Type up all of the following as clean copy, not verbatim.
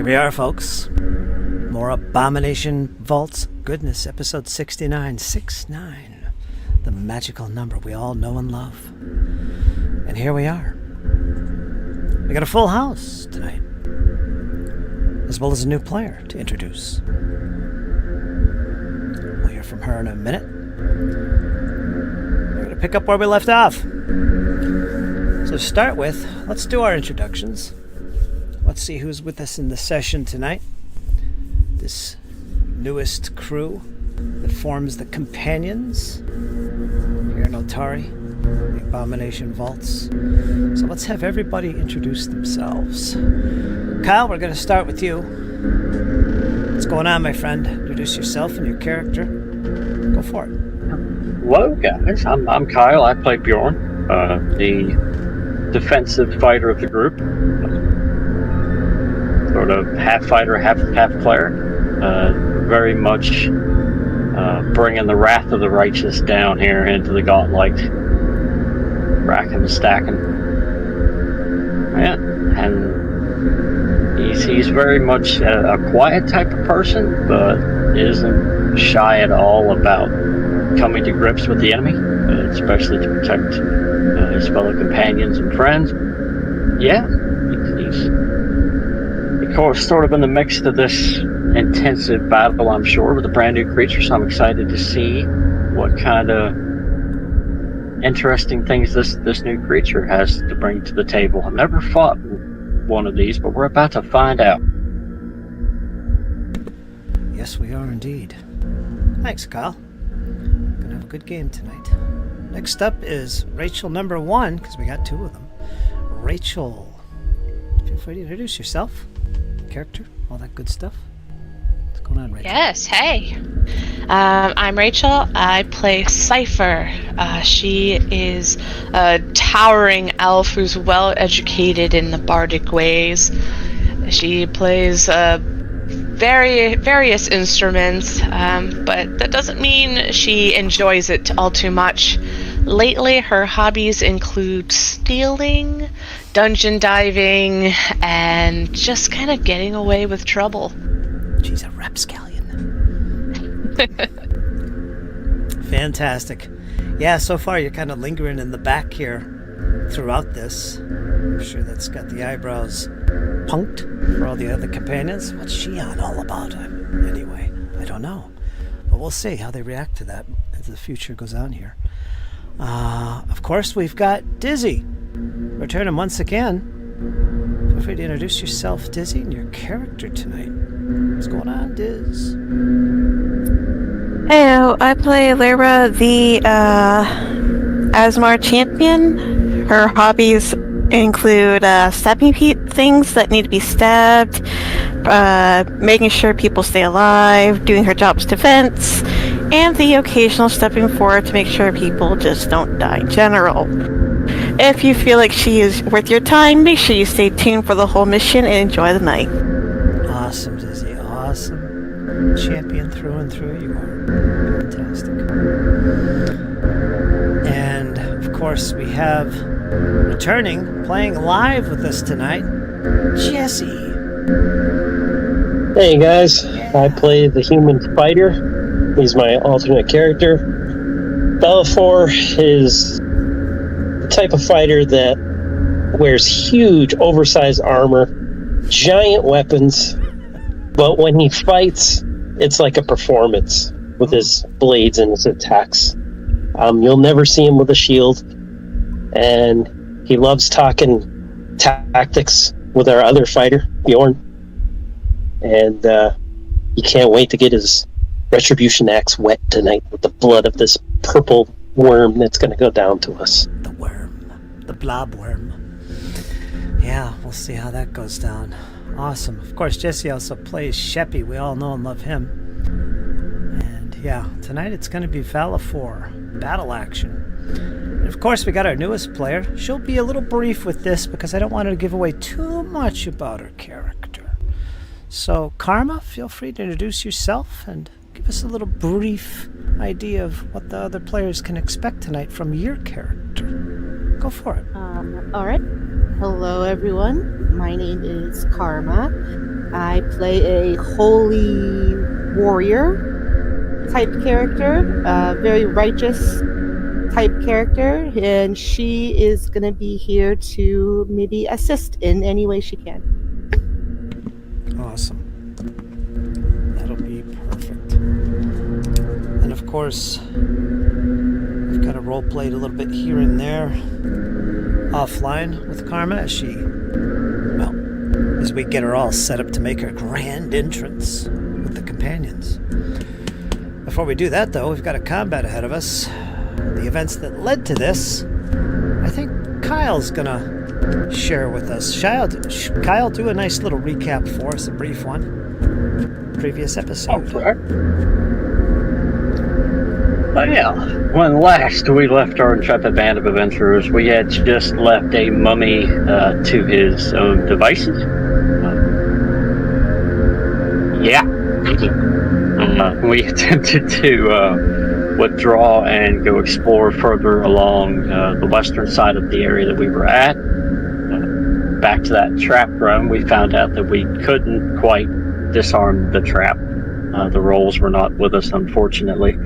Here we are, folks. More Abomination Vaults goodness, episode 69. 69. The magical number we all know and love. And here we are. We got a full house tonight, as well as a new player to introduce. We'll hear from her in a minute. We're going to pick up where we left off. So to start with, let's do our introductions. Let's see who's with us in the session tonight. This newest crew that forms the Companions here in Otari, the Abomination Vaults. So let's have everybody introduce themselves. Kyle, we're going to start with you. What's going on, my friend? Introduce yourself and your character. Go for it. Hello, guys. I'm Kyle. I play Bjorn, the defensive fighter of the group. Sort of half fighter, half player. Very much bringing the wrath of the righteous down here into the gauntlight. Racking and stacking. Yeah, and he's very much a quiet type of person, but isn't shy at all about coming to grips with the enemy, especially to protect his fellow companions and friends. Yeah, he's of course sort of in the midst of this intensive battle, I'm sure, with a brand new creature, so I'm excited to see what kind of interesting things this new creature has to bring to the table. I've never fought one of these, but we're about to find out. Yes, we are indeed. Thanks, Kyle. Gonna have a good game tonight. Next up is Rachel number 1, because we got 2 of them. Rachel, feel free to introduce yourself, character, all that good stuff. What's going on, Rachel? Yes, hey. I'm Rachel. I play Cypher. She is a towering elf who's well educated in the bardic ways. She plays various instruments, but that doesn't mean she enjoys it all too much. Lately, her hobbies include stealing, dungeon diving, and just kind of getting away with trouble. She's a rapscallion. Fantastic. Yeah, so far you're kind of lingering in the back here throughout this. I'm sure that's got the eyebrows punked for all the other companions. What's she on all about? Anyway, I don't know. But we'll see how they react to that as the future goes on here. Of course, we've got Dizzy returning once again. Feel free to introduce yourself, Dizzy, and your character tonight. What's going on, Diz? Hello, I play Lyra, the Asmar champion. Her hobbies include stabbing things that need to be stabbed, making sure people stay alive, doing her job's defense, and the occasional stepping forward to make sure people just don't die in general. If you feel like she is worth your time, make sure you stay tuned for the whole mission and enjoy the night. Awesome, Dizzy. Awesome. Champion through and through you are. Fantastic. And, of course, we have returning, playing live with us tonight, Jesse. Hey guys, I play the human fighter. He's my alternate character. Bellafor is the type of fighter that wears huge, oversized armor, giant weapons, but when he fights, it's like a performance with his blades and his attacks. You'll never see him with a shield, and he loves talking tactics with our other fighter, Bjorn. And he can't wait to get his retribution axe wet tonight with the blood of this purple worm that's going to go down to us. The worm. The blob worm. Yeah, we'll see how that goes down. Awesome. Of course, Jesse also plays Sheppy. We all know and love him. And yeah, tonight it's going to be Bellafor. Battle action. And of course, we got our newest player. She'll be a little brief with this because I don't want her to give away too much about her character. So, Karma, feel free to introduce yourself and give us a little brief idea of what the other players can expect tonight from your character. Go for it. Alright. Hello, everyone. My name is Karma. I play a holy warrior type character, very righteous type character, and she is going to be here to maybe assist in any way she can. Awesome. That'll be perfect. And of course, I've kind of role played a little bit here and there offline with Karma as we get her all set up to make her grand entrance with the companions. Before we do that, though, we've got a combat ahead of us. The events that led to this, I think Kyle's gonna share with us. Kyle, do a nice little recap for us, a brief one. Previous episode. Okay. Oh yeah, when last we left our intrepid band of adventurers, we had just left a mummy to his own devices. We attempted to withdraw and go explore further along the western side of the area that we were at. Back to that trap room, we found out that we couldn't quite disarm the trap. The rolls were not with us, unfortunately.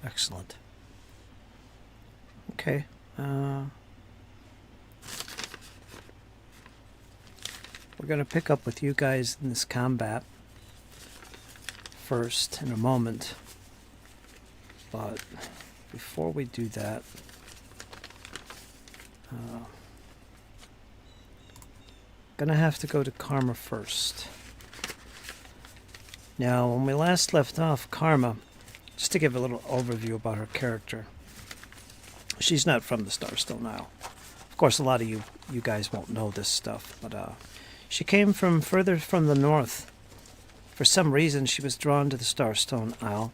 Excellent. Okay. We're going to pick up with you guys in this combat first in a moment. But before we do that, gonna have to go to Karma first. Now, when we last left off, Karma, just to give a little overview about her character. She's not from the Starstone Isle. Of course, a lot of you guys won't know this stuff, but she came from further from the north. For some reason, she was drawn to the Starstone Isle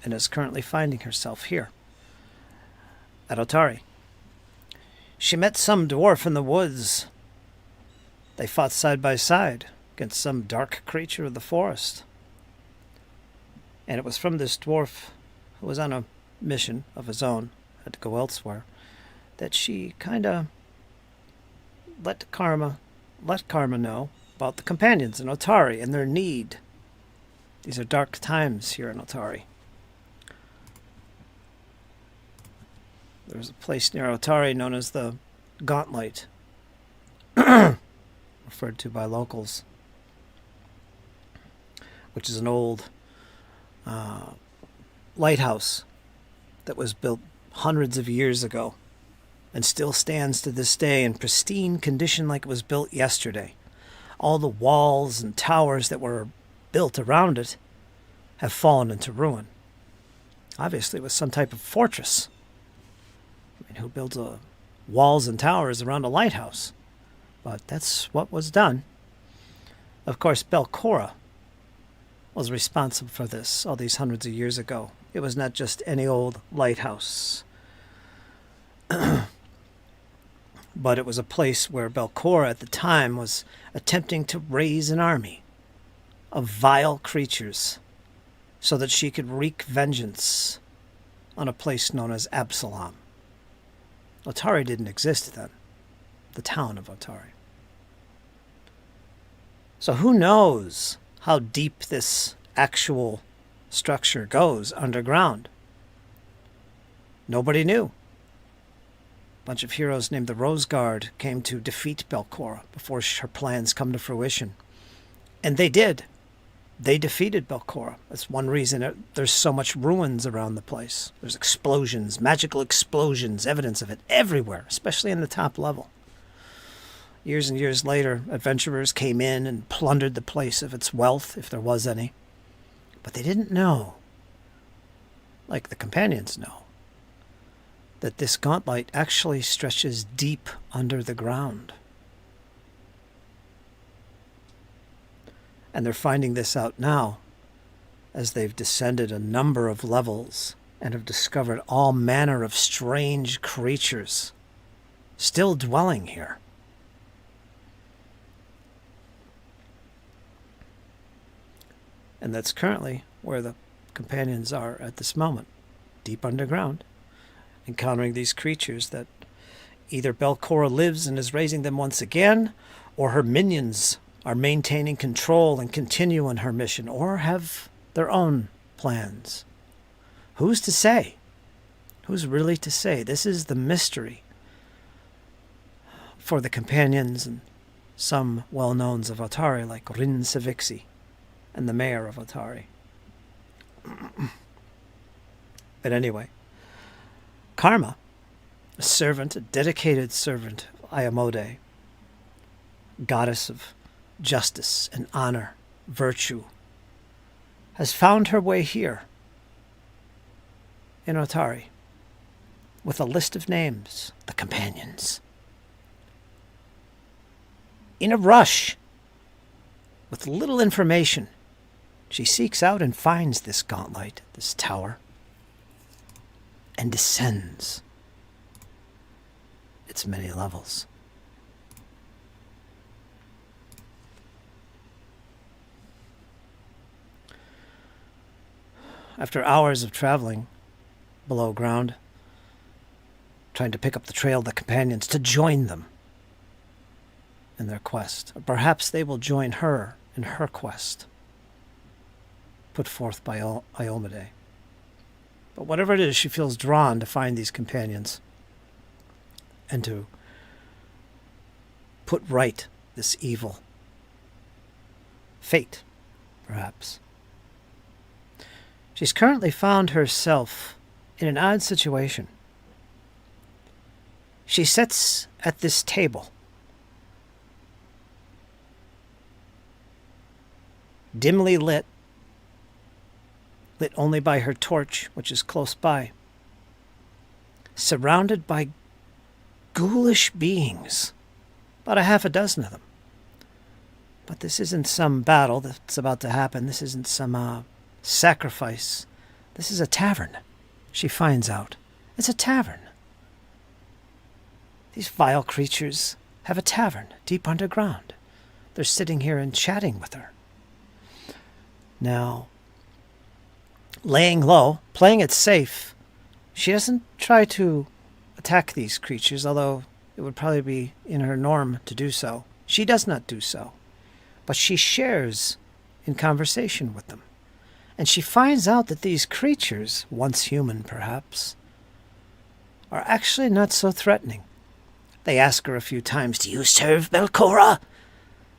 and is currently finding herself here at Otari. She met some dwarf in the woods. They fought side by side against some dark creature of the forest. And it was from this dwarf, who was on a mission of his own, had to go elsewhere, that she kind of let Karma know about the companions in Otari and their need. These are dark times here in Otari. There's a place near Otari known as the Gauntlight, referred to by locals, which is an old lighthouse that was built hundreds of years ago and still stands to this day in pristine condition like it was built yesterday. All the walls and towers that were built around it have fallen into ruin. Obviously, it was some type of fortress. I mean, who builds walls and towers around a lighthouse? But that's what was done. Of course, Belcora was responsible for this all these hundreds of years ago. It was not just any old lighthouse. But it was a place where Belcora at the time was attempting to raise an army of vile creatures so that she could wreak vengeance on a place known as Absalom. Otari didn't exist then, the town of Otari. So who knows how deep this actual structure goes underground? Nobody knew. A bunch of heroes named the Rose Guard came to defeat Belcora before her plans come to fruition. And they did. They defeated Belcora. That's one reason there's so much ruins around the place. There's explosions, magical explosions, evidence of it everywhere, especially in the top level. Years and years later, adventurers came in and plundered the place of its wealth, if there was any. But they didn't know, like the companions know, that this gauntlight actually stretches deep under the ground. And they're finding this out now as they've descended a number of levels and have discovered all manner of strange creatures still dwelling here. And that's currently where the companions are at this moment, deep underground, encountering these creatures that either Belcora lives and is raising them once again, or her minions are maintaining control and continue on her mission, or have their own plans. Who's to say? Who's really to say? This is the mystery for the companions and some well-knowns of Otari, like Rin Savixi and the mayor of Otari. But anyway, Karma, a servant, a dedicated servant of Ayamode, goddess of justice and honor, virtue, has found her way here in Otari with a list of names, the companions. In a rush, with little information, she seeks out and finds this gauntlight, this tower, and descends its many levels. After hours of traveling below ground, trying to pick up the trail of the companions to join them in their quest, or perhaps they will join her in her quest, put forth by Iomade. But whatever it is, she feels drawn to find these companions and to put right this evil. Fate, perhaps. She's currently found herself in an odd situation. She sits at this table, dimly lit only by her torch, which is close by. surrounded by ghoulish beings, about a half a dozen of them. But this isn't some battle that's about to happen. This isn't some sacrifice. This is a tavern, she finds out. It's a tavern. These vile creatures have a tavern deep underground. They're sitting here and chatting with her. Now, laying low, playing it safe, she doesn't try to attack these creatures, although it would probably be in her norm to do so. She does not do so, but she shares in conversation with them. And she finds out that these creatures, once human perhaps, are actually not so threatening. They ask her a few times, "Do you serve Belcora?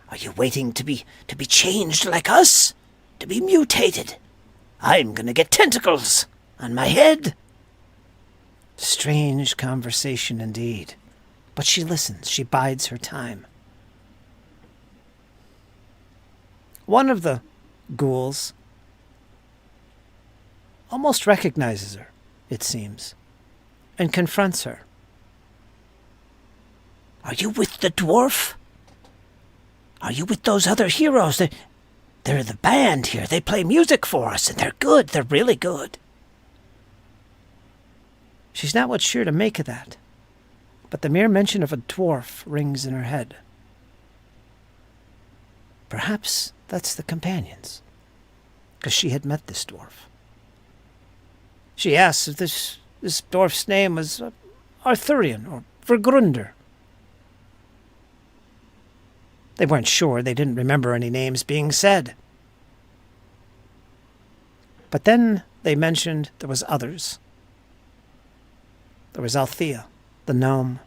Are you waiting to be changed like us? To be mutated? I'm gonna get tentacles on my head." Strange conversation indeed. But she listens. She bides her time. One of the ghouls almost recognizes her, it seems, and confronts her. "Are you with the dwarf? Are you with those other heroes? They're the band here. They play music for us, and they're good. They're really good." She's not what's sure to make of that, but the mere mention of a dwarf rings in her head. Perhaps that's the companions, because she had met this dwarf. She asks if this dwarf's name was Arthurian or Vergrunder. They weren't sure. They didn't remember any names being said. But then they mentioned there was others. There was Althea, the gnome,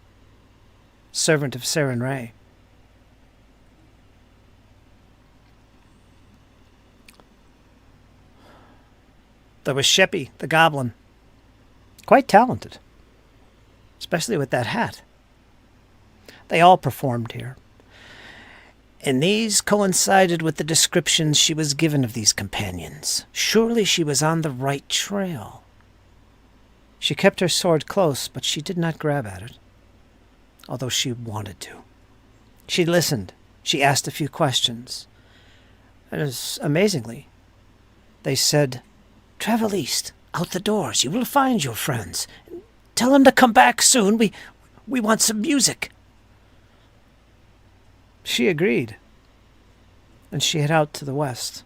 servant of Saren Ray. There was Sheppy, the goblin, quite talented, especially with that hat. They all performed here. And these coincided with the descriptions she was given of these companions. Surely she was on the right trail. She kept her sword close, but she did not grab at it, although she wanted to. She listened. She asked a few questions. And amazingly, they said, "Travel east, out the doors. You will find your friends. Tell them to come back soon. We want some music." She agreed, and she head out to the west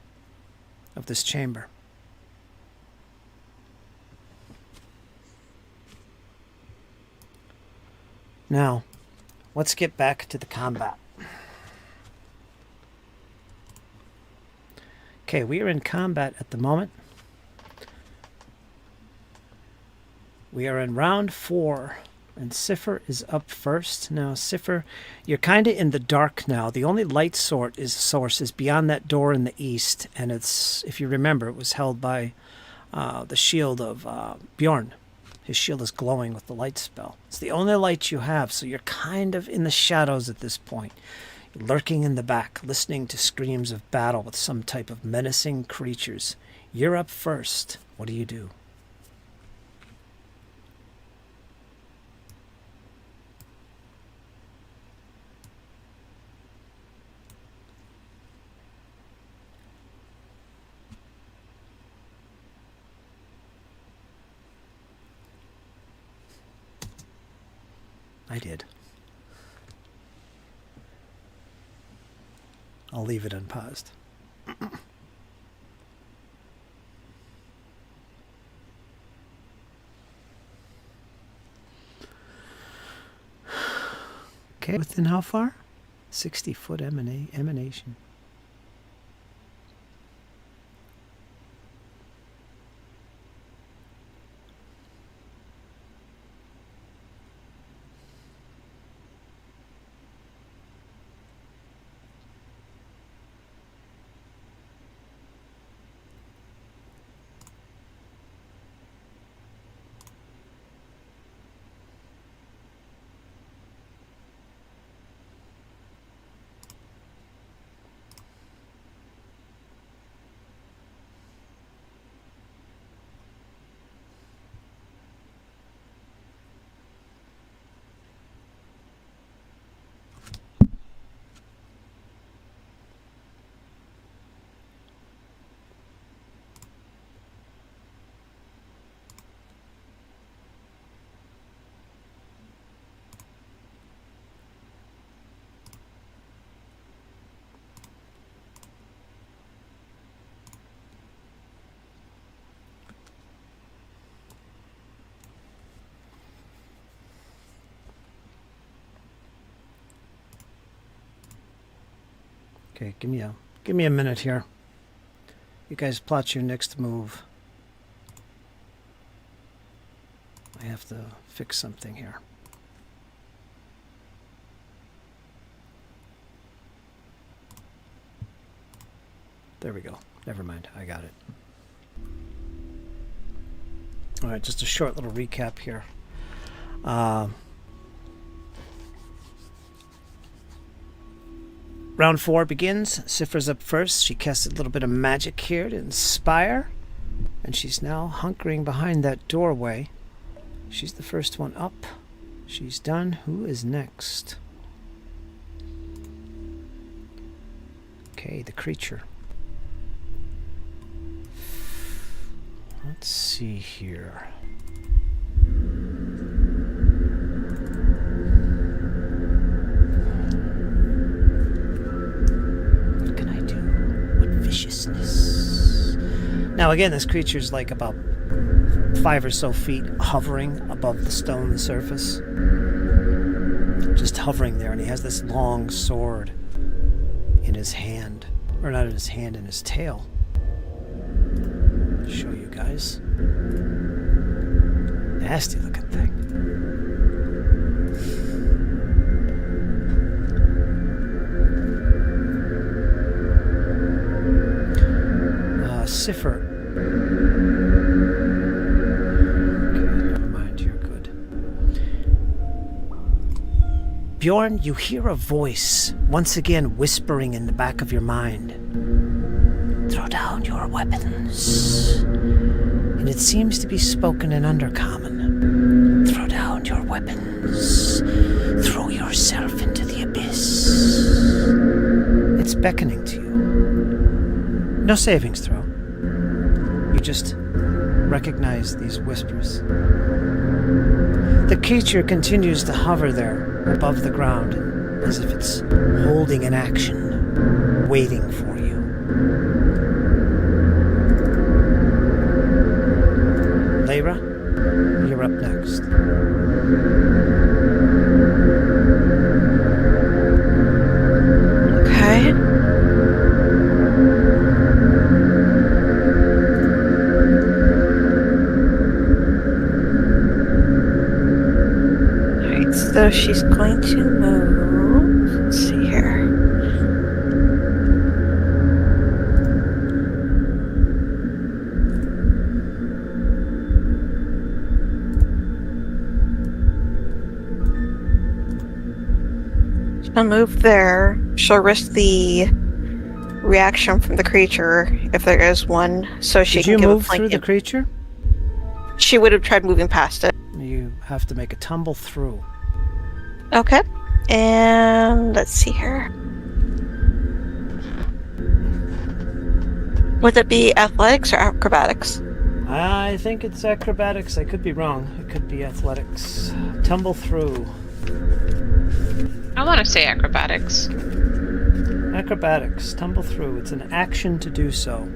of this chamber. Now, let's get back to the combat. Okay, we are in combat at the moment. We are in round 4. And Cipher is up first. Now, Cipher, you're kind of in the dark now. The only light source is beyond that door in the east. And it's, if you remember, it was held by the shield of Bjorn. His shield is glowing with the light spell. It's the only light you have, so you're kind of in the shadows at this point. You're lurking in the back, listening to screams of battle with some type of menacing creatures. You're up first. What do you do? I did. I'll leave it unpaused. Okay, within how far? 60-foot emanation. Okay, give me a minute here. You guys plot your next move. I have to fix something here. There we go. Never mind. I got it. All right, just a short little recap here. Round 4 begins. Sifra's up first. She casts a little bit of magic here to inspire. And she's now hunkering behind that doorway. She's the first one up. She's done. Who is next? Okay, the creature. Let's see here. What can I do? What viciousness? Now again, this creature's like about 5 or so feet hovering above the stone surface. Just hovering there, and he has this long sword in his hand. Or not in his hand, in his tail. Show you guys. Nasty looking thing. Cipher. Okay, never mind, you're good. Bjorn, you hear a voice, once again whispering in the back of your mind. Throw down your weapons. And it seems to be spoken in Undercommon. Throw down your weapons. Throw yourself into the abyss. It's beckoning to you. No savings throw. You just recognize these whispers. The creature continues to hover there above the ground, as if it's holding an action, waiting for you. Lyra, you're up next. Okay. Alright, so she's going to move. Let's see here. She'll move there. She'll risk the reaction from the creature, if there is one, so she Did can you give a move through the creature? She would have tried moving past it. You have to make a tumble through. Okay. And let's see here. Would it be athletics or acrobatics? I think it's acrobatics. I could be wrong. It could be athletics. Tumble through. I want to say acrobatics. Acrobatics. Tumble through. It's an action to do so.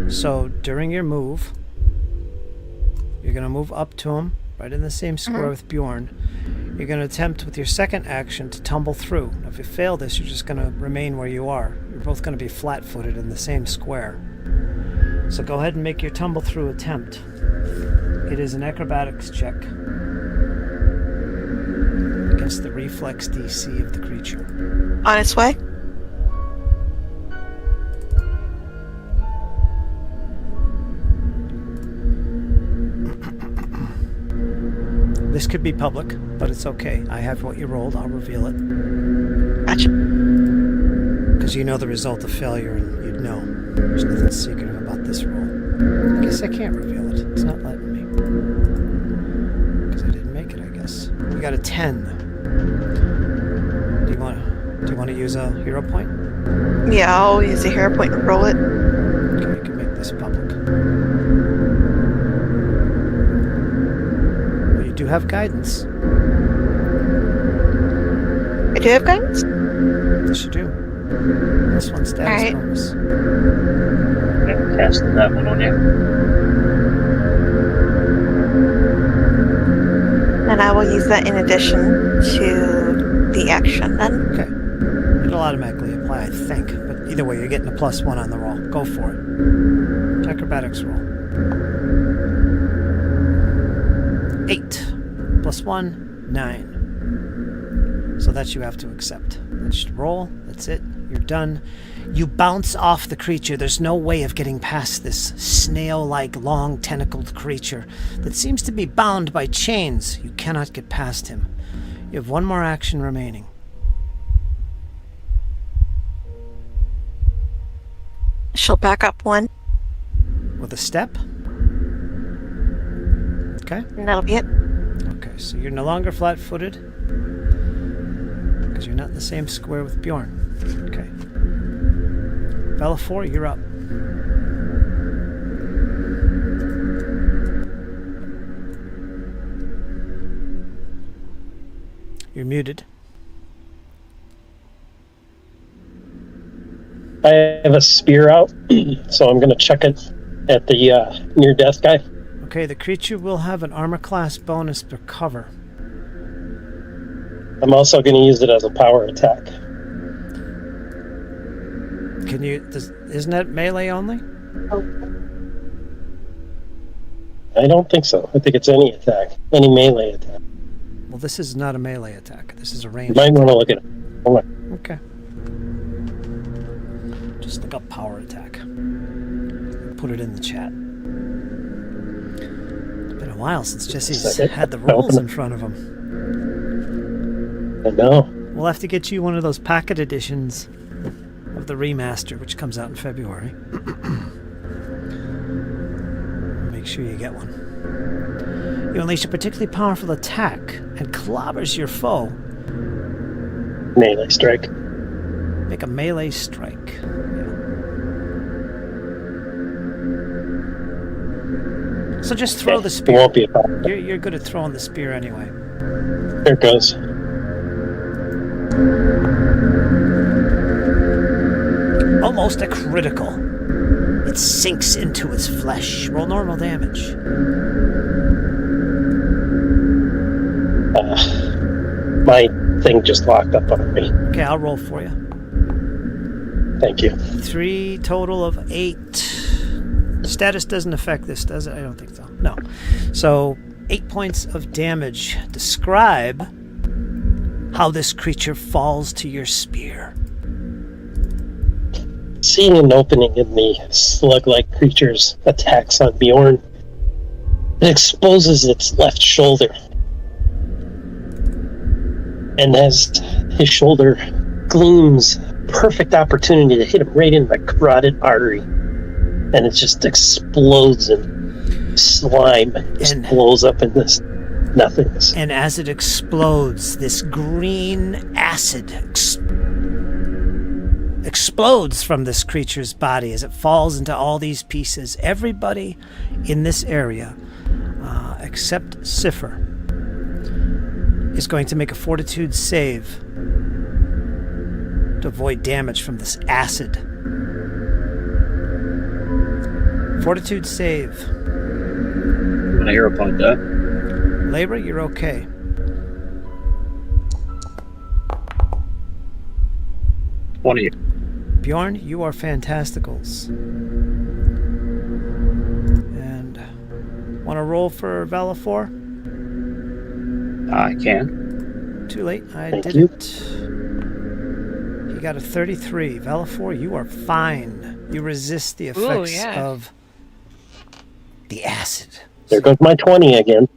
So during your move, you're going to move up to him, right in the same square with Bjorn. You're going to attempt with your second action to tumble through. Now, if you fail this, you're just going to remain where you are. You're both going to be flat-footed in the same square. So go ahead and make your tumble through attempt. It is an acrobatics check against the reflex DC of the creature. On its way? This could be public, but it's okay. I have what you rolled. I'll reveal it. Gotcha. Because you know the result of failure, and you'd know. There's nothing secretive about this roll. I guess I can't reveal it. It's not letting me. Because I didn't make it, I guess. We got a 10. Do you want to use a hero point? Yeah, I'll use a hero point and roll it. Okay, you can make this public. Well, you do have guidance. I do have guidance? Yes, you do. This one's status Alright. bonus. Yeah, casted that one on you. And I will use that in addition to the action then. Okay. It'll automatically apply, I think, but Either way, you're getting a +1 on the roll. Go for it. Acrobatics roll. 8 +1, 9. So that you have to accept. Let's roll. That's it. You're done. You bounce off the creature. There's no way of getting past this snail-like, long, tentacled creature that seems to be bound by chains. You cannot get past him. You have one more action remaining. She'll back up 1, With a step? Okay. and that'll be it. Okay, so you're no longer flat-footed because you're not in the same square with Bjorn. Okay. Bellafor, you're up. You're muted. I have a spear out, so I'm going to chuck it at the near-death guy. Okay, the creature will have an armor class bonus per cover. I'm also going to use it as a power attack. Can you? Isn't that melee only? I don't think so. I think it's any attack, any melee attack. Well, this is not a melee attack. This is a You ranged. might want to look at it. Hold on. Okay. Just look up power attack. Put it in the chat. It's been a while since Jesse's had the rules in front of him. I know. We'll have to get you one of those packet editions of the remaster, which comes out in February. Make sure you get one. You unleash a particularly powerful attack and clobbers your foe. Melee strike. Make a melee strike. Yeah. So just throw the It spear. won't be a problem. You're good at throwing the spear anyway. There it goes. Almost a critical. It sinks into his flesh. Roll normal damage. My thing just locked up on me. Okay, I'll roll for you. Thank you. 3 total of 8. Status doesn't affect this, does it? I don't think so. No. So 8 points of damage. Describe how this creature falls to your spear. Seeing an opening in the slug-like creature's attacks on Bjorn, it exposes its left shoulder. And as his shoulder gleams, perfect opportunity to hit him right in the carotid artery. And it just explodes, and slime just blows up in this nothingness. And as it explodes, this green acid explodes from this creature's body as it falls into all these pieces. Everybody in this area, except Cipher, is going to make a fortitude save to avoid damage from this acid. Fortitude save. When I hear about that. Labra, you're okay. One of you. Bjorn, you are fantasticals. And want to roll for Bellafor? I can. Too late. I Thank did you. it. He got a 33. Bellafor, you are fine. You resist the effects of the acid. There goes my 20 again.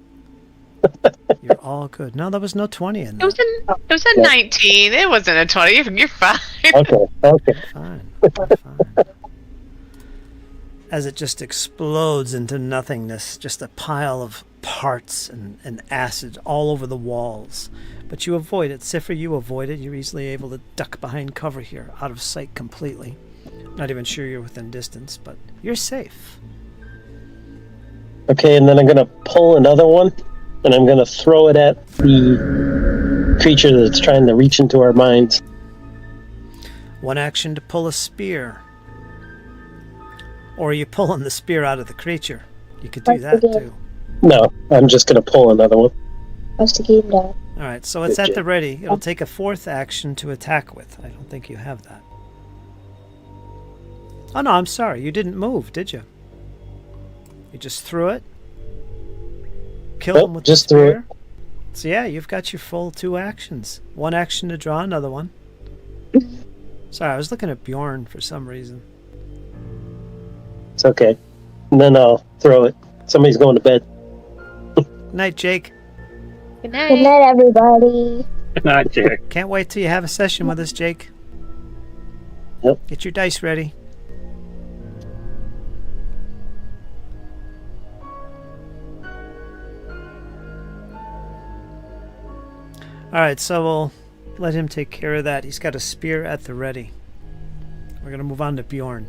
You're all good. No, there was no 20 in It there. was a 19. It wasn't a 20. You're fine. Okay. Fine. Fine. As it just explodes into nothingness, just a pile of parts and acid all over the walls. But you avoid it. Cipher, you avoid it. You're easily able to duck behind cover here, out of sight completely. Not even sure you're within distance, but you're safe. Okay, and then I'm going to pull another one, and I'm going to throw it at the creature that's trying to reach into our minds. One action to pull a spear. Or are you pulling the spear out of the creature? You could do that too. No, I'm just going to pull another one. Alright, so it's at the ready. It'll take a fourth action to attack with. I don't think you have that. Oh no, I'm sorry. You didn't move, did you? You just threw it? Killed him with just the threw spear? So yeah, you've got your full 2 actions. 1 action to draw another one. Sorry, I was looking at Bjorn for some reason. It's okay. And then I'll throw it. Somebody's going to bed. Night, Jake. Good Good night. night, everybody. Not Jake. Can't wait till you have a session with us, Jake. Yep. Get your dice ready. Alright, so we'll let him take care of that. He's got a spear at the ready. We're going to move on to Bjorn.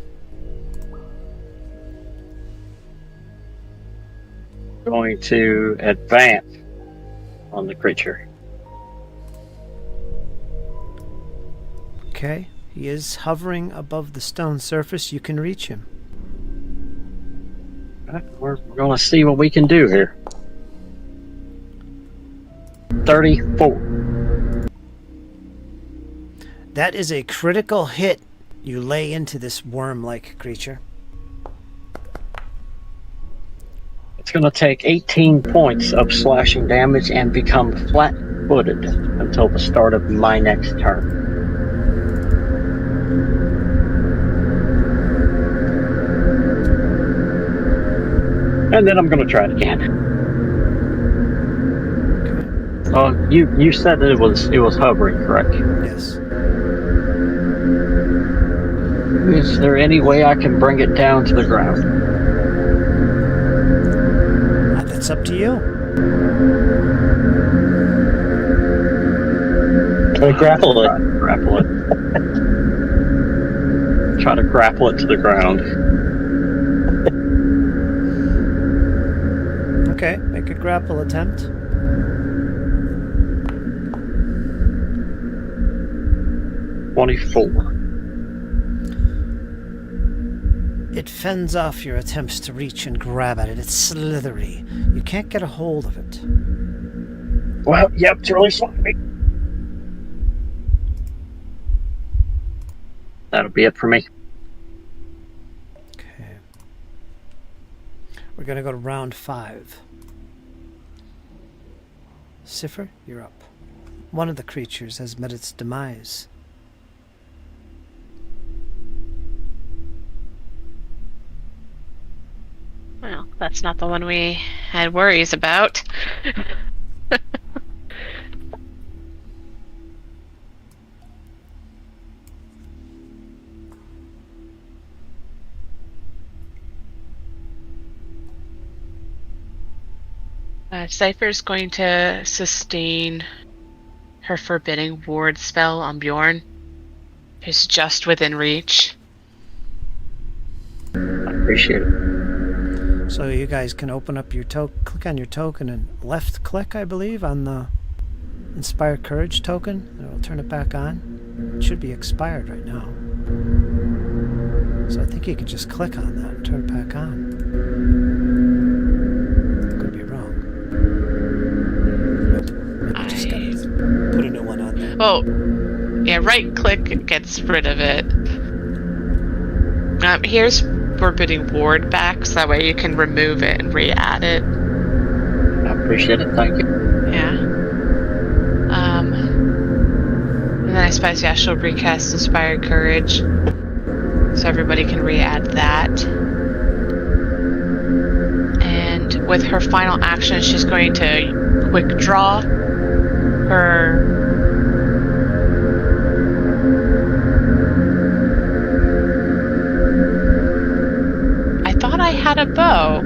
Going to advance on the creature. Okay, he is hovering above the stone surface. You can reach him. We're going to see what we can do here. 34. That is a critical hit you lay into this worm-like creature. It's going to take 18 points of slashing damage and become flat-footed until the start of my next turn. And then I'm going to try it again. You said that it was hovering, correct? Yes. Is there any way I can bring it down to the ground? That's up to you. Try to grapple it. Try to grapple it to the ground. Okay, make a grapple attempt. It fends off your attempts to reach and grab at it. It's slithery. You can't get a hold of it. Well, yep, it's really slimy. That'll be it for me. Okay. We're going to go to round 5. Cipher, you're up. One of the creatures has met its demise. Well, that's not the one we had worries about. Cypher's going to sustain her Forbidding Ward spell on Bjorn, who's just within reach. I appreciate it. So you guys can open up your click on your token and left click, I believe, on the Inspire Courage token, and it will turn it back on. It should be expired right now. So I think you can just click on that and turn it back on. Could be wrong. Nope. Maybe just gotta put a new one on there. Well, yeah, right click gets rid of it. Here's Forbidding Ward back, so that way you can remove it and re-add it. I appreciate it, thank you. Yeah. And then I suppose, yeah, she'll recast Inspired Courage, so everybody can re-add that. And with her final action, she's going to quick draw her... I thought I had a bow.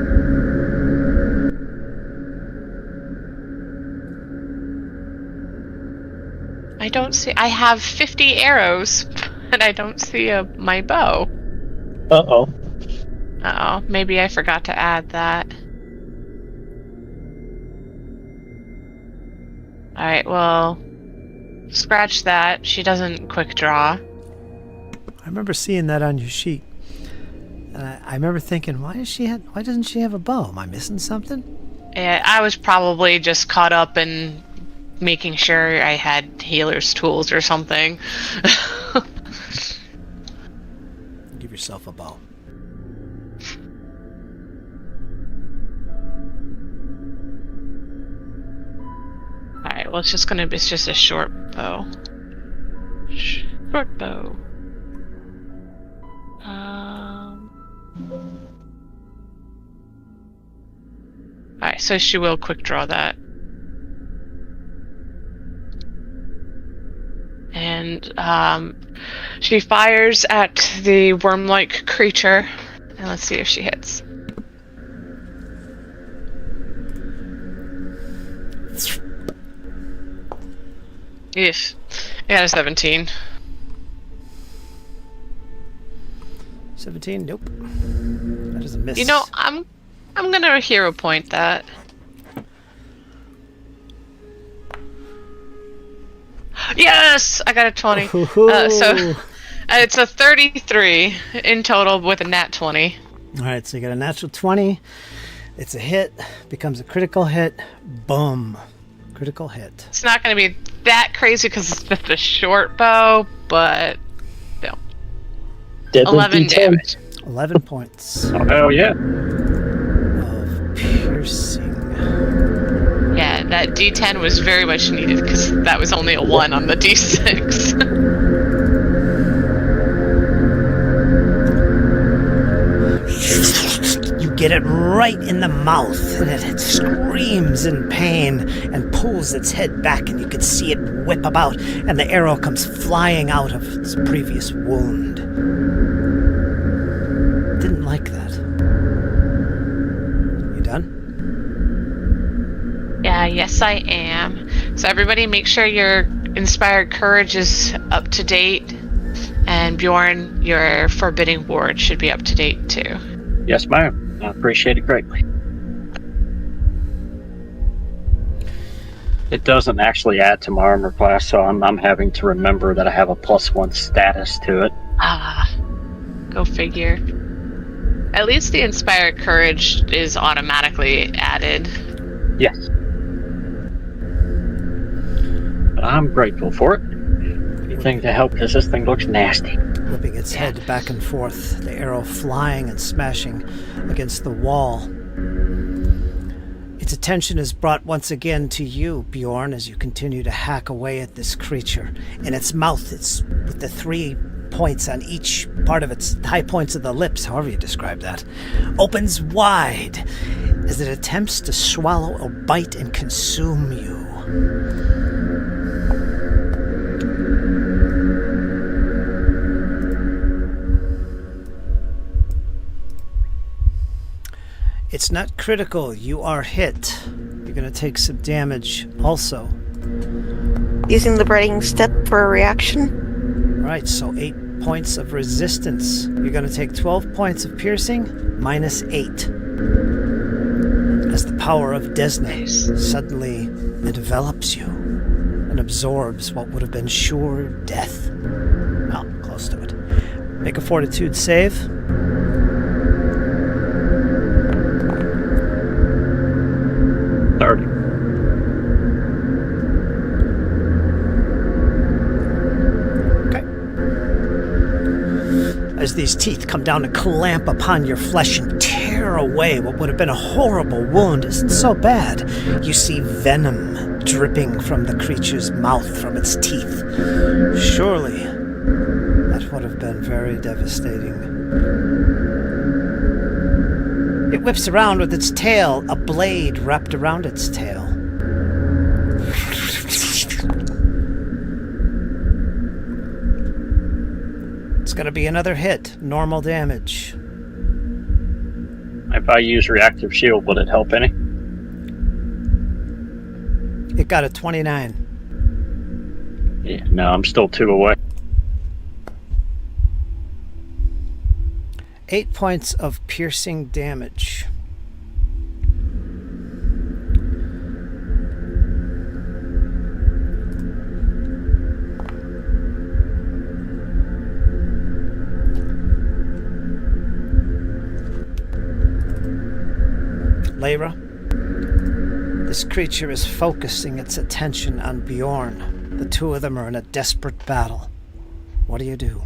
I don't see... I have 50 arrows, and I don't see my bow. Uh-oh. Uh-oh, maybe I forgot to add that. Alright, well... Scratch that. She doesn't quick draw. I remember seeing that on your sheet. I remember thinking, why doesn't she have a bow? Am I missing something? Yeah, I was probably just caught up in making sure I had healer's tools or something. Give yourself a bow. Alright, well, it's just a short bow. Short bow. Alright, so she will quick draw that. And she fires at the worm-like creature. And let's see if she hits. Yes. I got a 17. 17? Nope. That is a miss. You know, I'm gonna hero point that. Yes! I got a 20. So it's a 33 in total with a nat 20. Alright, so you got a natural 20. It's a hit. Becomes a critical hit. Boom. Critical hit. It's not gonna be that crazy because it's just a short bow, but still. 11 damage. 11 points Oh, hell yeah. of piercing. Yeah, that D10 was very much needed because that was only a 1 on the D6. You get it right in the mouth, and it screams in pain and pulls its head back, and you can see it whip about, and the arrow comes flying out of its previous wound. Didn't like that. You done? Yeah, yes I am. So everybody make sure your inspired courage is up to date. And Bjorn, your forbidding ward should be up to date too. Yes, ma'am. I appreciate it greatly. It doesn't actually add to my armor class, so I'm having to remember that I have a +1 status to it. Ah, go figure. At least the inspired courage is automatically added. Yes. But I'm grateful for it. Anything to help because this thing looks nasty. Whipping its head back and forth, the arrow flying and smashing against the wall. Its attention is brought once again to you, Bjorn, as you continue to hack away at this creature. In its mouth, it's with the 3 points on each part of its high points of the lips, however you describe that, opens wide as it attempts to swallow or bite and consume you. It's not critical. You are hit. You're going to take some damage also. Using the breaking step for a reaction. Right, so 8 points of resistance. You're going to take 12 points of piercing, minus 8. As the power of Desna suddenly envelops you and absorbs what would have been sure death. Well, close to it. Make a fortitude save. As these teeth come down and clamp upon your flesh and tear away what would have been a horrible wound isn't so bad. You see venom dripping from the creature's mouth from its teeth. Surely, that would have been very devastating. It whips around with its tail, a blade wrapped around its tail. It's going to be another hit, normal damage. If I use reactive shield, will it help any? It got a 29. Yeah, no, I'm still 2 away. 8 points of piercing damage. Lyra, this creature is focusing its attention on Bjorn. The two of them are in a desperate battle. What do you do?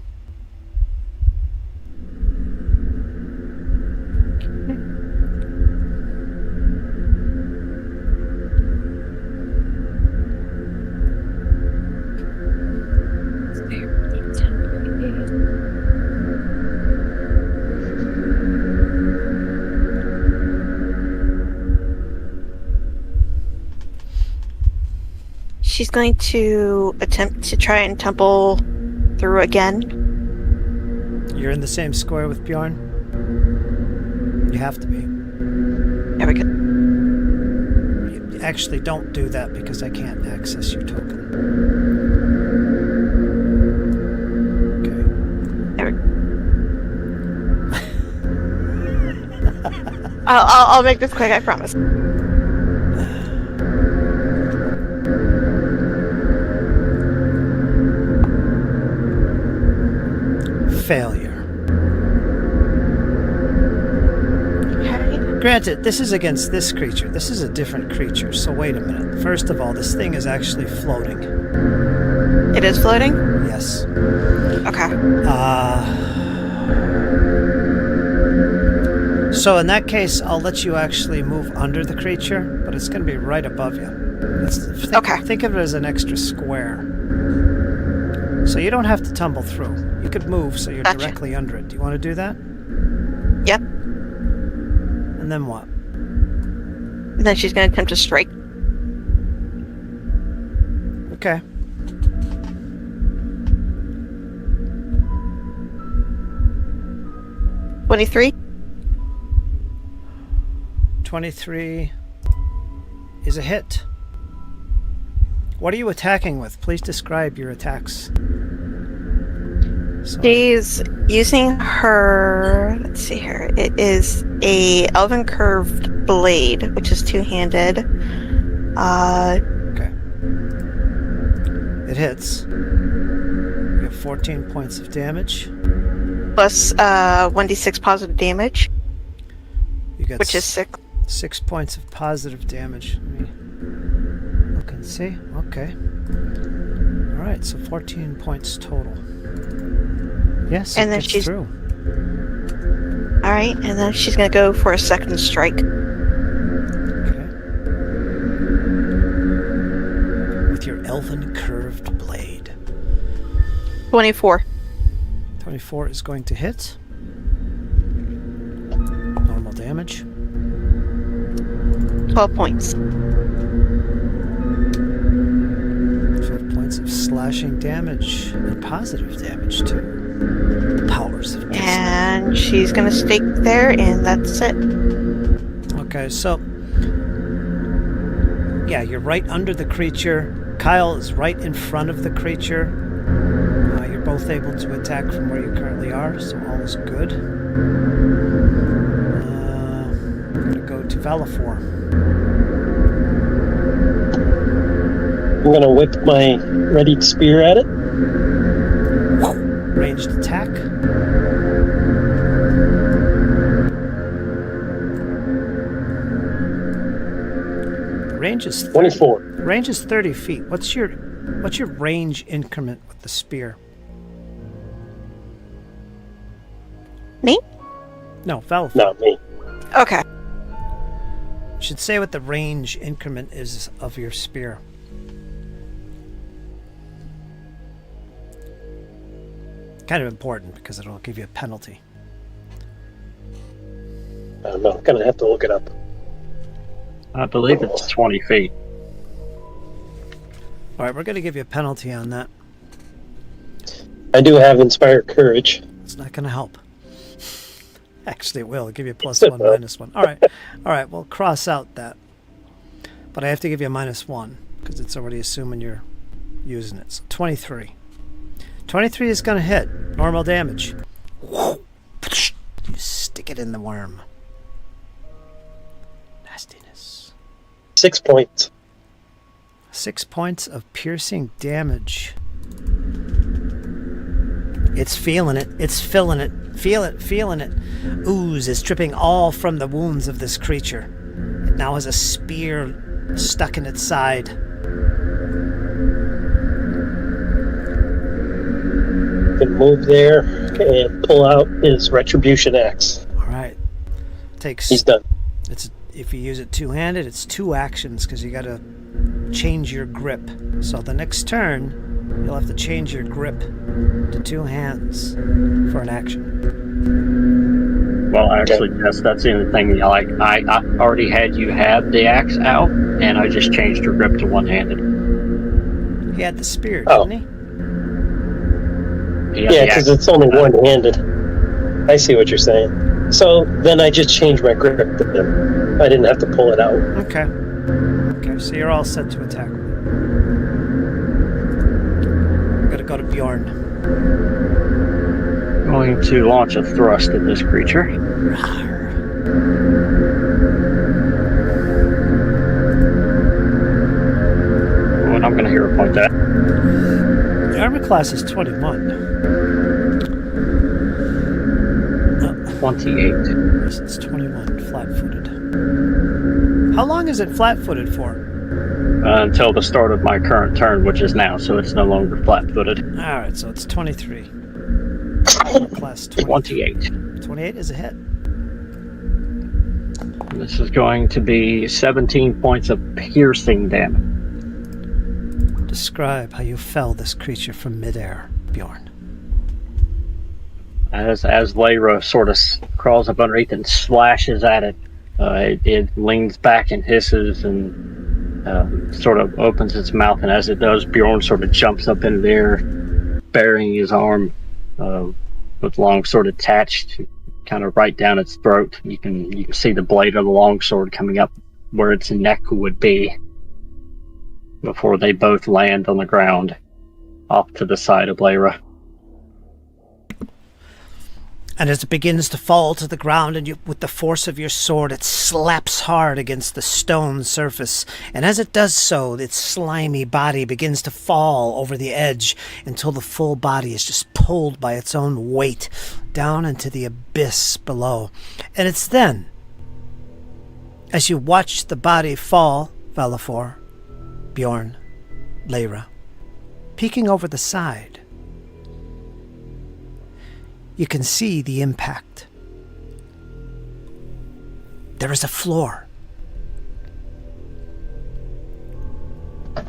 she's going to attempt to try and tumble through again. You're in the same square with Bjorn? You have to be. There we go. You actually don't do that because I can't access your token. Okay. There we go. I'll make this quick, I promise. Failure. Okay. Granted, this is against this creature. This is a different creature, so wait a minute. First of all, this thing is actually floating. It is floating? Yes. Okay. So in that case, I'll let you actually move under the creature, but it's going to be right above you. Okay. Think of it as an extra square. So you don't have to tumble through. You could move so you're Gotcha. directly under it. Do you want to do that? Yep. And then what? And then she's going to attempt to strike. Okay. $23. 23 is a hit. What are you attacking with? Please describe your attacks. So, She's using her, let's see here, it is a elven curved blade, which is two-handed. okay. It hits. You have 14 points of damage. Plus 1d6 positive damage, You get which is 6. 6 points of positive damage. Let me look and see. Okay. Alright, so 14 points total. Yes, And it then gets she's- through. Alright, and then she's going to go for a second strike. Okay. With your elven curved blade. 24. 24 is going to hit. Normal damage. 12 points. 12 points of slashing damage and positive damage too. Powers of destiny. And she's going to stake there, and that's it. Okay, so yeah, you're right under the creature. Kyle is right in front of the creature. You're both able to attack from where you currently are, so all is good. We're going to go to Valafor. I'm gonna whip my readied spear at it. Ranged attack. The range is 30, 24. the range is 30 feet. What's your range increment with the spear? Me? No, Valafor. Not me. Okay. Should say what the range increment is of your spear. Kind of important because it'll give you a penalty. I don't know. I'm gonna have to look it up. I believe it's 20 feet. All right, we're going to give you a penalty on that. I do have inspired courage. It's not going to help. Actually, it will. It'll give you a +1, -1. All right, we'll cross out that. But I have to give you a -1 because it's already assuming you're using it. So 23. 23 is going to hit. Normal damage. You stick it in the worm. Nastiness. 6 points. 6 points of piercing damage. It's feeling it. It's feeling it. Feeling it. Ooze is dripping all from the wounds of this creature. It now has a spear stuck in its side. Can move there and pull out his retribution axe. All right. Takes. He's done. It's if you use it two-handed, it's 2 actions because you got to change your grip. So the next turn, you'll have to change your grip to 2 hands for an action. Well, actually, yes, that's the only thing. Like, I already had you have the axe out, and I just changed your grip to one-handed. He had the spear, Oh. didn't he? Yeah, because it's only one-handed. I see what you're saying. So then I just changed my grip to him. I didn't have to pull it out. Okay. Okay, so you're all set to attack. I'm gonna go to Bjorn. Going to launch a thrust at this creature. Oh, and I'm going to hero point that. The armor class is 21. 28. Yes, it's 21, flat-footed. How long is it flat-footed for? Until the start of my current turn, which is now, so it's no longer flat-footed. Alright, so it's 23. Armor class 28. 28 is a hit. This is going to be 17 points of piercing damage. Describe how you fell this creature from midair, Bjorn. As Lyra sort of crawls up underneath and slashes at it, it leans back and hisses and sort of opens its mouth, and as it does, Bjorn sort of jumps up into the air, burying his arm with long sword attached, kind of right down its throat. You can see the blade of the long sword coming up where its neck would be before they both land on the ground off to the side of Lyra. And as it begins to fall to the ground, and with the force of your sword, it slaps hard against the stone surface. And as it does so, its slimy body begins to fall over the edge until the full body is just pulled by its own weight down into the abyss below. And it's then, as you watch the body fall, Valifor, Bjorn, Lyra, peeking over the side, you can see the impact. There is a floor.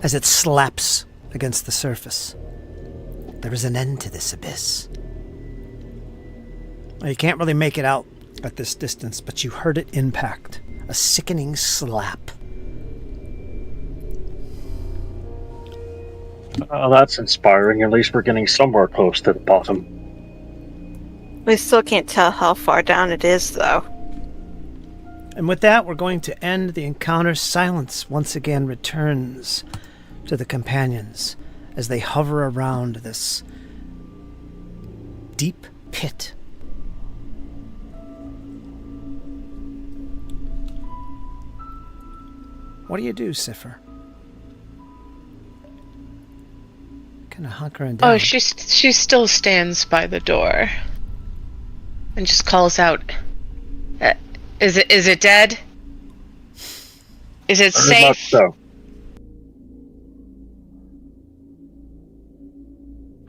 As it slaps against the surface, there is an end to this abyss. Now, you can't really make it out at this distance, but you heard it impact. A sickening slap. That's inspiring. At least we're getting somewhere close to the bottom. We still can't tell how far down it is, though. And with that, we're going to end the encounter. Silence once again returns to the companions as they hover around this deep pit. What do you do, Siffer? Kind of hunkering down. Oh, she still stands by the door and just calls out, "Is it dead? Is it Very safe?" much so.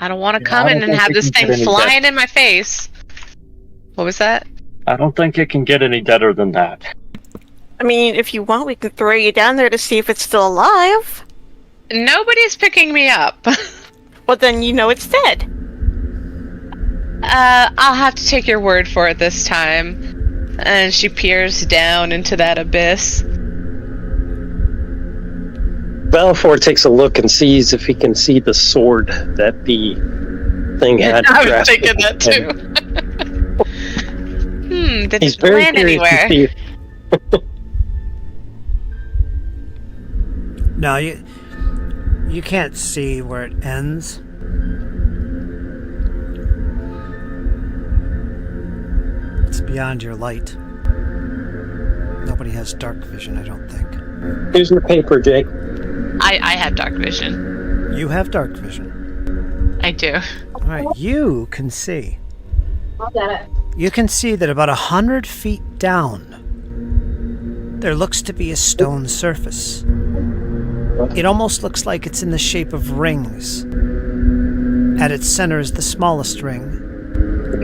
I don't want to Yeah, come I in don't and think have it this can thing get any flying better. in my face. What was that? I don't think it can get any better than that. I mean, if you want, we can throw you down there to see if it's still alive. Nobody's picking me up. Well, then you know it's dead. I'll have to take your word for it this time. And she peers down into that abyss. Valifor takes a look and sees if he can see the sword that the thing had. I was grasped thinking that too. Did He's it very land curious anywhere? to see. No, you can't see where it ends. It's beyond your light. Nobody has dark vision, I don't think. Here's your paper, Jake. I have dark vision. You have dark vision. I do. All right, you can see. You can see that about 100 feet down, there looks to be a stone surface. It almost looks like it's in the shape of rings. At its center is the smallest ring.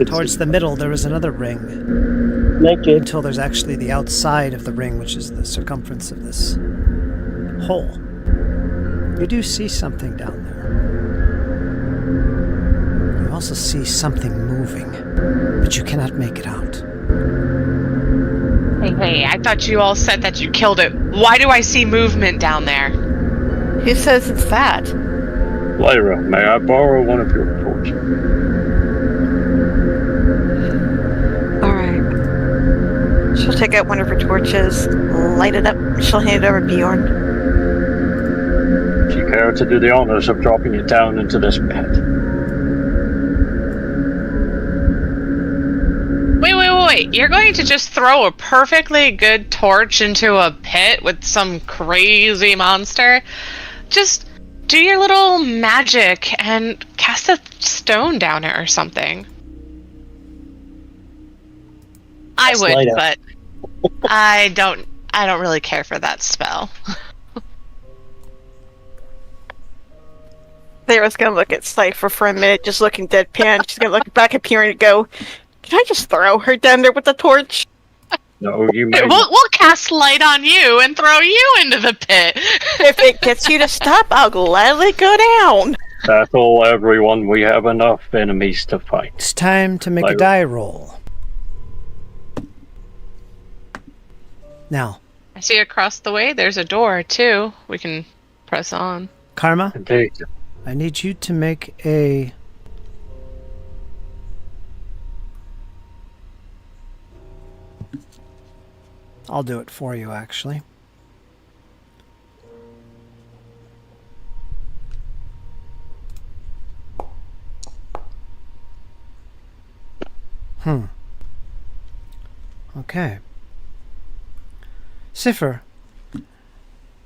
Towards the middle, there is another ring. Naked. Until there's actually the outside of the ring, which is the circumference of this hole. You do see something down there. You also see something moving, but you cannot make it out. Hey, I thought you all said that you killed it. Why do I see movement down there? Who says it's that? Lyra, may I borrow one of your torches? Alright. She'll take out one of her torches, light it up, she'll hand it over to Bjorn. Do you care to do the honors of dropping it down into this pit? Wait. You're going to just throw a perfectly good torch into a pit with some crazy monster? Just do your little magic and cast a stone down it or something. I would, but I don't really care for that spell. Lyra's gonna look at Cypher for a minute, just looking deadpan. She's gonna look back at Bjorn and go, "Can I just throw her down there with the torch?" No, you may. We'll cast light on you and throw you into the pit. If it gets you to stop, I'll gladly go down. Battle everyone, we have enough enemies to fight. It's time to make a die roll. Now, I see across the way there's a door too. We can press on. Karma, Indeed. I need you to make a... I'll do it for you, actually. Okay. Cypher,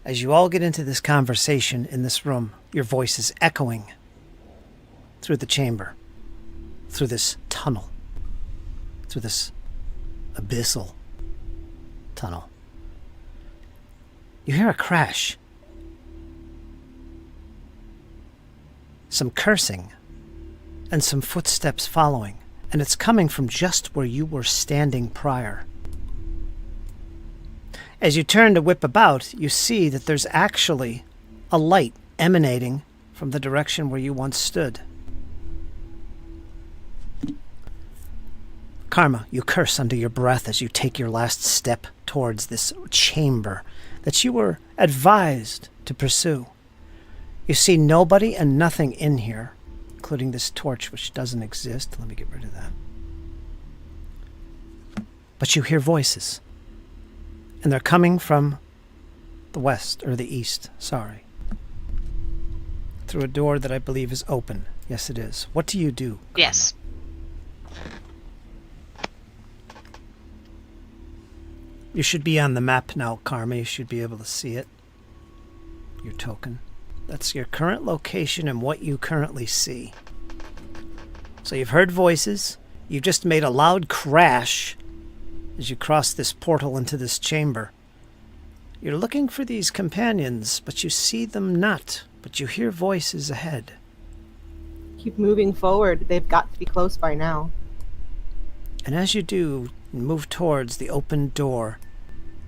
as you all get into this conversation in this room, your voice is echoing through the chamber, through this tunnel, through this abyssal tunnel. You hear a crash, some cursing, and some footsteps following, and it's coming from just where you were standing prior. As you turn to whip about, you see that there's actually a light emanating from the direction where you once stood. Karma, you curse under your breath as you take your last step towards this chamber that you were advised to pursue. You see nobody and nothing in here, including this torch, which doesn't exist. Let me get rid of that. But you hear voices. And they're coming from the west, or the east, sorry. Through a door that I believe is open. Yes, it is. What do you do, Karma? Yes. You should be on the map now, Karma. You should be able to see it. Your token. That's your current location and what you currently see. So you've heard voices. You just made a loud crash as you cross this portal into this chamber. You're looking for these companions, but you see them not. But you hear voices ahead. Keep moving forward. They've got to be close by now. And as you do, move towards the open door,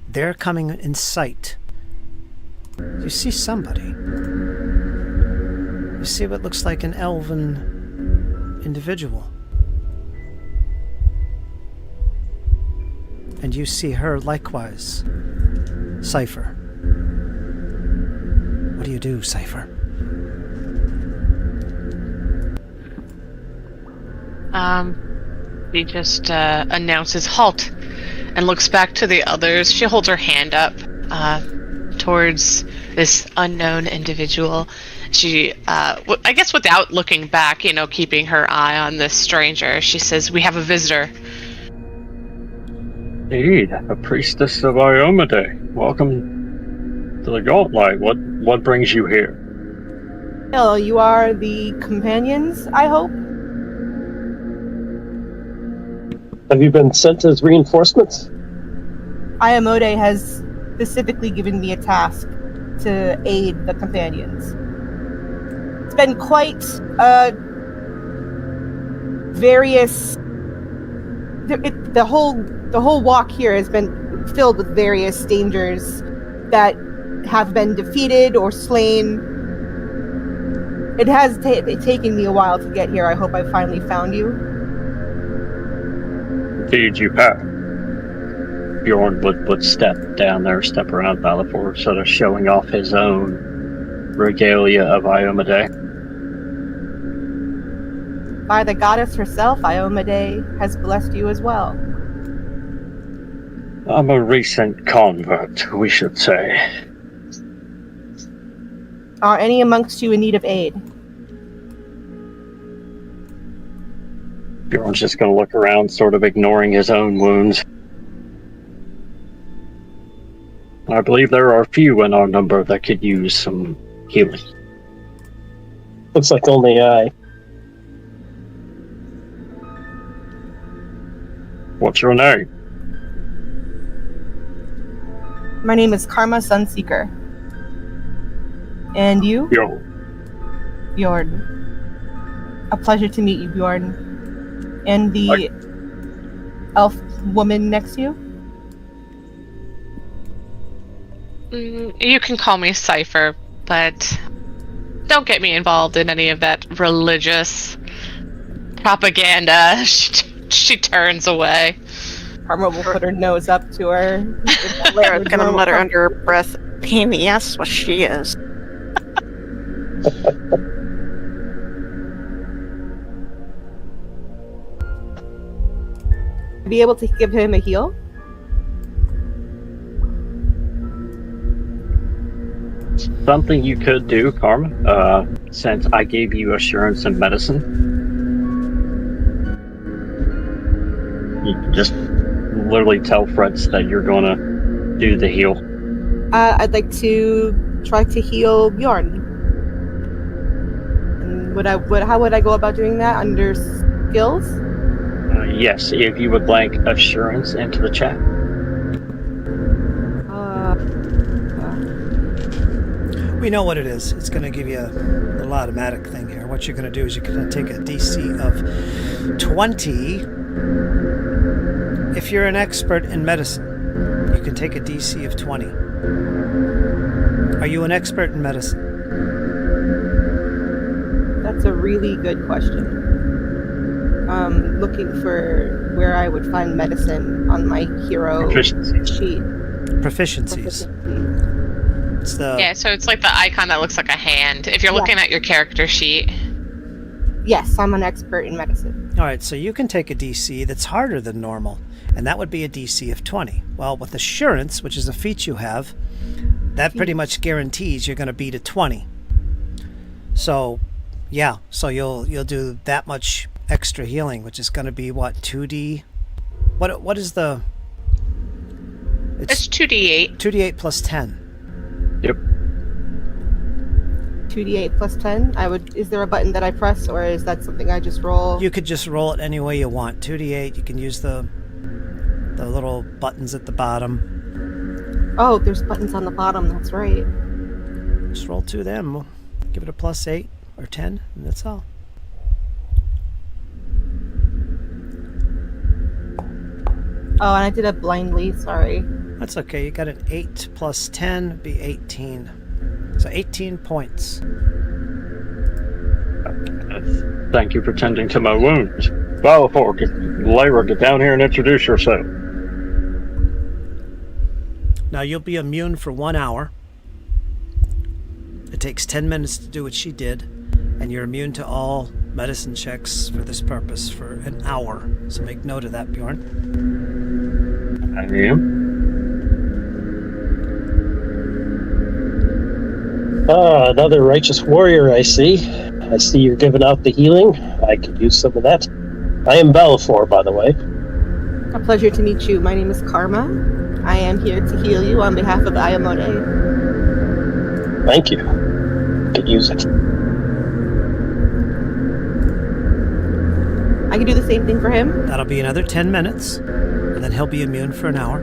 they're coming in sight. You see somebody. You see what looks like an elven individual. And you see her likewise. Cypher. What do you do, Cypher? He just announces halt and looks back to the others. She holds her hand up towards this unknown individual. She, I guess without looking back, keeping her eye on this stranger, she says, "We have a visitor." Indeed, a priestess of Iomade. Welcome to the Gauntlight. What brings you here? Hello, you are the companions, I hope? Have you been sent as reinforcements? Iomade has specifically given me a task to aid the companions. It's been quite various. The whole walk here has been filled with various dangers that have been defeated or slain. It has taken me a while to get here. I hope I finally found you. Indeed, you have. Bjorn would step down there, step around Balafor, sort of showing off his own regalia of Iomade. by the goddess herself, Iomade has blessed you as well. I'm a recent convert, we should say. Are any amongst you in need of aid? Bjorn's just going to look around, sort of ignoring his own wounds. I believe there are few in our number that could use some healing. Looks like only I. What's your name? My name is Karma Sunseeker. And you? Bjorn. A pleasure to meet you, Bjorn. And the elf woman next to you? You can call me Cypher, but don't get me involved in any of that religious propaganda. She turns away. Karma will put her nose up to her. Lyra's gonna mutter under her breath, pain in the ass what she is. Be able to give him a heal? Something you could do, Karma, since I gave you assurance and medicine. You can just literally tell Fritz that you're going to do the heal. I'd like to try to heal Bjorn. And how would I go about doing that? Under skills? Yes, if you would like assurance into the chat. We know what it is. It's going to give you a little automatic thing here. What you're going to do is you're going to take a DC of 20. If you're an expert in medicine, you can take a DC of 20. Are you an expert in medicine? That's a really good question. Looking for where I would find medicine on my hero sheet. Proficiencies. It's the... Yeah, so it's like the icon that looks like a hand. If you're looking at your character sheet. Yes, I'm an expert in medicine. All right, so you can take a DC that's harder than normal, and that would be a DC of 20. Well, with assurance, which is a feat you have, that pretty much guarantees you're going to beat a 20. So, yeah, so you'll do that much extra healing, which is going to be what, 2D? What is the? It's 2d8. 2d8 plus 10. Yep. 2d8 plus 10. Is there a button that I press, or is that something I just roll? You could just roll it any way you want. 2d8. You can use the little buttons at the bottom. Oh, there's buttons on the bottom. That's right. Just roll 2 of them. Give it a plus 8 or 10, and that's all. Oh, and I did it blindly. Sorry. That's okay. You got an 8 plus 10, be 18. So 18 points. Thank you for tending to my wounds. Valfor, Lyra, get down here and introduce yourself. Now you'll be immune for 1 hour. It takes 10 minutes to do what she did, and you're immune to all medicine checks for this purpose for an hour. So make note of that, Bjorn. I am. Another righteous warrior, I see. I see you're giving out the healing. I could use some of that. I am Bellafor, by the way. A pleasure to meet you. My name is Karma. I am here to heal you on behalf of Iomade. Thank you. Could use it. I can do the same thing for him. That'll be another 10 minutes, and then he'll be immune for an hour.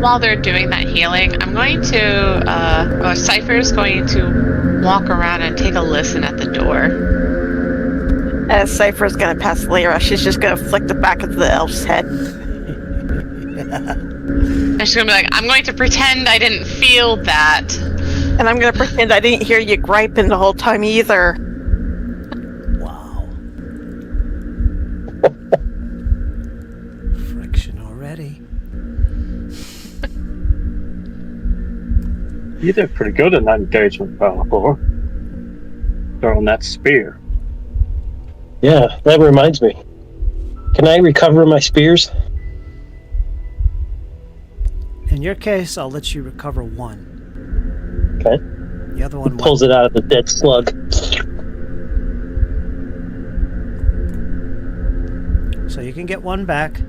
While they're doing that healing, I'm going to, Cypher's going to walk around and take a listen at the door. As Cypher's gonna pass Lyra, she's just gonna flick the back of the elf's head. And she's gonna be like, I'm going to pretend I didn't feel that. And I'm gonna pretend I didn't hear you griping the whole time either. Wow. Friction already. You did pretty good in that engagement, Valfor. throwing that spear. Yeah, that reminds me. Can I recover my spears? In your case, I'll let you recover one. Okay. The other one Pulls it out of the dead slug. So you can get one back.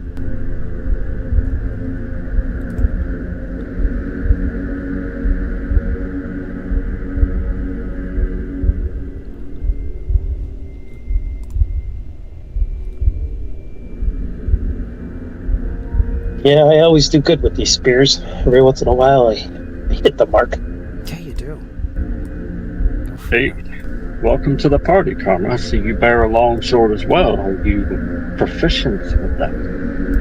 Yeah, I always do good with these spears. Every once in a while, I hit the mark. Yeah, you do. Hey, welcome to the party, Karma. I see you bear a long sword as well. Are you proficient with that?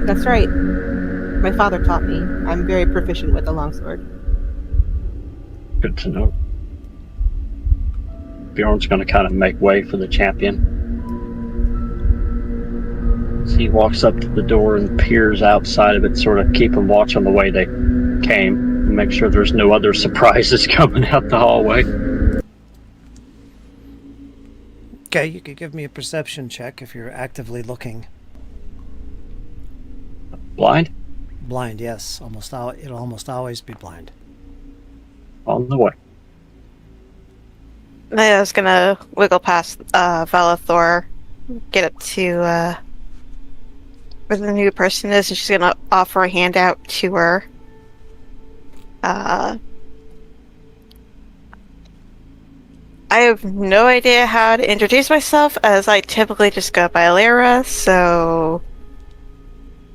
That's right. My father taught me. I'm very proficient with the longsword. Good to know. Bjorn's going to kind of make way for the champion. So he walks up to the door and peers outside of it, sort of keeping watch on the way they came, and make sure there's no other surprises coming out the hallway. Okay, you could give me a perception check if you're actively looking. Blind? Blind, yes. It'll almost always be blind. On the way. I was gonna wiggle past Valathor, get up to where the new person is, and she's gonna offer a handout to her. I have no idea how to introduce myself, as I typically just go by Lyra, so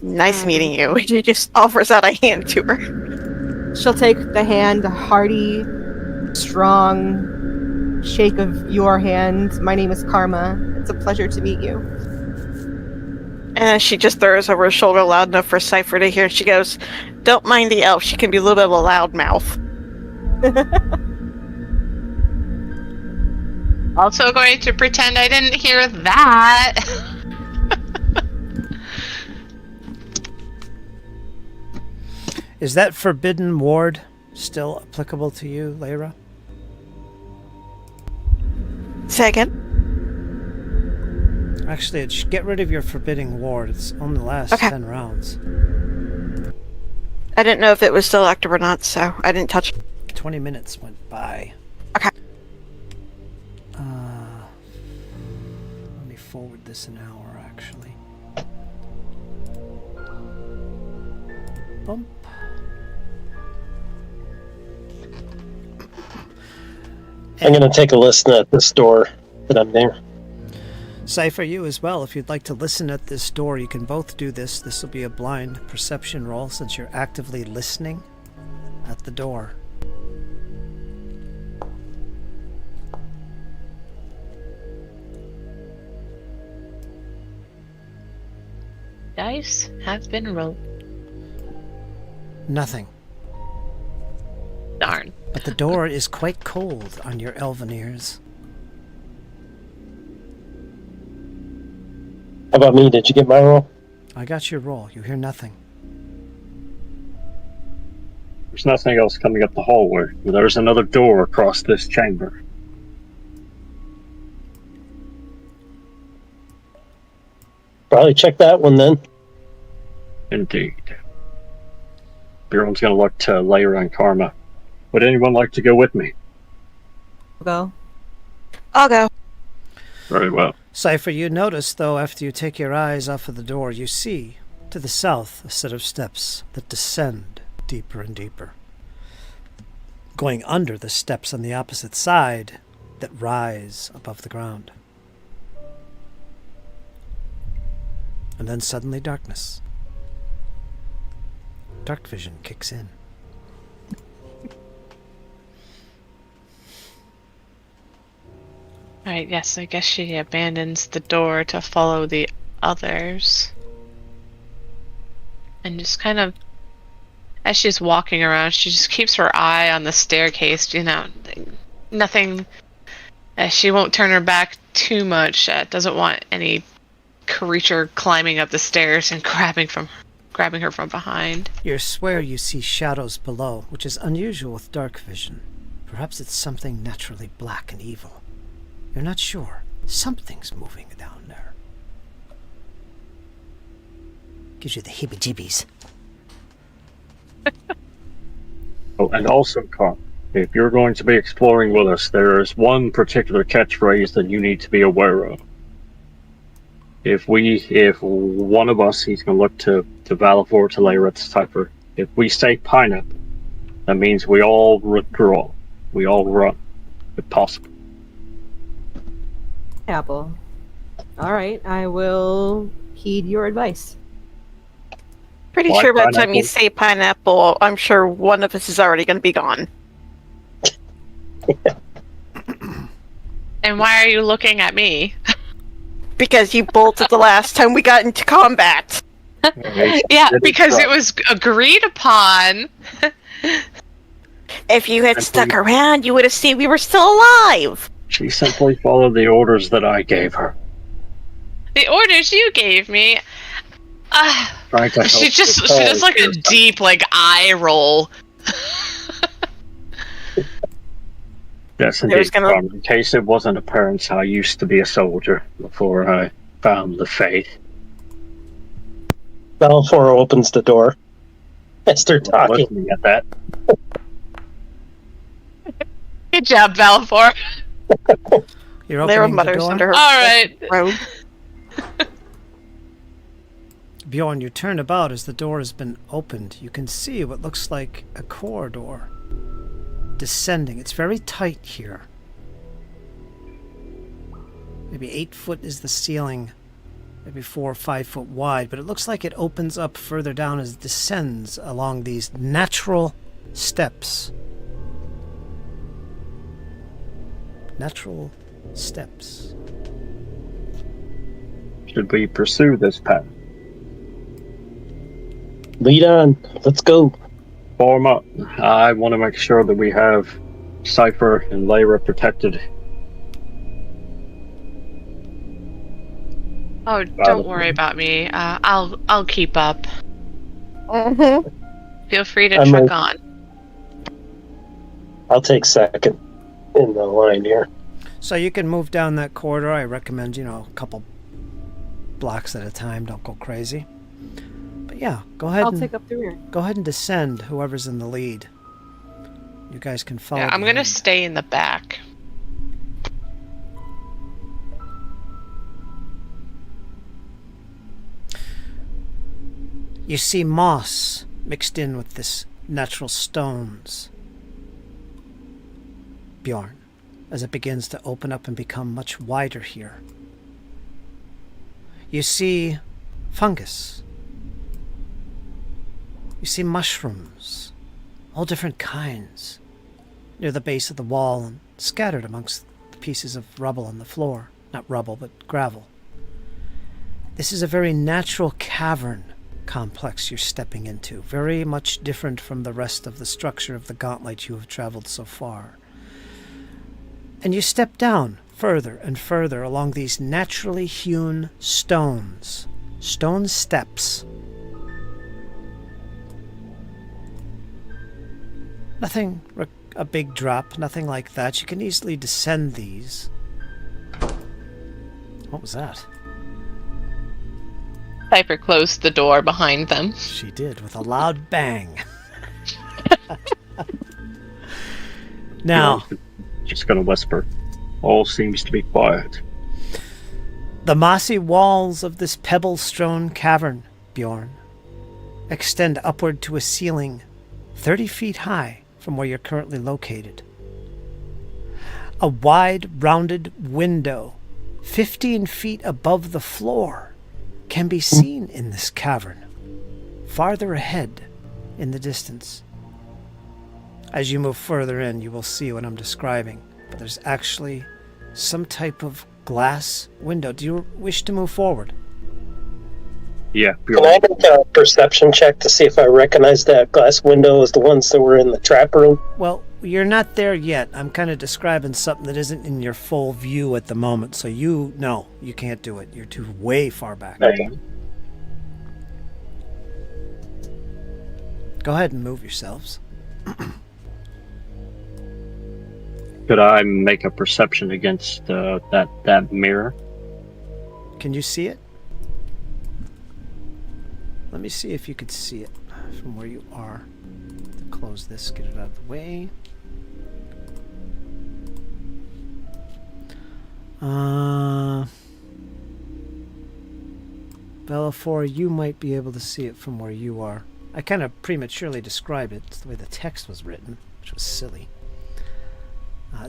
nice meeting you. She just offers out a hand to her. She'll take the hand, a hearty, strong shake of your hand. My name is Karma. It's a pleasure to meet you. And she just throws over her shoulder loud enough for Cypher to hear. She goes, "Don't mind the elf. She can be a little bit of a loud mouth." Also going to pretend I didn't hear that. Is that forbidden ward still applicable to you, Lyra? Second. Actually, get rid of your forbidding ward. It's only lasts 10 rounds. I didn't know if it was still active or not, so I didn't touch it. 20 minutes went by. Okay. Let me forward this an hour, actually. Bump. I'm going to take a listen at this door that I'm near. Cypher, you as well. If you'd like to listen at this door, you can both do this. This will be a blind perception roll since you're actively listening at the door. Dice have been rolled. Nothing. Darn. But the door is quite cold on your elven ears. How about me? Did you get my roll? I got your roll. You hear nothing. There's nothing else coming up the hallway. There's another door across this chamber. Probably check that one then. Indeed. Bjorn's going to look to Lyra and Karma. Would anyone like to go with me? Go. I'll go. Very well. Cypher, you notice, though, after you take your eyes off of the door, you see, to the south, a set of steps that descend deeper and deeper. Going under the steps on the opposite side that rise above the ground. And then suddenly darkness. Dark vision kicks in. Alright, yes, I guess she abandons the door to follow the others. And just kind of, as she's walking around, she just keeps her eye on the staircase, you know, nothing, she won't turn her back too much, doesn't want any creature climbing up the stairs and grabbing her from behind. You swear you see shadows below, which is unusual with dark vision. Perhaps it's something naturally black and evil. You're not sure. Something's moving down there. Gives you the heebie-jeebies. Oh, and also, Carl, if you're going to be exploring with us, there is one particular catchphrase that you need to be aware of. If one of us, he's going to look to Valivor, to Lyra, to Cypher. If we say pineapple, that means we all withdraw. We all run, if possible. Apple. All right, I will heed your advice. Pretty Why sure by the time you pineapple? say pineapple, I'm sure one of us is already going to be gone. And why are you looking at me? Because you bolted the last time we got into combat. Yeah, because it was agreed upon. If you had stuck around, you would have seen we were still alive. She simply followed the orders that I gave her. The orders you gave me. Trying to help She the does like a cause. deep eye roll. Yes, indeed. In case it wasn't apparent, I used to be a soldier before I found the faith. Balfour opens the door as they're talking. Listening at that. Good job, Balfour. You're Lyra opening the mutters door? under her All right. robe. Bjorn, you turn about as the door has been opened. You can see what looks like a corridor descending. It's very tight here. Maybe 8 foot is the ceiling, maybe 4 or 5 foot wide, but it looks like it opens up further down as it descends along these natural steps. Natural steps. Should we pursue this path? Lead on. Let's go. Form up. I want to make sure that we have Cypher and Lyra protected. Oh, don't worry about me. I'll keep up. Mm-hmm. Feel free to I'm truck like- on. I'll take second in the line here. So you can move down that corridor. I recommend, a couple blocks at a time. Don't go crazy. But yeah, go ahead. I'll take up the rear. Go ahead and descend, whoever's in the lead. You guys can follow. Yeah, I'm gonna behind. stay in the back. You see moss mixed in with this natural stones, Bjorn, as it begins to open up and become much wider here. You see fungus. You see mushrooms, all different kinds, near the base of the wall and scattered amongst the pieces of rubble on the floor. Not rubble, but gravel. This is a very natural cavern complex you're stepping into, very much different from the rest of the structure of the gauntlight you have traveled so far. And you step down further and further along these naturally hewn stones, stone steps. Nothing, a big drop, nothing like that. You can easily descend these. What was that? Piper closed the door behind them. She did, with a loud bang. Now, Just gonna whisper. All seems to be quiet. the mossy walls of this pebble-strewn cavern, Bjorn, extend upward to a ceiling 30 feet high from where you're currently located. A wide, rounded window 15 feet above the floor can be seen in this cavern, farther ahead in the distance. As you move further in, you will see what I'm describing, but there's actually some type of glass window. Do you wish to move forward? Yeah. Can I make a perception check to see if I recognize that glass window as the ones that were in the trap room? Well, you're not there yet. I'm kind of describing something that isn't in your full view at the moment, so you can't do it. You're too way far back. Okay. Go ahead and move yourselves. Could I make a perception against that mirror? Can you see it? Let me see if you could see it from where you are. To close this, get it out of the way. Bellafor, you might be able to see it from where you are. I kind of prematurely described it the way the text was written, which was silly.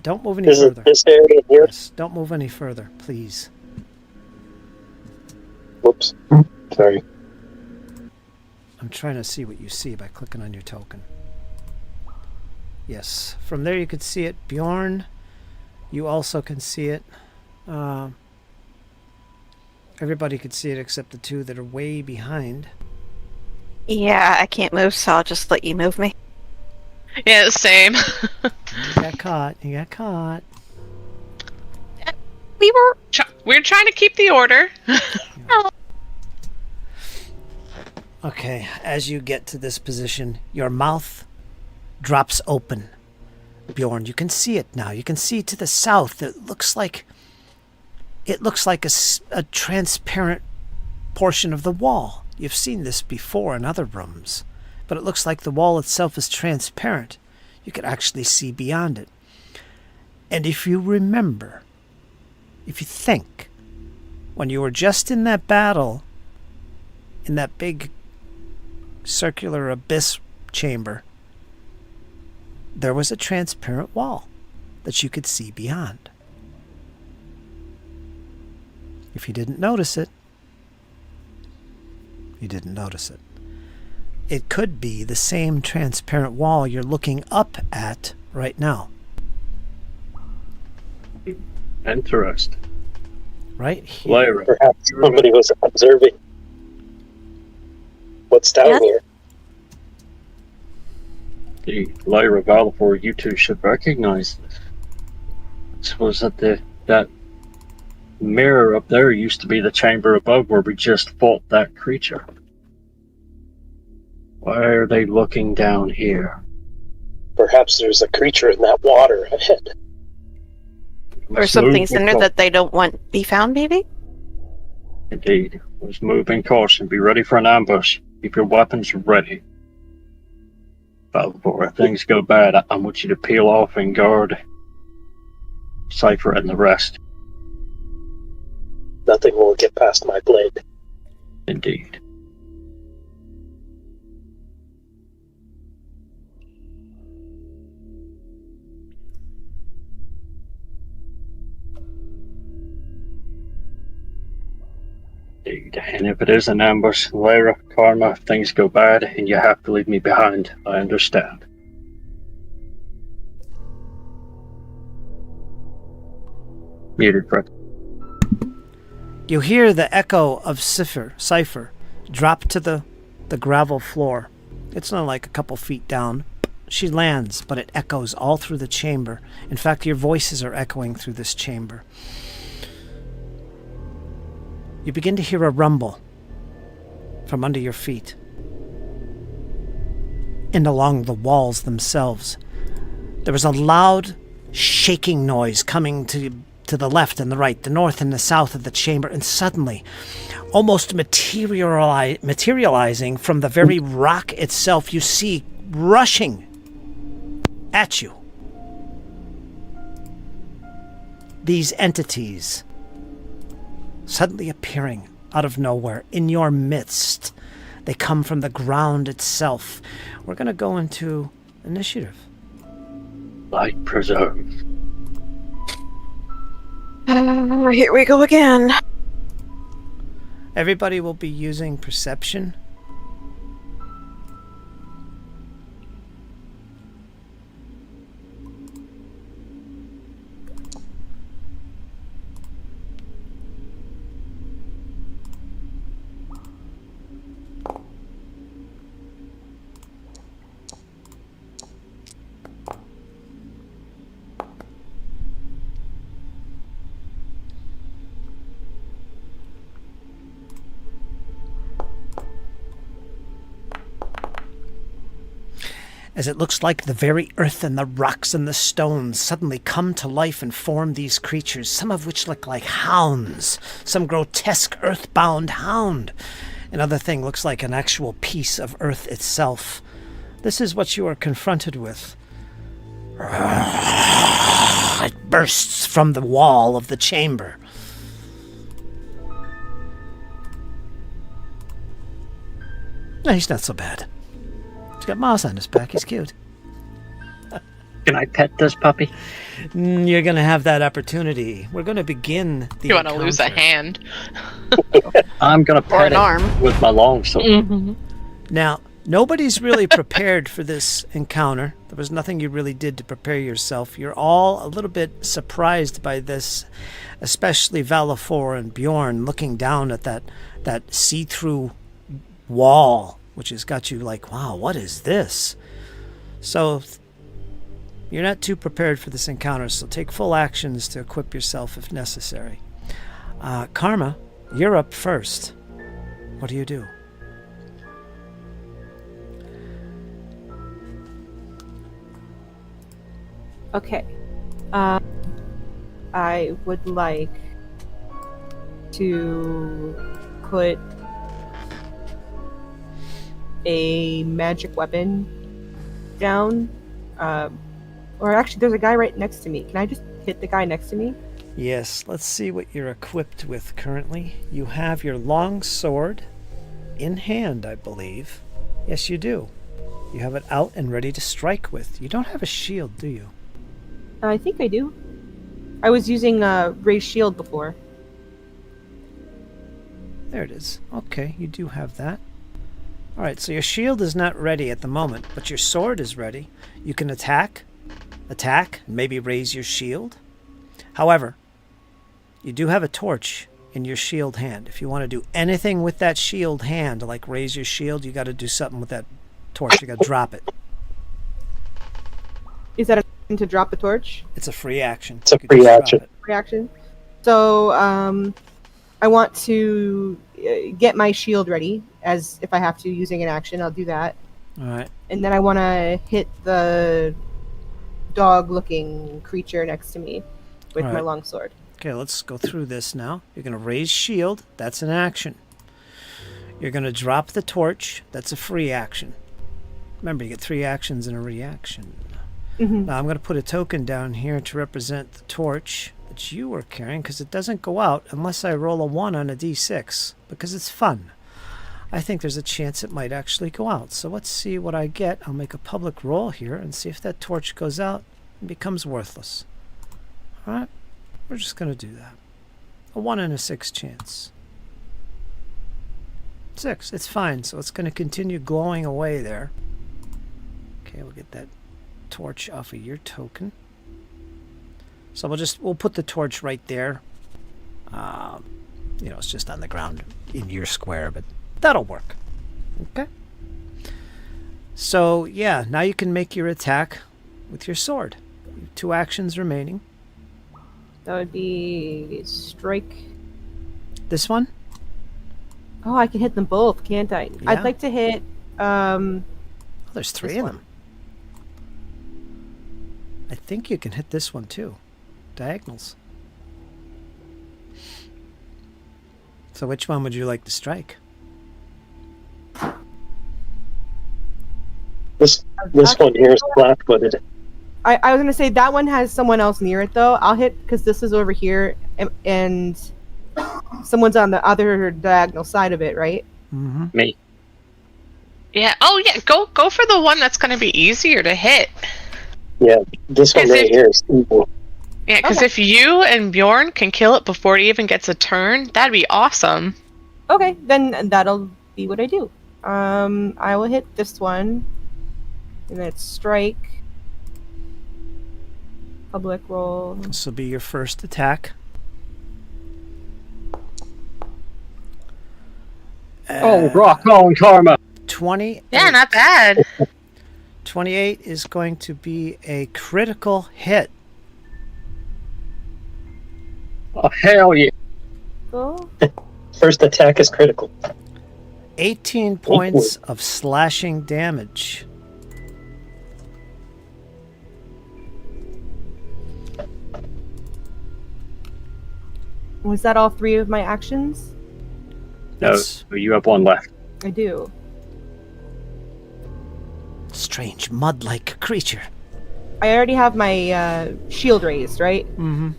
Don't move any Is further. it this area here? Yes, don't move any further, please. Whoops. Sorry. I'm trying to see what you see by clicking on your token. Yes, from there you could see it. Bjorn, you also can see it. Everybody could see it except the two that are way behind. Yeah, I can't move, so I'll just let you move me. Yeah, same. You got caught. You got caught. We were... We're trying to keep the order. Okay, as you get to this position, your mouth drops open. Bjorn, you can see it now. You can see to the south. It looks like a transparent portion of the wall. You've seen this before in other rooms, but it looks like the wall itself is transparent. You can actually see beyond it. And if you remember, if you think, when you were just in that battle, in that big circular abyss chamber, there was a transparent wall that you could see beyond. If you didn't notice it, you didn't notice it. It could be the same transparent wall you're looking up at right now. Interesting. Right here. Lyra, Perhaps somebody was observing what's down Yes? here. the Lyra Bellafor, you two should recognize this. I suppose that mirror up there used to be the chamber above where we just fought that creature. Why are they looking down here? Perhaps there's a creature in that water ahead. Or something's in there that they don't want be found, maybe? Indeed. Let's move in caution. Be ready for an ambush. Keep your weapons ready. Before things go bad, I want you to peel off and guard Cypher and the rest. Nothing will get past my blade. Indeed. Indeed. And if it is an ambush, Lyra, Karma, if things go bad and you have to leave me behind, I understand. Muted, Fred. You hear the echo of Cypher drop to the gravel floor. It's not like a couple feet down. She lands, but it echoes all through the chamber. In fact, your voices are echoing through this chamber. You begin to hear a rumble from under your feet and along the walls themselves. There was a loud shaking noise coming to the left and the right, the north and the south of the chamber, and suddenly, almost materializing from the very rock itself, you see rushing at you these entities suddenly appearing out of nowhere in your midst. They come from the ground itself. We're going to go into initiative. Light preserve. Here we go again. Everybody will be using perception. as it looks like the very earth and the rocks and the stones suddenly come to life and form these creatures, some of which look like hounds, some grotesque earthbound hound. Another thing looks like an actual piece of earth itself. This is what you are confronted with. It bursts from the wall of the chamber. No, he's not so bad. He's got moss on his back. He's cute. Can I pet this puppy? You're going to have that opportunity. We're going to begin the You want to lose a encounter. hand. I'm going to Or pet an it arm. with my longsword. Mm-hmm. Now, nobody's really prepared for this encounter. There was nothing you really did to prepare yourself. You're all a little bit surprised by this, especially Valafor and Bjorn looking down at that see-through wall, which has got you like, wow, what is this? So you're not too prepared for this encounter, so take full actions to equip yourself if necessary. Karma, you're up first. What do you do? Okay. I would like to put a magic weapon down. Or actually, there's a guy right next to me. Can I just hit the guy next to me? Yes, let's see what you're equipped with currently. You have your long sword in hand, I believe. Yes, you do. You have it out and ready to strike with. You don't have a shield, do you? I think I do. I was using Ray's shield before. There it is. Okay, you do have that. Alright, so your shield is not ready at the moment, but your sword is ready. You can attack, and maybe raise your shield. However, you do have a torch in your shield hand. If you want to do anything with that shield hand, like raise your shield, you got to do something with that torch. You got to drop it. Is that a to drop the torch? It's a free action. It's a You could free just drop action. it. Reaction. So, I want to get my shield ready, as if I have to using an action, I'll do that. Alright. And then I want to hit the dog-looking creature next to me with my Alright. longsword. Okay, let's go through this now. You're going to raise shield. That's an action. You're going to drop the torch. That's a free action. Remember, you get 3 actions and a reaction. Mhm. Now, I'm going to put a token down here to represent the torch that you were carrying, because it doesn't go out unless I roll a 1 on a d6, because it's fun. I think there's a chance it might actually go out. So let's see what I get. I'll make a public roll here and see if that torch goes out and becomes worthless. Alright, we're just going to do that. A 1 in a 6 chance. 6, it's fine, so it's going to continue glowing away there. Okay, we'll get that torch off of your token. So we'll put the torch right there. It's just on the ground in your square, but that'll work. Okay. So yeah, now you can make your attack with your sword. You have 2 actions remaining. That would be strike. This one? Oh, I can hit them both, can't I? Yeah. I'd like to hit. Oh, there's 3 This of one. them. I think you can hit this one too. Diagonals. So which one would you like to strike? This one here is flat-footed. I was gonna say that one has someone else near it though. I'll hit because this is over here, and someone's on the other diagonal side of it, right? Mm-hmm. Me. Yeah. Oh, yeah. Go for the one that's going to be easier to hit. Yeah, this one Is right it- here is evil. Yeah, because Okay. if you and Bjorn can kill it before it even gets a turn, that'd be awesome. Okay, then that'll be what I do. I will hit this one, and then it's strike. Public roll. This will be your first attack. Rock on, Karma! 28. Yeah, not bad. 28 is going to be a critical hit. Oh, hell yeah. Go. First attack is critical. 18 points of slashing damage. Was that all 3 of my actions? No, That's you have 1 left. I do. strange mud-like creature. I already have my shield raised, right? Mm-hmm.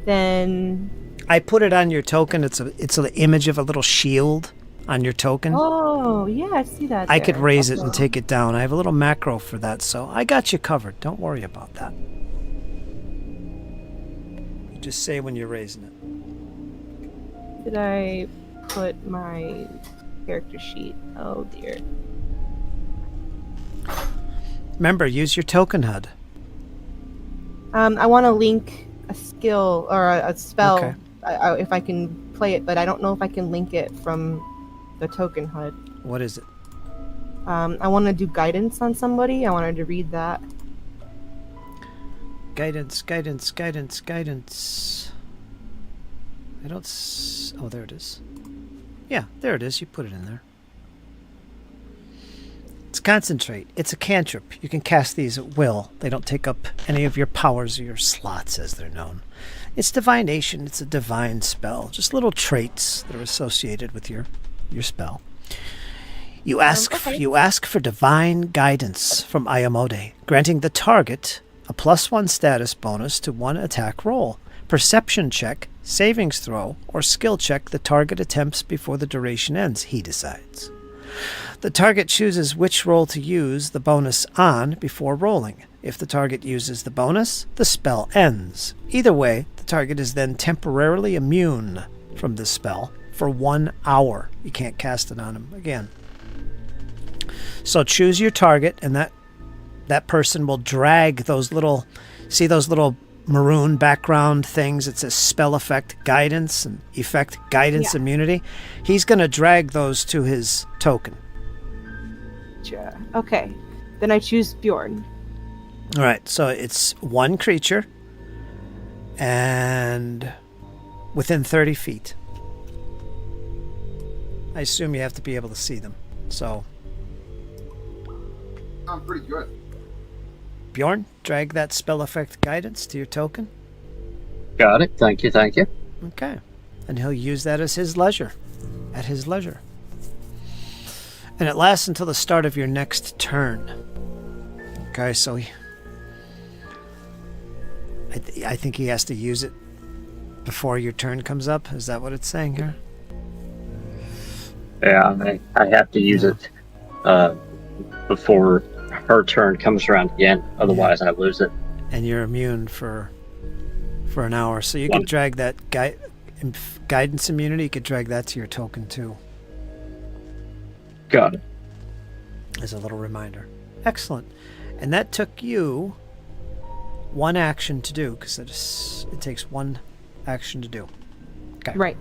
Then. I put it on your token. It's an image of a little shield on your token. Oh, yeah, I see that. I could there. raise it and take it down. I have a little macro for that, so I got you covered. Don't worry about that. You just say when you're raising it. Did I put my character sheet? Oh dear. Remember, use your token HUD. I want to link a skill or a spell Okay. if I can play it, but I don't know if I can link it from the token HUD. What is it? I want to do guidance on somebody. I wanted to read that. Guidance, guidance, guidance, guidance. I don't... Oh, there it is. Yeah, there it is. You put it in there. It's concentrate. It's a cantrip. You can cast these at will. They don't take up any of your powers or your slots, as they're known. It's divination. It's a divine spell. Just little traits that are associated with your spell. You ask for divine guidance from Ayamode, granting the target a +1 status bonus to 1 attack roll, perception check, savings throw, or skill check the target attempts before the duration ends. He decides. The target chooses which roll to use the bonus on before rolling. If the target uses the bonus, the spell ends. Either way, the target is then temporarily immune from this spell for 1 hour. You can't cast it on him again. So choose your target, and that person will drag those little... See those little maroon background things? It says spell effect guidance and effect guidance immunity. He's going to drag those to his token. Okay. Then I choose Bjorn. All right, so it's 1 creature and within 30 feet. I assume you have to be able to see them. So, I'm pretty good. Bjorn, drag that spell effect guidance to your token. Got it. Thank you, thank you. Okay. And he'll use that as his leisure. At his leisure. And it lasts until the start of your next turn. Okay, so I think he has to use it before your turn comes up. Is that what it's saying here? Yeah, I have to use it before her turn comes around again. Otherwise, I lose it. And you're immune for an hour. So you can drag that guidance immunity. You could drag that to your token too. Got it. As a little reminder. Excellent. And that took you 1 action to do, because it takes 1 action to do. Okay. Right.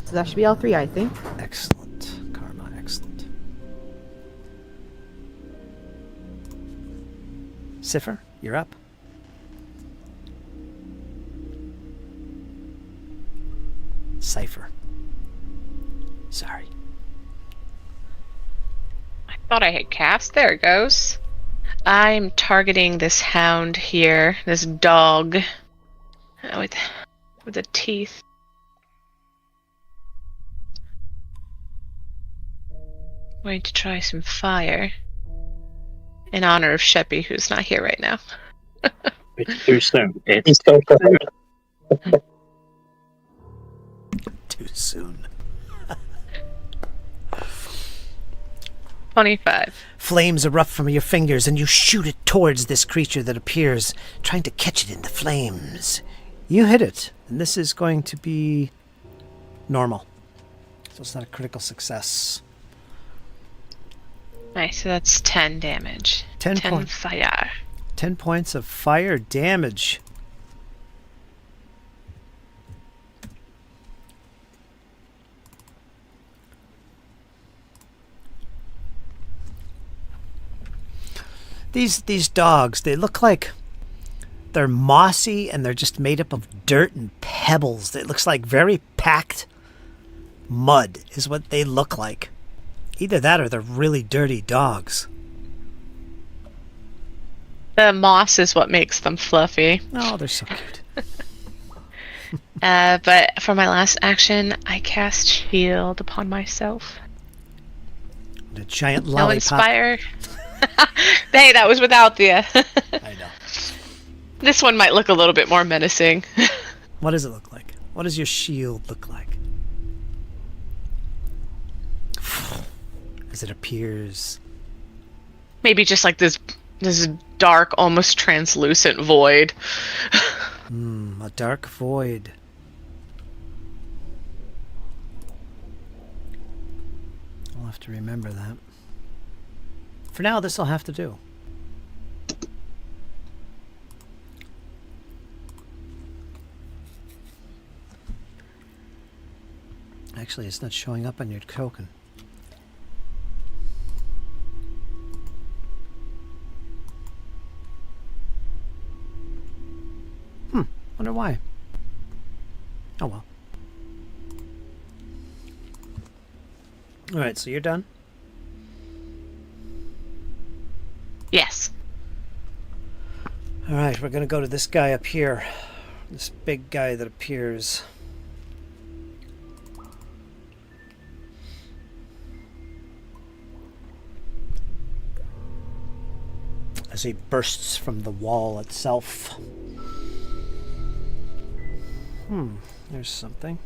So that should be all 3, I think. Excellent. Karma, excellent. Cipher, you're up. Cipher. Sorry. I thought I had cast. There it goes. I'm targeting this hound here, this dog, with the teeth. Going to try some fire in honor of Sheppy, who's not here right now. It's too soon. It's He's so proud. Too soon. 25. Flames erupt from your fingers, and you shoot it towards this creature that appears, trying to catch it in the flames. You hit it, and this is going to be normal. So it's not a critical success. Nice, so that's 10 damage. 10 points. fire. 10 points of fire damage. These dogs, they look like they're mossy and they're just made up of dirt and pebbles. It looks like very packed mud is what they look like. Either that or they're really dirty dogs. The moss is what makes them fluffy. Oh, they're so cute. But for my last action, I cast shield upon myself. The giant No lollipop. inspire. Hey, that was without the. I know. This one might look a little bit more menacing. What does it look like? What does your shield look like? As it appears. Maybe just like this dark, almost translucent void. A dark void. I'll have to remember that. For now, this will have to do. Actually, it's not showing up on your token. Wonder why. Oh well. Alright, so you're done? Yes. Alright, we're gonna go to this guy up here. This big guy that appears. As he bursts from the wall itself. There's something.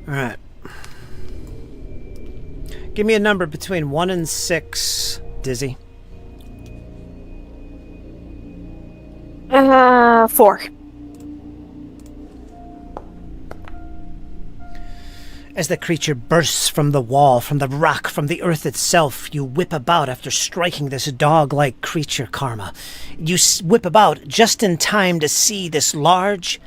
All right. Give me a number between 1 and 6, Dizzy. 4. As the creature bursts from the wall, from the rock, from the earth itself, you whip about after striking this dog-like creature, Karma. You whip about just in time to see this large,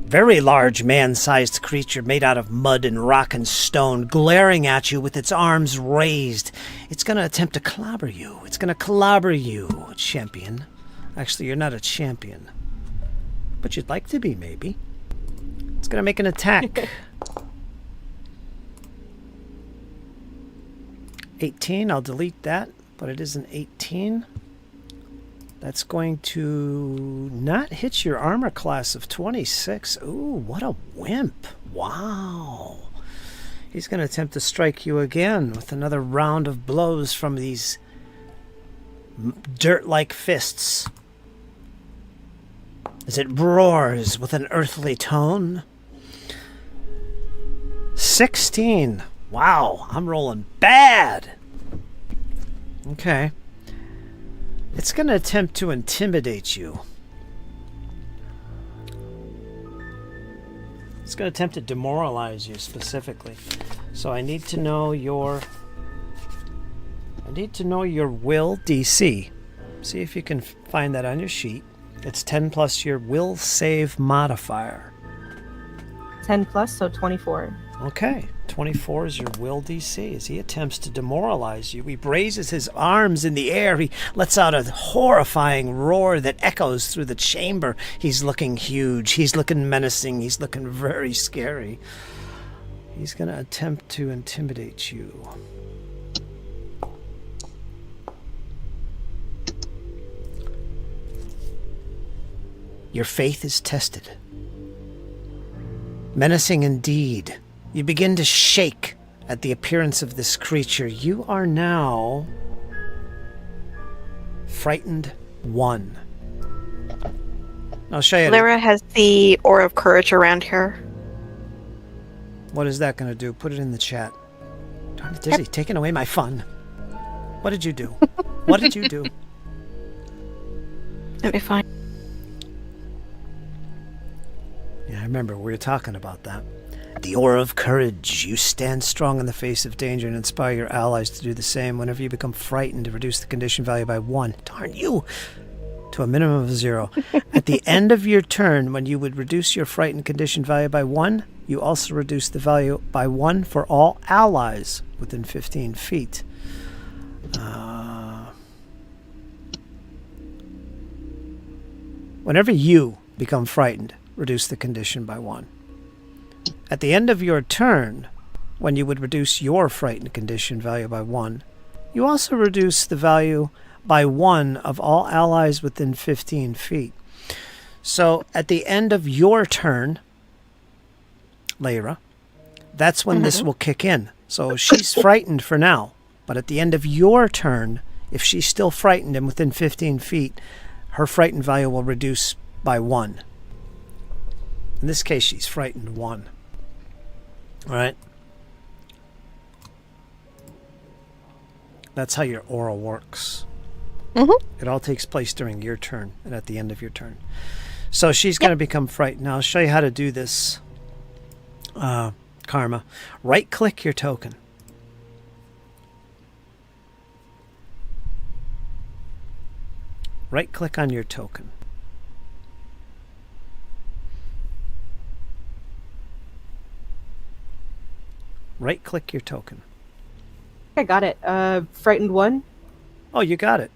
very large man-sized creature made out of mud and rock and stone, glaring at you with its arms raised. It's going to attempt to clobber you. It's going to clobber you, champion. Actually, you're not a champion. But you'd like to be, maybe. It's going to make an attack. 18, I'll delete that, but it is an 18. That's going to not hit your armor class of 26. Ooh, what a wimp. Wow. He's going to attempt to strike you again with another round of blows from these dirt-like fists. As it roars with an earthly tone. 16. Wow, I'm rolling bad. Okay. It's going to attempt to intimidate you. It's going to attempt to demoralize you specifically. So I need to know your will DC. See if you can find that on your sheet. It's 10 plus your will save modifier. 10 plus, so 24. Okay, 24 is your will DC. As he attempts to demoralize you, he raises his arms in the air. He lets out a horrifying roar that echoes through the chamber. He's looking huge. He's looking menacing. He's looking very scary. He's going to attempt to intimidate you. Your faith is tested. Menacing indeed. You begin to shake at the appearance of this creature. You are now frightened 1. I'll show you. Lyra has the Aura of Courage around her. What is that going to do? Put it in the chat. Darn it, Dizzy, taking away my fun. What did you do? What did you do? That'd be fine. Yeah, I remember we were talking about that. The Aura of Courage. You stand strong in the face of danger and inspire your allies to do the same. Whenever you become frightened, to reduce the condition value by 1. Darn you! To a minimum of 0. At the end of your turn, when you would reduce your frightened condition value by 1, you also reduce the value by 1 for all allies within 15 feet. Whenever you become frightened, reduce the condition by 1. At the end of your turn, when you would reduce your frightened condition value by 1, you also reduce the value by 1 of all allies within 15 feet. So at the end of your turn, Lyra, that's when this will kick in. So she's frightened for now, but at the end of your turn, if she's still frightened and within 15 feet, her frightened value will reduce by 1. In this case, she's frightened 1. All right? That's how your aura works. It all takes place during your turn and at the end of your turn. So she's going to become frightened. Now I'll show you how to do this, Karma. Right-click your token. Right-click on your token. Right-click your token. I got it. Frightened 1. Oh, you got it.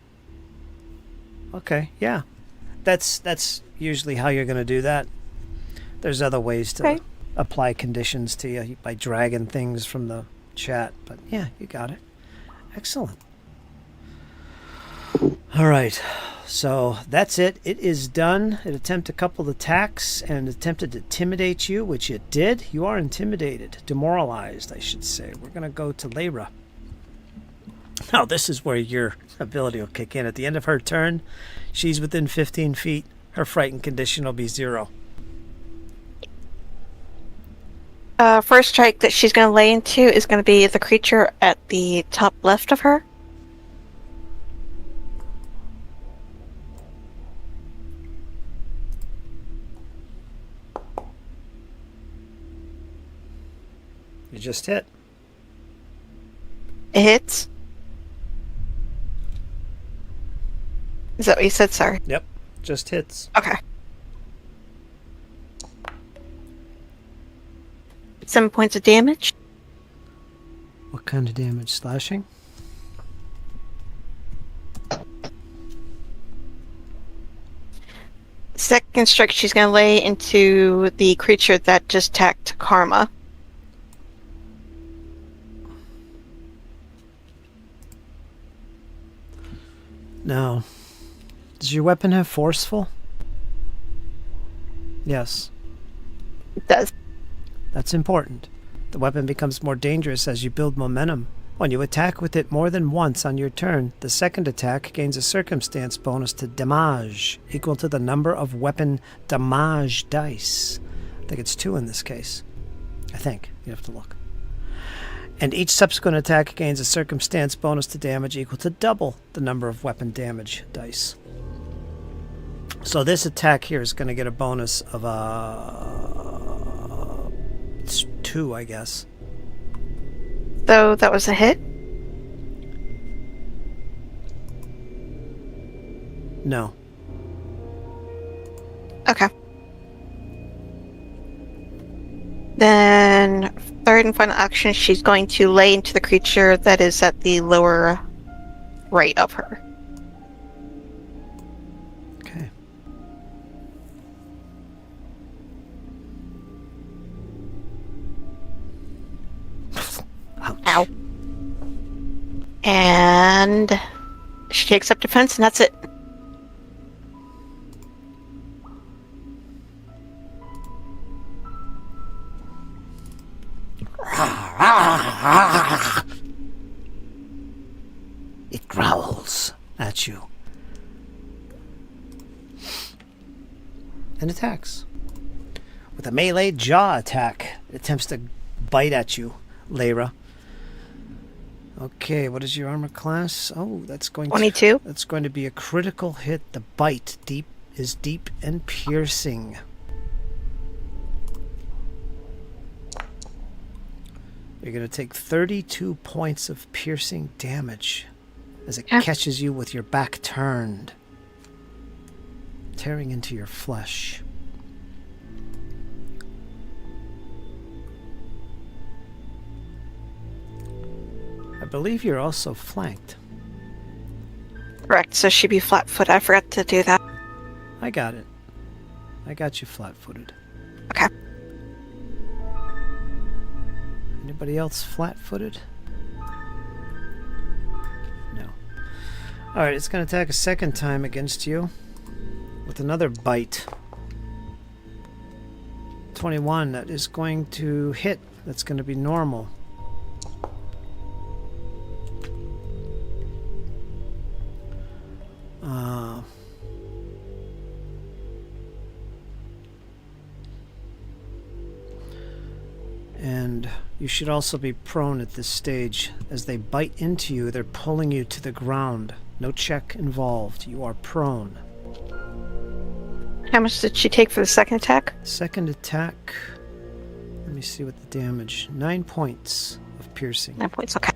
Okay, yeah. That's usually how you're going to do that. There's other ways to apply conditions to you by dragging things from the chat, but yeah, you got it. Excellent. All right, so that's it. It is done. It attempted a couple of attacks and attempted to intimidate you, which it did. You are intimidated, demoralized, I should say. We're going to go to Lyra. Now, this is where your ability will kick in. At the end of her turn, she's within 15 feet. Her frightened condition will be 0. First strike that she's going to lay into is going to be the creature at the top left of her. You just hit. It hits. Is that what you said? Sorry. Yep, just hits. Okay. 7 points of damage. What kind of damage? Slashing? Second strike she's going to lay into the creature that just attacked Karma. No. Does your weapon have forceful? Yes. It does. That's important. The weapon becomes more dangerous as you build momentum. When you attack with it more than once on your turn, the second attack gains a circumstance bonus to damage, equal to the number of weapon damage dice. I think it's 2 in this case. I think. You have to look. And each subsequent attack gains a circumstance bonus to damage equal to double the number of weapon damage dice. So this attack here is going to get a bonus of it's 2, I guess. So that was a hit? No. Okay. Then, third and final action, she's going to lay into the creature that is at the lower right of her. Okay. Ow. And she takes up defense, and that's it. It growls at you and attacks. With a melee jaw attack, it attempts to bite at you, Lyra. Okay, what is your armor class? Oh, that's going 22. That's going to be a critical hit. The bite is deep and piercing. You're going to take 32 points of piercing damage as it catches you with your back turned, tearing into your flesh. I believe you're also flanked. Correct, so she'd be flat-footed. I forgot to do that. I got it. I got you flat-footed. Okay. Anybody else flat-footed? No. Alright, it's going to attack a second time against you with another bite. 21, that is going to hit. That's going to be normal. And you should also be prone at this stage. As they bite into you, they're pulling you to the ground. No check involved. You are prone. How much did she take for the second attack? Second attack. Let me see what the damage. 9 points of piercing. 9 points, okay.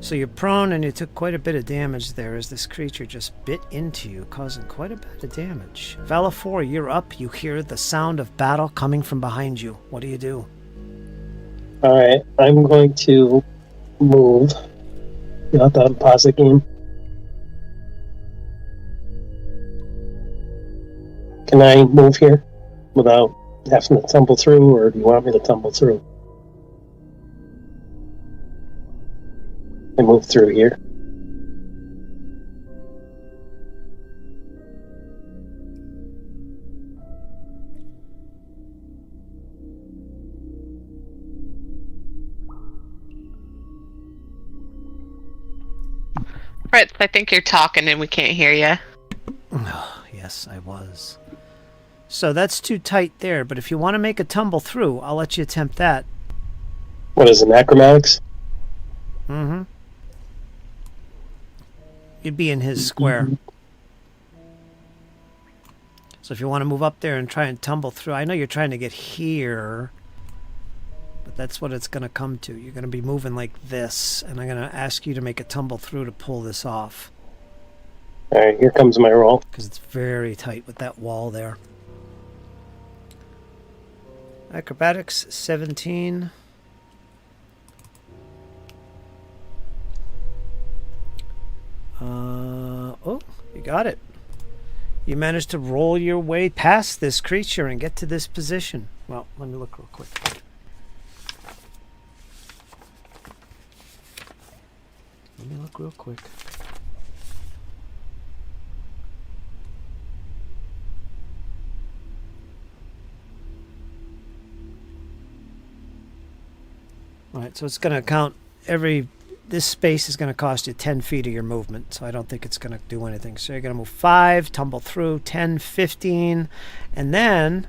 So you're prone and you took quite a bit of damage there as this creature just bit into you, causing quite a bit of damage. Vala 4, you're up. You hear the sound of battle coming from behind you. What do you do? Alright, I'm going to move. Not the pause the game. Can I move here without having to tumble through, or do you want me to tumble through? I move through here. Fritz, I think you're talking and we can't hear you. Oh, yes, I was. So that's too tight there, but if you want to make a tumble through, I'll let you attempt that. What is it, acrobatics? Mm-hmm. You'd be in his square. So if you want to move up there and try and tumble through, I know you're trying to get here, but that's what it's going to come to. You're going to be moving like this, and I'm going to ask you to make a tumble through to pull this off. Alright, here comes my roll. Because it's very tight with that wall there. Acrobatics, 17. Oh, you got it. You managed to roll your way past this creature and get to this position. Well, let me look real quick. Let me look real quick. Alright, so it's going to count this space is going to cost you 10 feet of your movement, so I don't think it's going to do anything. So you're going to move 5, tumble through, 10, 15, and then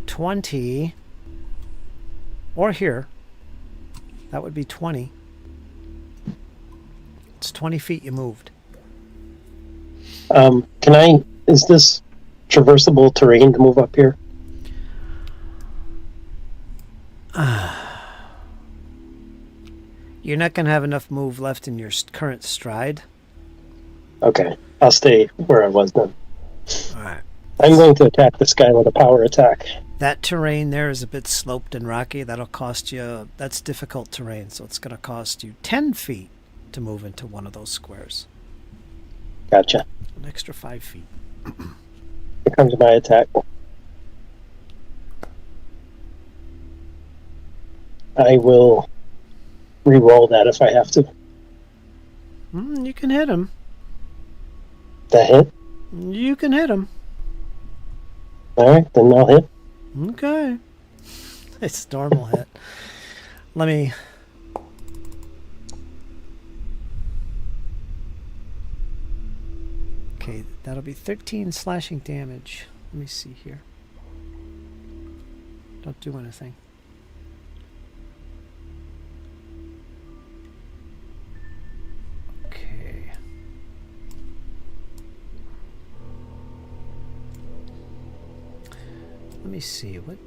20, or here. That would be 20. It's 20 feet you moved. Is this traversable terrain to move up here? You're not going to have enough move left in your current stride. Okay, I'll stay where I was then. Alright. I'm going to attack this guy with a power attack. That terrain there is a bit sloped and rocky. That'll cost you... That's difficult terrain, so it's going to cost you 10 feet to move into one of those squares. Gotcha. An extra 5 feet. Here comes my attack. I will re-roll that if I have to. You can hit him. That hit? You can hit him. Alright, then I'll hit. Okay. It's normal hit. Let me... Okay, that'll be 13 slashing damage. Let me see here. Don't do anything. Okay. Let me see what...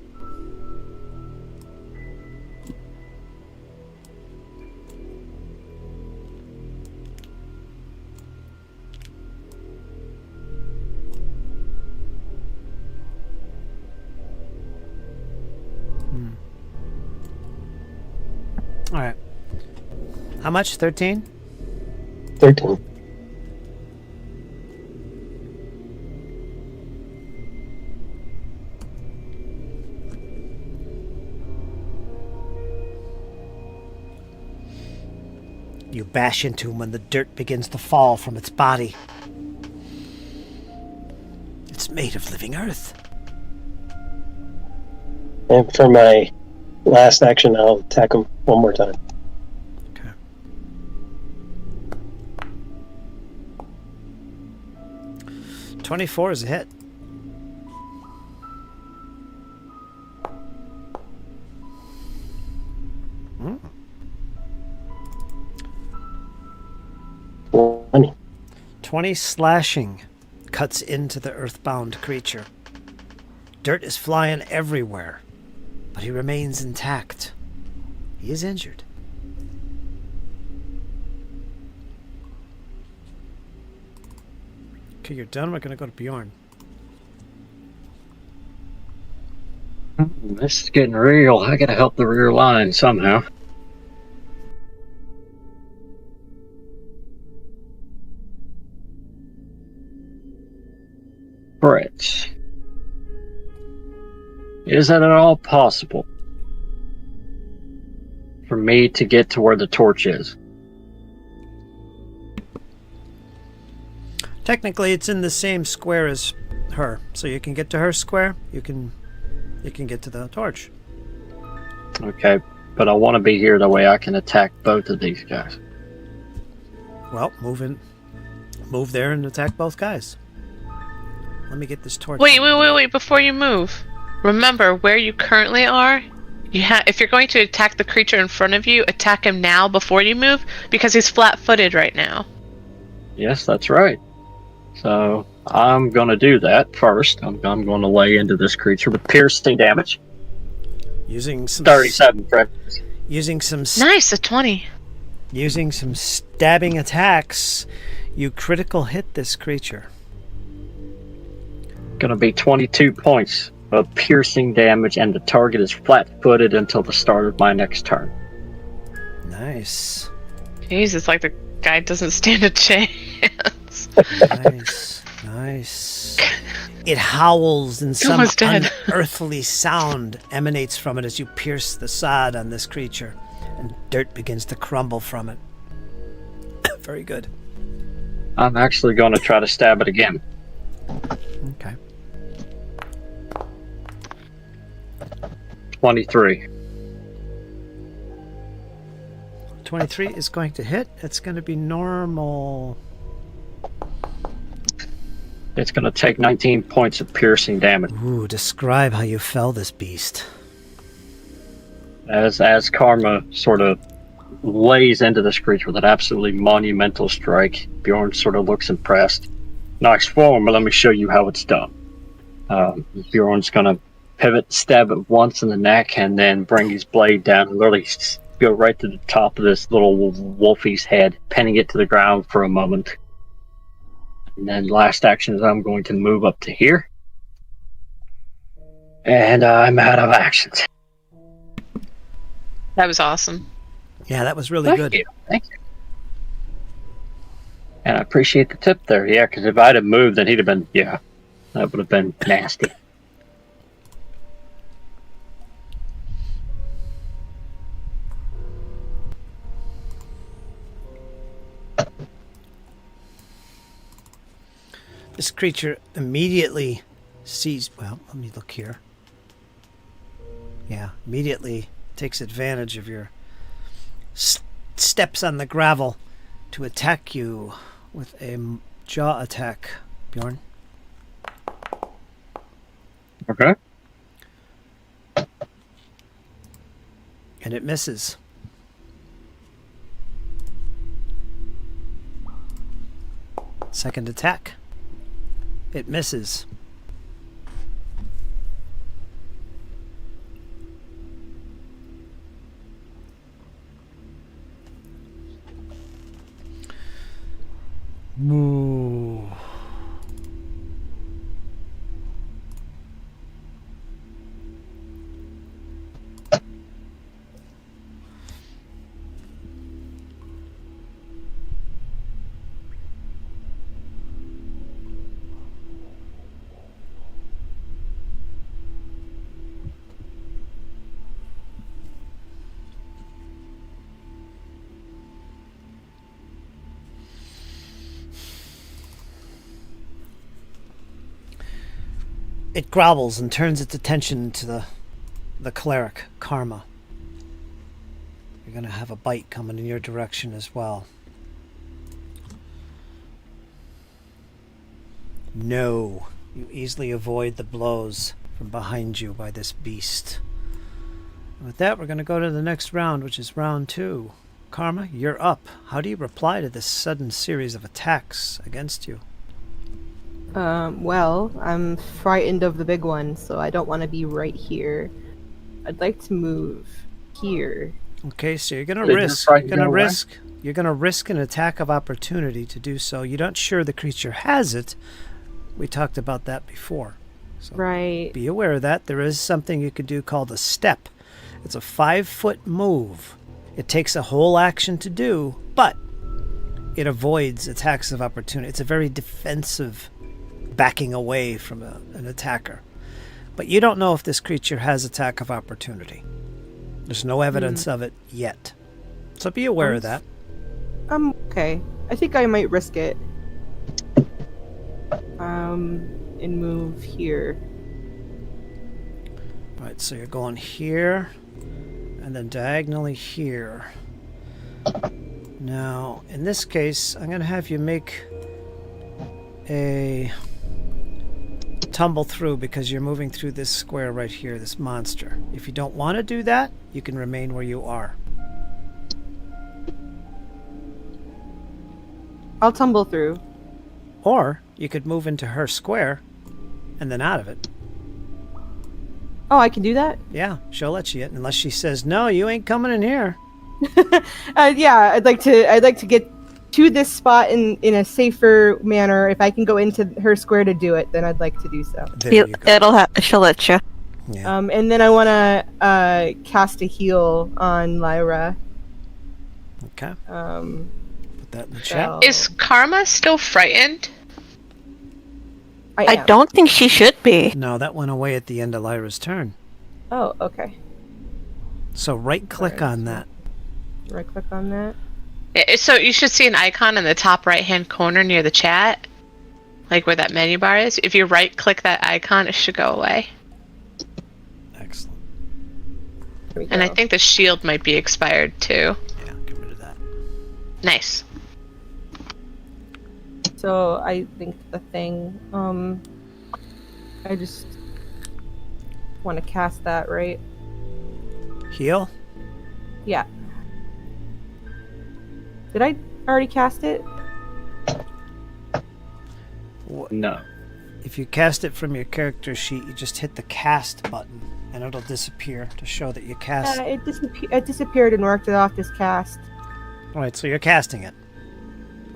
All right. How much? 13? 13. You bash into him when the dirt begins to fall from its body. It's made of living earth. And for my last action, I'll attack him one more time. Okay. .24 is a hit. Mm. 20. 20 slashing cuts into the earthbound creature. Dirt is flying everywhere, but he remains intact. He is injured. Okay, you're done. We're going to go to Bjorn. This is getting real. I gotta help the rear line somehow. Brett. Is it at all possible for me to get to where the torch is? Technically, it's in the same square as her, so you can get to her square. You can get to the torch. Okay, but I want to be here the way I can attack both of these guys. Well, move there and attack both guys. Let me get this torch. Wait! Before you move, remember where you currently are. If you're going to attack the creature in front of you, attack him now before you move, because he's flat-footed right now. Yes, that's right. So I'm going to do that first. I'm going to lay into this creature with piercing damage. Using some 37 Fred. Using some Nice, a 20. Using some stabbing attacks, you critical hit this creature. Going to be 22 points of piercing damage, and the target is flat-footed until the start of my next turn. Nice. Jeez, it's like the guy doesn't stand a chance. Nice. It howls, and some Almost dead. unearthly sound emanates from it as you pierce the sod on this creature, and dirt begins to crumble from it. Very good. I'm actually going to try to stab it again. Okay. 23. 23 is going to hit. It's going to be normal. It's going to take 19 points of piercing damage. Ooh, describe how you fell this beast. As Karma sort of lays into this creature with an absolutely monumental strike, Bjorn sort of looks impressed. Nice form, but let me show you how it's done. Bjorn's going to pivot, stab it once in the neck, and then bring his blade down and literally go right to the top of this little wolfie's head, pinning it to the ground for a moment. And then last action is I'm going to move up to here. And I'm out of actions. That was awesome. Yeah, that was really good. Thank you. And I appreciate the tip there. Yeah, because if I'd have moved, then he'd have been, that would have been nasty. This creature immediately sees... Well, let me look here. Yeah, immediately takes advantage of your steps on the gravel to attack you with a jaw attack, Bjorn. Okay. And it misses. Second attack. It misses. Ooh. it growls and turns its attention to the cleric, Karma. You're going to have a bite coming in your direction as well. No. You easily avoid the blows from behind you by this beast. And with that, we're going to go to the next round, which is round 2. Karma, you're up. How do you reply to this sudden series of attacks against you? Well, I'm frightened of the big one, so I don't want to be right here. I'd like to move here. Okay, so you're going to Did your risk. fright You're going to go away? risk. You're going to risk an attack of opportunity to do so. You're not sure the creature has it. We talked about that before. So Right. be aware of that. There is something you could do called a step. It's a 5-foot move. It takes a whole action to do, but it avoids attacks of opportunity. It's a very defensive backing away from an attacker. But you don't know if this creature has attack of opportunity. There's no evidence of it yet. So be aware of that. Okay. I think I might risk it. And move here. Right, so you're going here, and then diagonally here. Now, in this case, I'm going to have you make a tumble through because you're moving through this square right here, this monster. If you don't want to do that, you can remain where you are. I'll tumble through. Or you could move into her square and then out of it. Oh, I can do that? Yeah, she'll let you in unless she says, no, you ain't coming in here. Yeah, I'd like to get to this spot in a safer manner. If I can go into her square to do it, then I'd like to do so. There you go. She'll let you. Yeah. And then I want to cast a heal on Lyra. Okay. Um, Put that in the chat. so- Is Karma still frightened? I I am. don't think she should be. No, that went away at the end of Lyra's turn. Oh, okay. So right-click on that. Right click on that. So you should see an icon in the top right-hand corner near the chat, like where that menu bar is. If you right-click that icon, it should go away. Excellent. Here we And I go. think the shield might be expired too. Yeah, get rid of that. Nice. So I think the thing. I just want to cast that, right? Heal? Yeah. Did I already cast it? No. If you cast it from your character sheet, you just hit the cast button, and it'll disappear to show that you cast. It disappeared and marked it off as cast. All right, so you're casting it.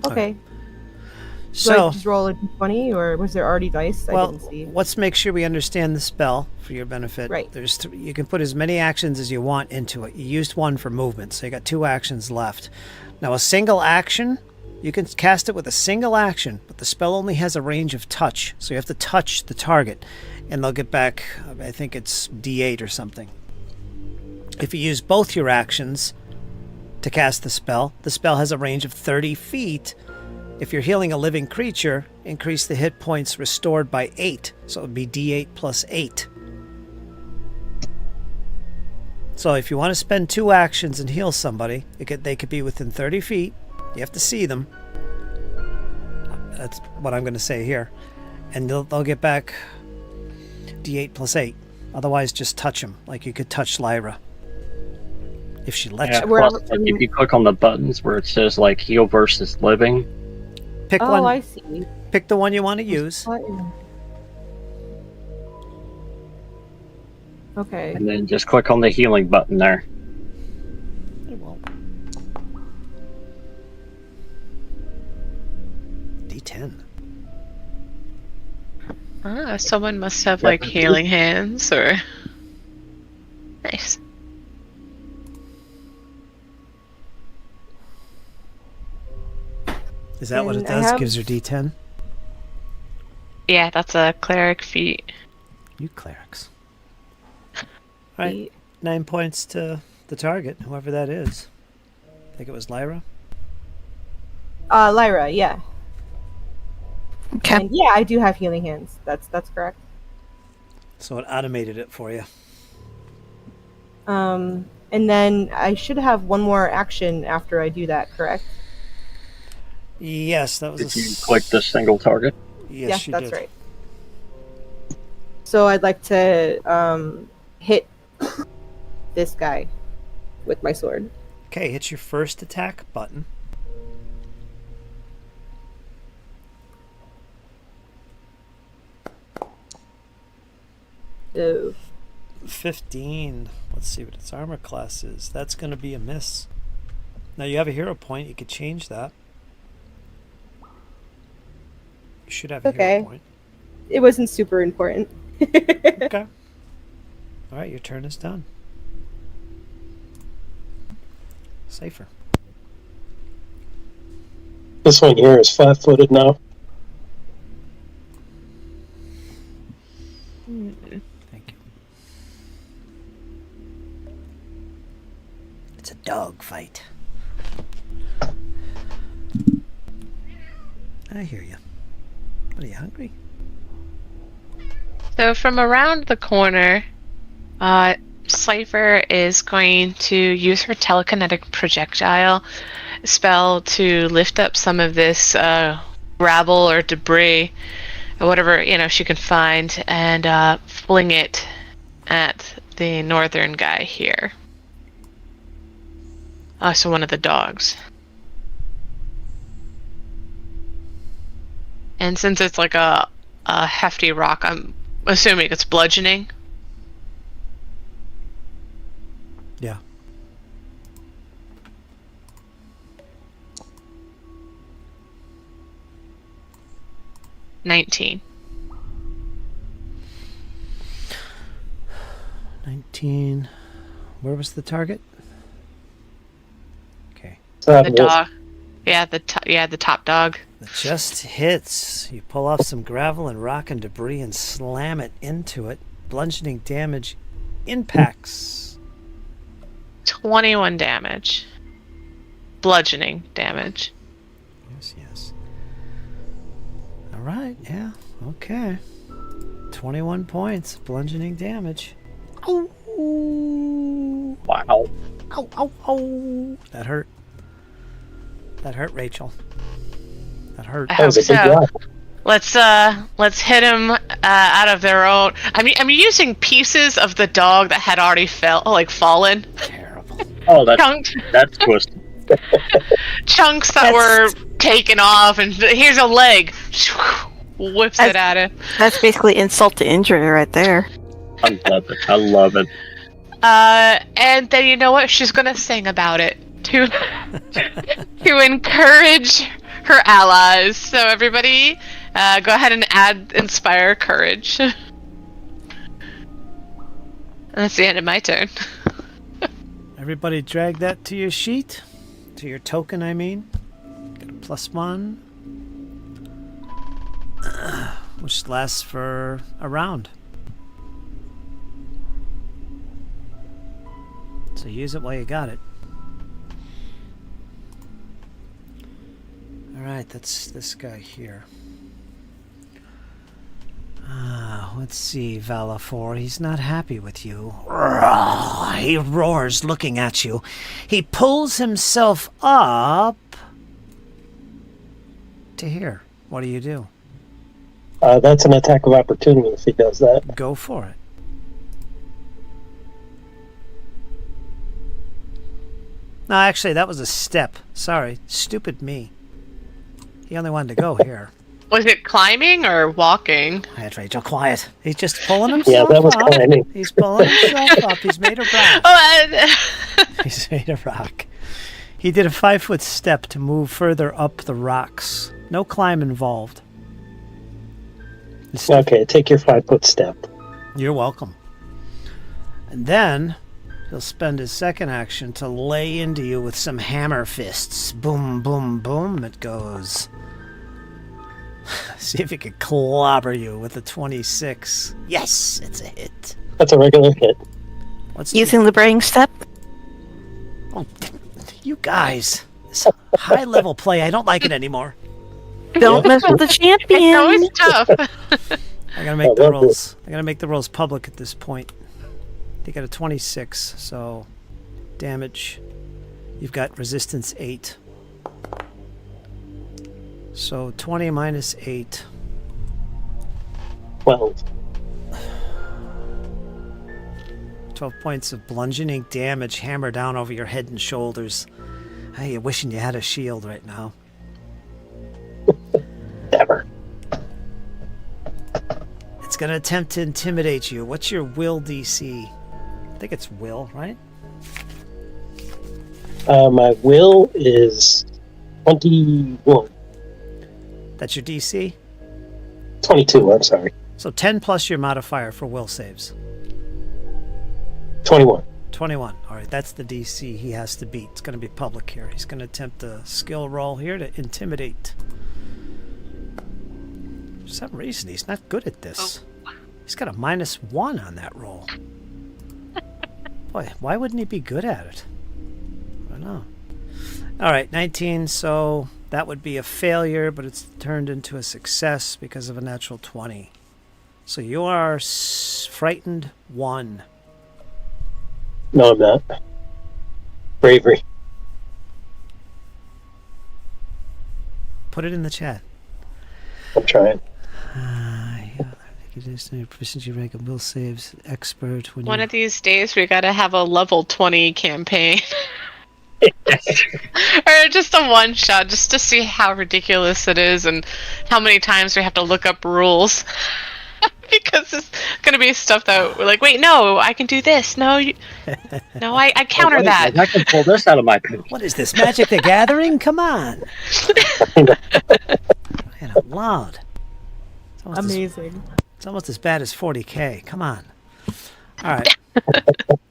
Okay. Do I So, just roll a d20, or was there already dice? I well, didn't see. let's make sure we understand the spell for your benefit. Right. There's you can put as many actions as you want into it. You used one for movement, so you got 2 actions left. Now, a single action, you can cast it with a single action, but the spell only has a range of touch, so you have to touch the target, and they'll get back, I think it's D8 or something. If you use both your actions to cast the spell has a range of 30 feet. If you're healing a living creature, increase the hit points restored by 8. So it would be D8 plus 8. So if you want to spend 2 actions and heal somebody, they could be within 30 feet. You have to see them. That's what I'm going to say here. And they'll get back D8 plus 8. Otherwise, just touch them, like you could touch Lyra. If she lets Yeah, you. Where- plus, like, if you click on the buttons where it says like heal versus living, Pick Oh, one. I see. Pick the one you want to use. Okay. and then just click on the healing button there. D10. Someone must have like healing hands or. Nice. Is that what it And I does? have- Gives her D10? Yeah, that's a cleric feat. You clerics. Right. 9 points to the target, whoever that is. I think it was Lyra. Lyra, yeah. Okay. And yeah, I do have healing hands. That's correct. So it automated it for you. And then I should have one more action after I do that, correct? Yes, that was Did you click the single target? Yes, you that's did. right. So I'd like to hit this guy with my sword. Okay, hit your first attack button. Oh. 15. Let's see what its armor class is. That's going to be a miss. Now you have a hero point. You could change that. You should have a hero point. It wasn't super important. Okay. All right, your turn is done. Safer. This one here is 5-footed now. Thank you. It's a dog fight. I hear you. What, are you hungry? So from around the corner, Cypher is going to use her telekinetic projectile spell to lift up some of this gravel or debris, or whatever she can find, and fling it at the northern guy here. So one of the dogs. And since it's like a hefty rock, I'm assuming it's bludgeoning. Yeah. $19. 19. Where was the target? Okay. The dog. Yeah, the top dog. It just hits. You pull off some gravel and rock and debris and slam it into it. Bludgeoning damage impacts. 21 damage. Bludgeoning damage. Yes. All right, yeah, okay. 21 points, bludgeoning damage. Oh! Wow. Ow. That hurt. That hurt, Rachel. That hurt. I hope so. Let's hit him out of their own. I'm using pieces of the dog that had already fallen. Terrible. Oh, Chunks. that's twisted. Chunks that were taken off, and here's a leg. Whips it at him. That's basically insult to injury right there. I love it. And then you know what? She's gonna sing about it to encourage her allies. So everybody, go ahead and inspire courage. And that's the end of my turn. Everybody drag that to your sheet. To your token, I mean. Get a +1. Which lasts for a round. So use it while you got it. Alright, that's this guy here. Let's see, Valafor. He's not happy with you. He roars, looking at you. He pulls himself up to here. What do? That's an attack of opportunity if he does that. Go for it. No, actually, that was a step. Sorry. Stupid me. He only wanted to go here. Was it climbing or walking? Quiet, Rachel, quiet. He's just pulling himself that was up. climbing. He's pulling himself up. He's made a rock. Oh, He's made a rock. He did a 5-foot step to move further up the rocks. No climb involved. Okay, take your 5-foot step. You're welcome. And then he'll spend his second action to lay into you with some hammer fists. Boom, boom, boom, it goes. See if he can clobber you with a 26. Yes, it's a hit. That's a regular hit. What's Using the braying step? Oh, you guys. This high-level play, I don't like it anymore. Don't mess with the champion. it's always tough. I gotta make I the love rolls. I gotta make the rolls public at this point. You got a 26, so damage. You've got resistance 8. So 20 minus 8. 12. 12 points of bludgeoning damage hammer down over your head and shoulders. Hey, you're wishing you had a shield right now. Never. It's going to attempt to intimidate you. What's your will DC? I think it's will, right? My will is 21. That's your DC? 22, I'm sorry. So 10 plus your modifier for will saves. 21. 21. All right, that's the DC he has to beat. It's going to be public here. He's going to attempt a skill roll here to intimidate. For some reason, he's not good at this. He's got a -1 on that roll. Boy, why wouldn't he be good at it? I don't know. All right, 19, so that would be a failure, but it's turned into a success because of a natural 20. So you are frightened 1. No, I'm not. Bravery. Put it in the chat. I'm trying. Proficiency rank of will saves expert. When One of these days, we gotta have a level 20 campaign. Or just a one shot, just to see how ridiculous it is and how many times we have to look up rules. Because it's gonna be stuff that we're like, wait, no, I can do this. No, no, I counter that. I can pull this out of my pocket. What is this, Magic the Gathering? Come on. Man, I'm loud. Amazing. It's almost as bad as 40k. Come on. All right.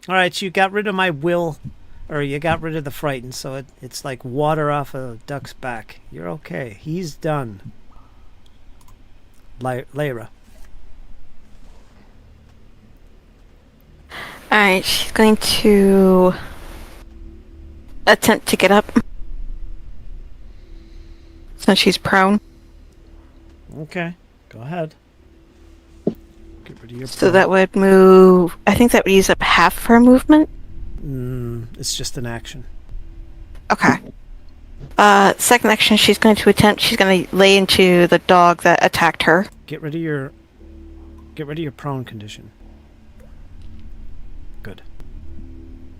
All right, you got rid of my will, or you got rid of the frightened, so it's like water off a duck's back. You're okay. He's done. Lyra. Alright, she's going to attempt to get up. So she's prone. Okay, go ahead. Get rid of your So that would move... I think that would use up half her movement. it's just an action. Okay. Second action, she's going to lay into the dog that attacked her. Get rid of your prone condition. Good.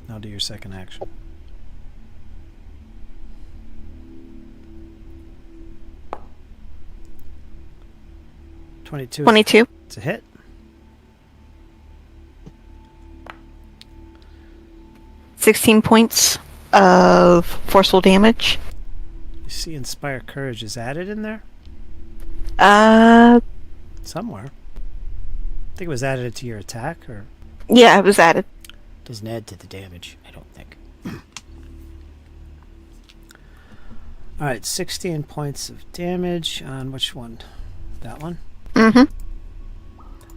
Now do your second action. $22. 22. It's a hit. $16 points of forceful damage. You see Inspire Courage is added in there? Somewhere. I think it was added to your attack, or... Yeah, it was added. Doesn't add to the damage, I don't think. Alright, 16 points of damage on which one? That one? Mm-hmm.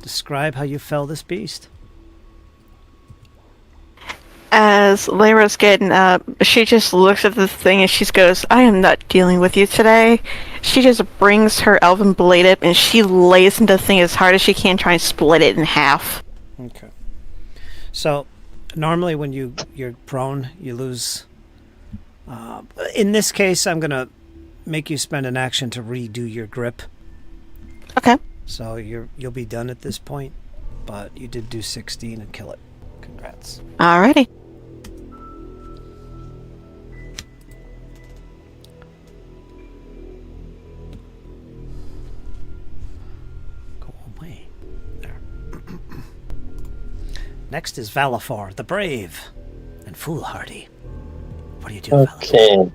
Describe how you fell this beast. As Lyra's getting up, she just looks at the thing and she goes, I am not dealing with you today. She just brings her elven blade up and she lays into the thing as hard as she can, trying to split it in half. Okay. So, normally when you're prone, you lose... in this case, I'm going to make you spend an action to redo your grip. Okay. So you'll be done at this point, but you did do 16 and kill it. Congrats. Alrighty. Go away. There. Next is Valifor, the brave and foolhardy. What do you do, Valifor? Okay.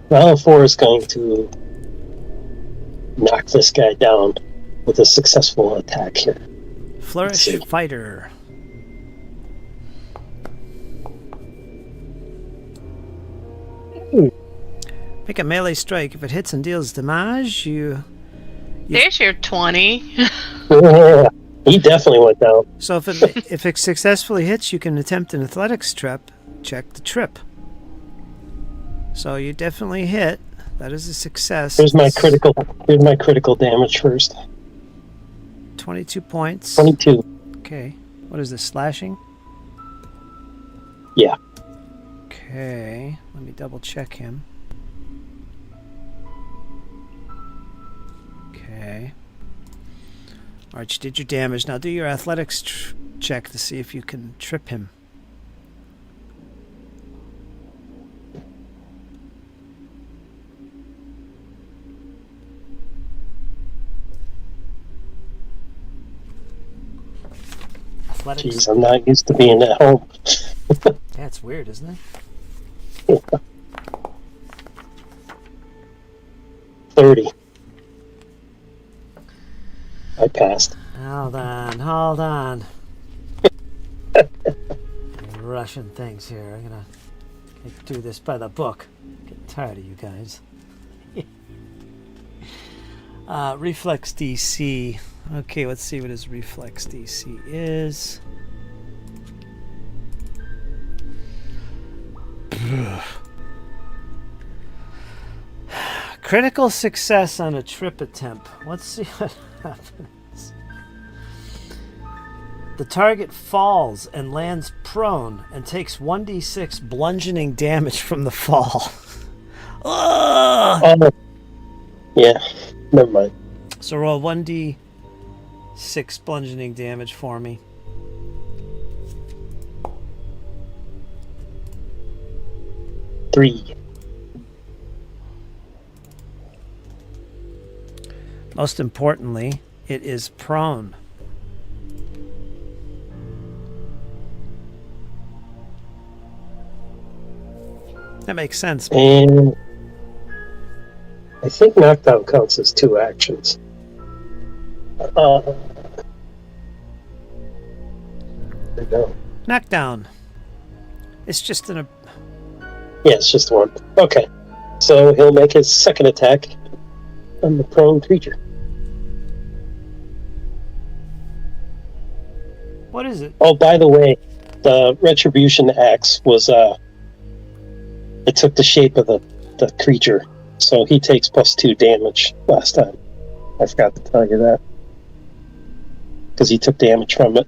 Valifor is going to knock this guy down with a successful attack here. Flourish fighter. Make a melee strike. If it hits and deals damage, There's your 20. Yeah, he definitely went down. So if it successfully hits, you can attempt an athletics trip. Check the trip. So you definitely hit. That is a success. Here's my critical damage first. 22 points. 22. Okay. What is this, slashing? Yeah. Okay. Let me double check him. Okay. Alright, you did your damage. Now do your athletics check to see if you can trip him. Athletics. Jeez, I'm not used to being at home. Yeah, it's weird, isn't it? 30. I passed. Hold on. Rushing things here. I'm gonna do this by the book. Getting tired of you guys. Reflex DC. Okay, let's see what his reflex DC is. Critical success on a trip attempt. Let's see what happens. The target falls and lands prone and takes 1d6 bludgeoning damage from the fall. Oh, yeah. Never mind. So roll 1d6 bludgeoning damage for me. Three. Most importantly, it is prone. That makes sense. And I think knockdown counts as 2 actions. There we go. Knockdown. It's just an. Yeah, it's just 1. Okay. So he'll make his second attack on the prone creature. What is it? Oh, by the way, the Retribution axe was, it took the shape of the creature. So he takes +2 damage last time. I forgot to tell you that. Because he took damage from it.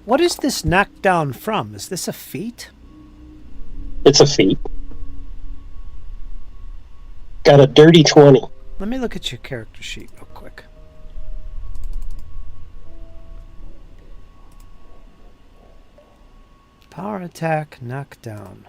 What is this knockdown from? Is this a feat? It's a feat. Got a dirty 20. Let me look at your character sheet real quick. Power attack, knockdown.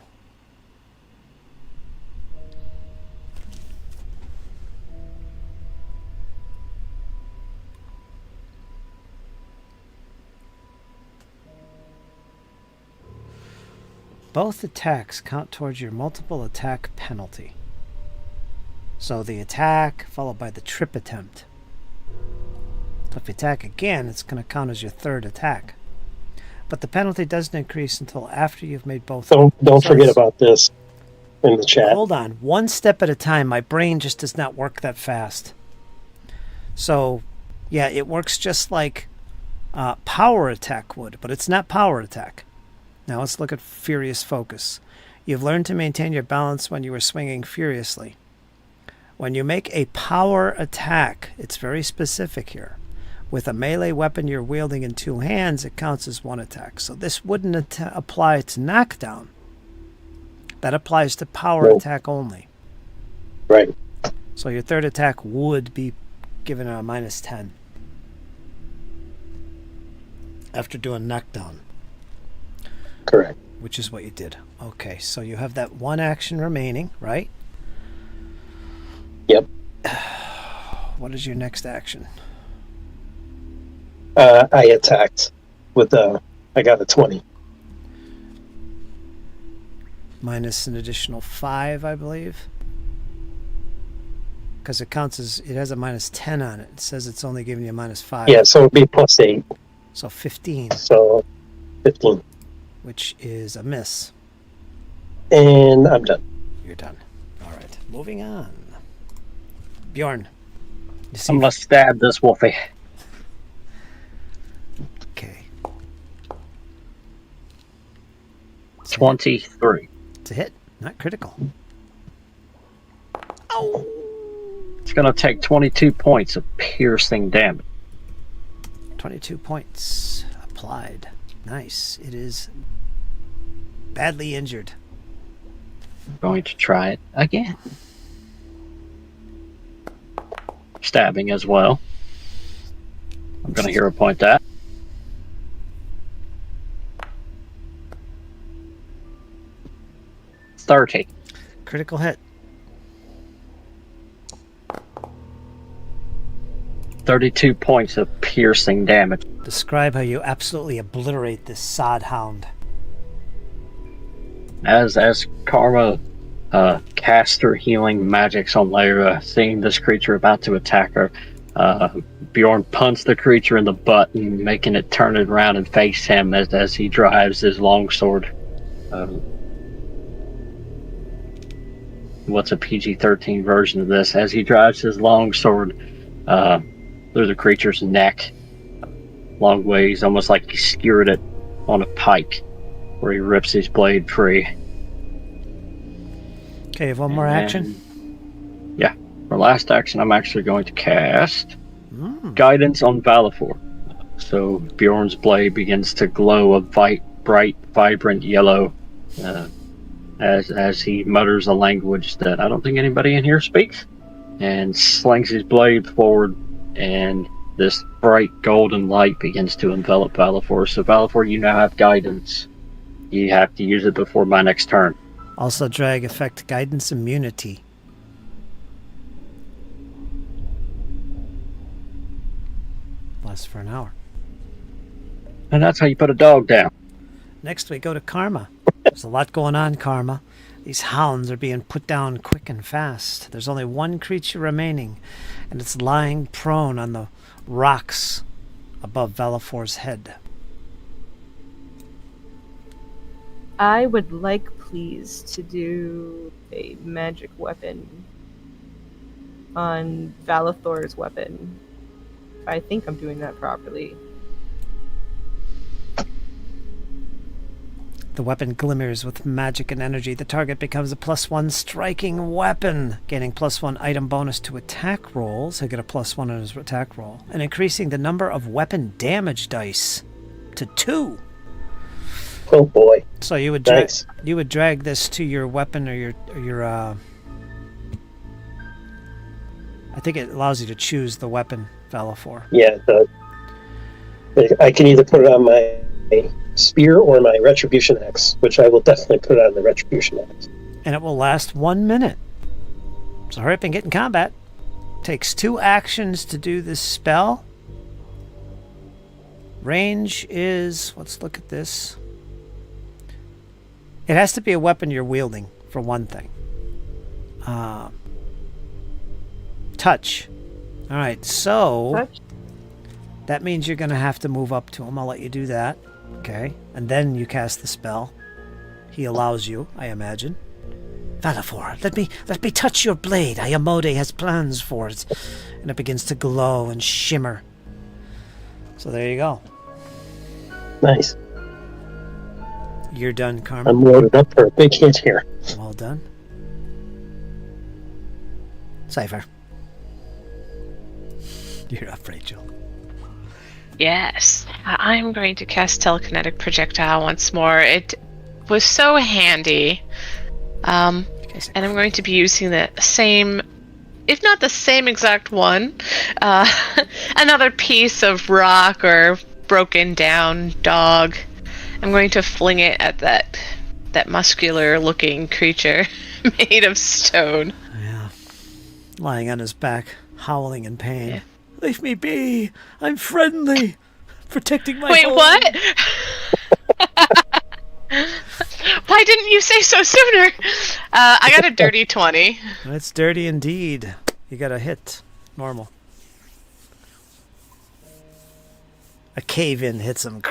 Both attacks count towards your multiple attack penalty. So the attack followed by the trip attempt. So if you attack again, it's going to count as your third attack. But the penalty doesn't increase until after you've made both. Don't forget about this in the chat. Hold on. One step at a time. My brain just does not work that fast. So, yeah, it works just like power attack would, but it's not power attack. Now let's look at Furious Focus. You've learned to maintain your balance when you are swinging furiously. When you make a power attack, it's very specific here. With a melee weapon you're wielding in 2 hands, it counts as 1 attack. So this wouldn't apply to knockdown. That applies to power attack only. Right. So your third attack would be given a -10 after doing knockdown. Correct. Which is what you did. Okay, so you have that 1 action remaining, right? Yep. What is your next action? I attacked with I got a 20. Minus an additional 5, I believe. Because it counts as, it has a -10 on it. It says it's only giving you a -5. Yeah, so it'd be +8. So 15. So 15. Which is a miss. And I'm done. You're done. All right, moving on. Bjorn. You see I'm gonna stab this wolfie. Okay. 23. It's a hit, not critical. Oh! It's going to take 22 points of piercing damage. 22 points applied. Nice. It is badly injured. I'm going to try it again. Stabbing as well. I'm going to hero point that. $30. Critical hit. 32 points of piercing damage. Describe how you absolutely obliterate this sod hound. As Karma casts her healing magics on Lyra, seeing this creature about to attack her, Bjorn punts the creature in the butt and making it turn it around and face him as he drives his longsword. What's a PG-13 version of this? As he drives his longsword through the creature's neck, long ways, almost like he skewered it on a pike, where he rips his blade free. Okay, you have one more action? Yeah. For last action, I'm actually going to cast Guidance on Valafor. So Bjorn's blade begins to glow a bright, vibrant yellow as he mutters a language that I don't think anybody in here speaks, and slings his blade forward, and this bright golden light begins to envelop Valafor. So Valafor, you now have guidance. You have to use it before my next turn. Also drag effect guidance immunity. Lasts for an hour. And that's how you put a dog down. Next we go to Karma. There's a lot going on, Karma. These hounds are being put down quick and fast. There's only one creature remaining, and it's lying prone on the rocks above Valafor's head. I would like, please, to do a magic weapon on Valathor's weapon. I think I'm doing that properly. The weapon glimmers with magic and energy. The target becomes a +1 striking weapon, gaining +1 item bonus to attack rolls. He'll get a +1 on his attack roll, and increasing the number of weapon damage dice to 2. Oh boy. So you would Nice. you would drag this to your weapon or your I think it allows you to choose the weapon, Valafor. Yeah, I can either put it on my spear or my retribution axe, which I will definitely put on the retribution axe. And it will last 1 minute. So hurry up and get in combat. Takes 2 actions to do this spell. Range is, let's look at this. It has to be a weapon you're wielding, for one thing. Touch. All right, so Touch? that means you're going to have to move up to him. I'll let you do that. Okay, and then you cast the spell. He allows you, I imagine. Valafor, let me touch your blade. Ayamode has plans for it. And it begins to glow and shimmer. So there you go. Nice. You're done, Carmen. I'm loaded up for a big hit here. Well done. Cypher. You're up, Rachel. Yes, I'm going to cast Telekinetic Projectile once more. It was so handy. And I'm going to be using the same, if not the same exact one, another piece of rock or broken down dog. I'm going to fling it at that muscular looking creature made of stone. Yeah. Lying on his back, howling in pain. Yeah. Leave me be. I'm friendly. Protecting my Wait, home. what? Why didn't you say so sooner? I got a dirty 20. That's dirty indeed. You got a hit. Normal. A cave-in hits him.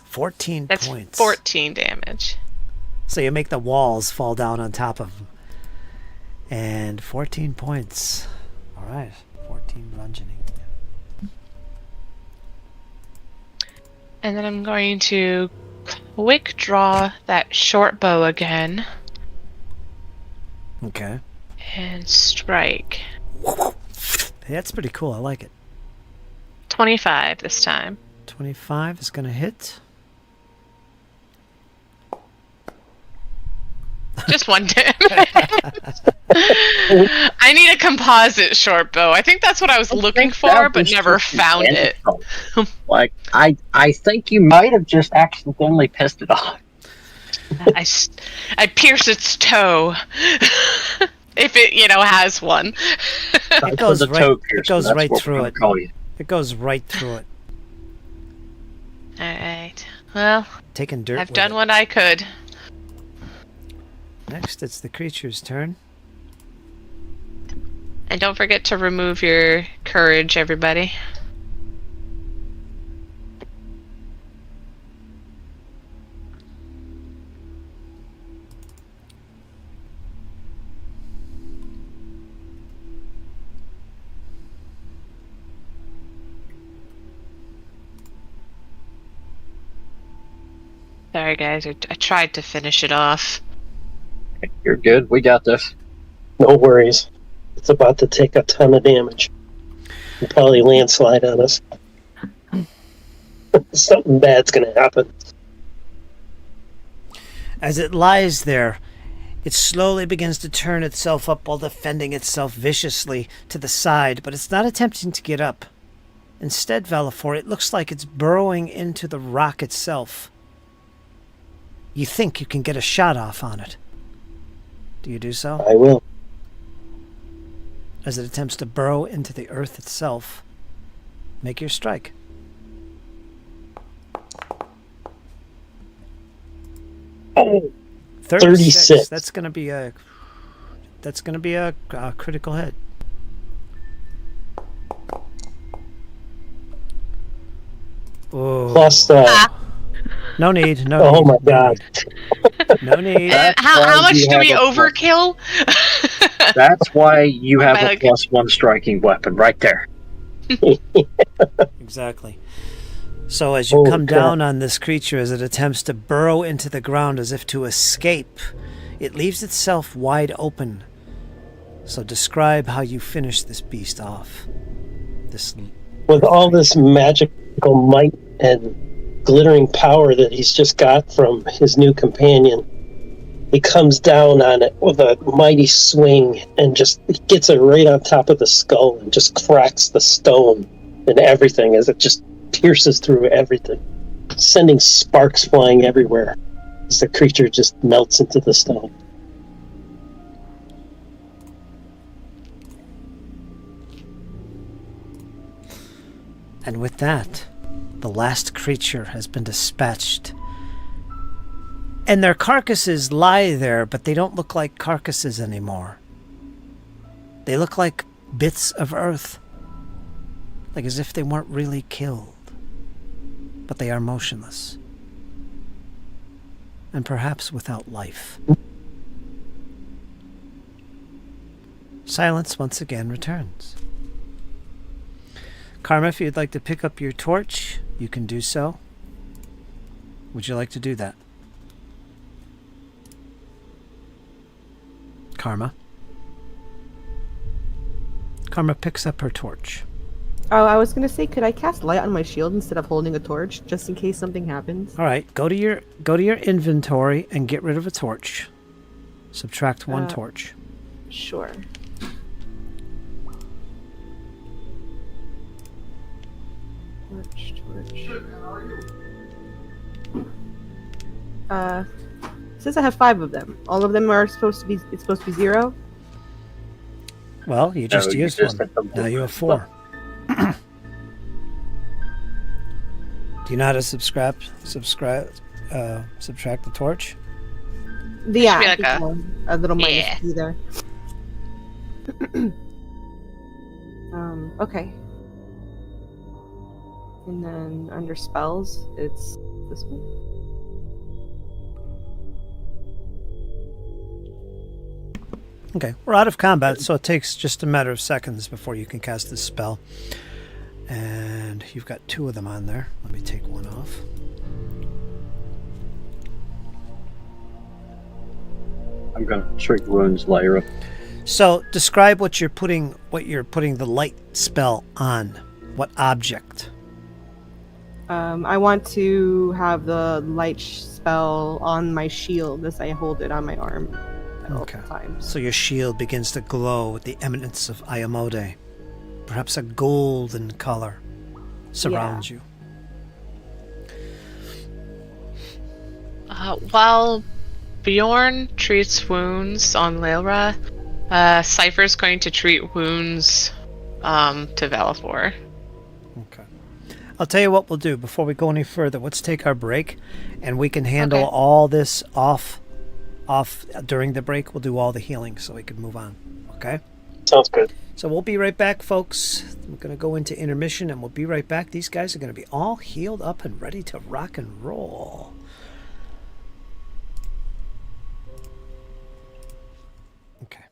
14 That's points. 14 damage. So you make the walls fall down on top of him. And 14 points. All right. 14 bludgeoning. And then I'm going to quick draw that short bow again Okay. and strike. Hey, that's pretty cool. I like it. 25 this time. 25 is going to hit. Just one damage. I need a composite short bow. I think that's what I was looking for, but never found it. Like, I think you might have just accidentally pissed it off. I pierce its toe. If it, has one. It goes The right, toe it piercer, goes that's right what we're through gonna it. call you. It goes right through it. Alright. Well, Taking dirt I've with done it. what I could. Next, it's the creature's turn. And don't forget to remove your courage, everybody. Sorry, guys. I tried to finish it off. You're good. We got this. No worries. It's about to take a ton of damage. And probably landslide on us. Something bad's going to happen. As it lies there, it slowly begins to turn itself up while defending itself viciously to the side, but it's not attempting to get up. Instead, Velafor, it looks like it's burrowing into the rock itself. You think you can get a shot off on it. Do you do so? I will. As it attempts to burrow into the earth itself, make your strike. Oh, 36. 36. That's going to be a critical hit. Oh. plus, No need. No oh need. my god. No need. And how much do we overkill? That's why you have a Like- +1 striking weapon right there. Exactly. So as you Oh, come crap. down on this creature as it attempts to burrow into the ground as if to escape, it leaves itself wide open. So describe how you finish this beast off. This With all this magical might and glittering power that he's just got from his new companion, he comes down on it with a mighty swing and just gets it right on top of the skull and just cracks the stone and everything as it just pierces through everything, sending sparks flying everywhere as the creature just melts into the stone. And with that, the last creature has been dispatched. And their carcasses lie there, but they don't look like carcasses anymore. They look like bits of earth. Like as if they weren't really killed. But they are motionless. And perhaps without life. Silence once again returns. Karma, if you'd like to pick up your torch, you can do so. Would you like to do that? Karma. Karma picks up her torch. Oh, I was gonna say, could I cast light on my shield instead of holding a torch, just in case something happens? All right, go to your inventory and get rid of a torch. Subtract one torch. Sure. Since I have 5 of them, all of them are supposed to be. It's supposed to be 0. Well, you just No, you used just one. hit the Now you have 4. Do you know how to subtract the torch? Yeah, Should I be think like a little minus Yeah. key there. Okay. And then under spells, it's this one. Okay, we're out of combat, so it takes just a matter of seconds before you can cast this spell. And you've got 2 of them on there. Let me take one off. I'm gonna treat wounds, Lyra. So describe what you're putting the light spell on. What object? I want to have the light spell on my shield as I hold it on my arm at all times. So your shield begins to glow with the eminence of Ayamode. Perhaps a golden color surrounds you. While Bjorn treats wounds on Lilra, Cypher's going to treat wounds to Valifor. Okay. I'll tell you what we'll do before we go any further. Let's take our break, and we can handle all this off during the break. We'll do all the healing so we can move on. Okay? Sounds good. So we'll be right back, folks. We're going to go into intermission, and we'll be right back. These guys are going to be all healed up and ready to rock and roll. Okay.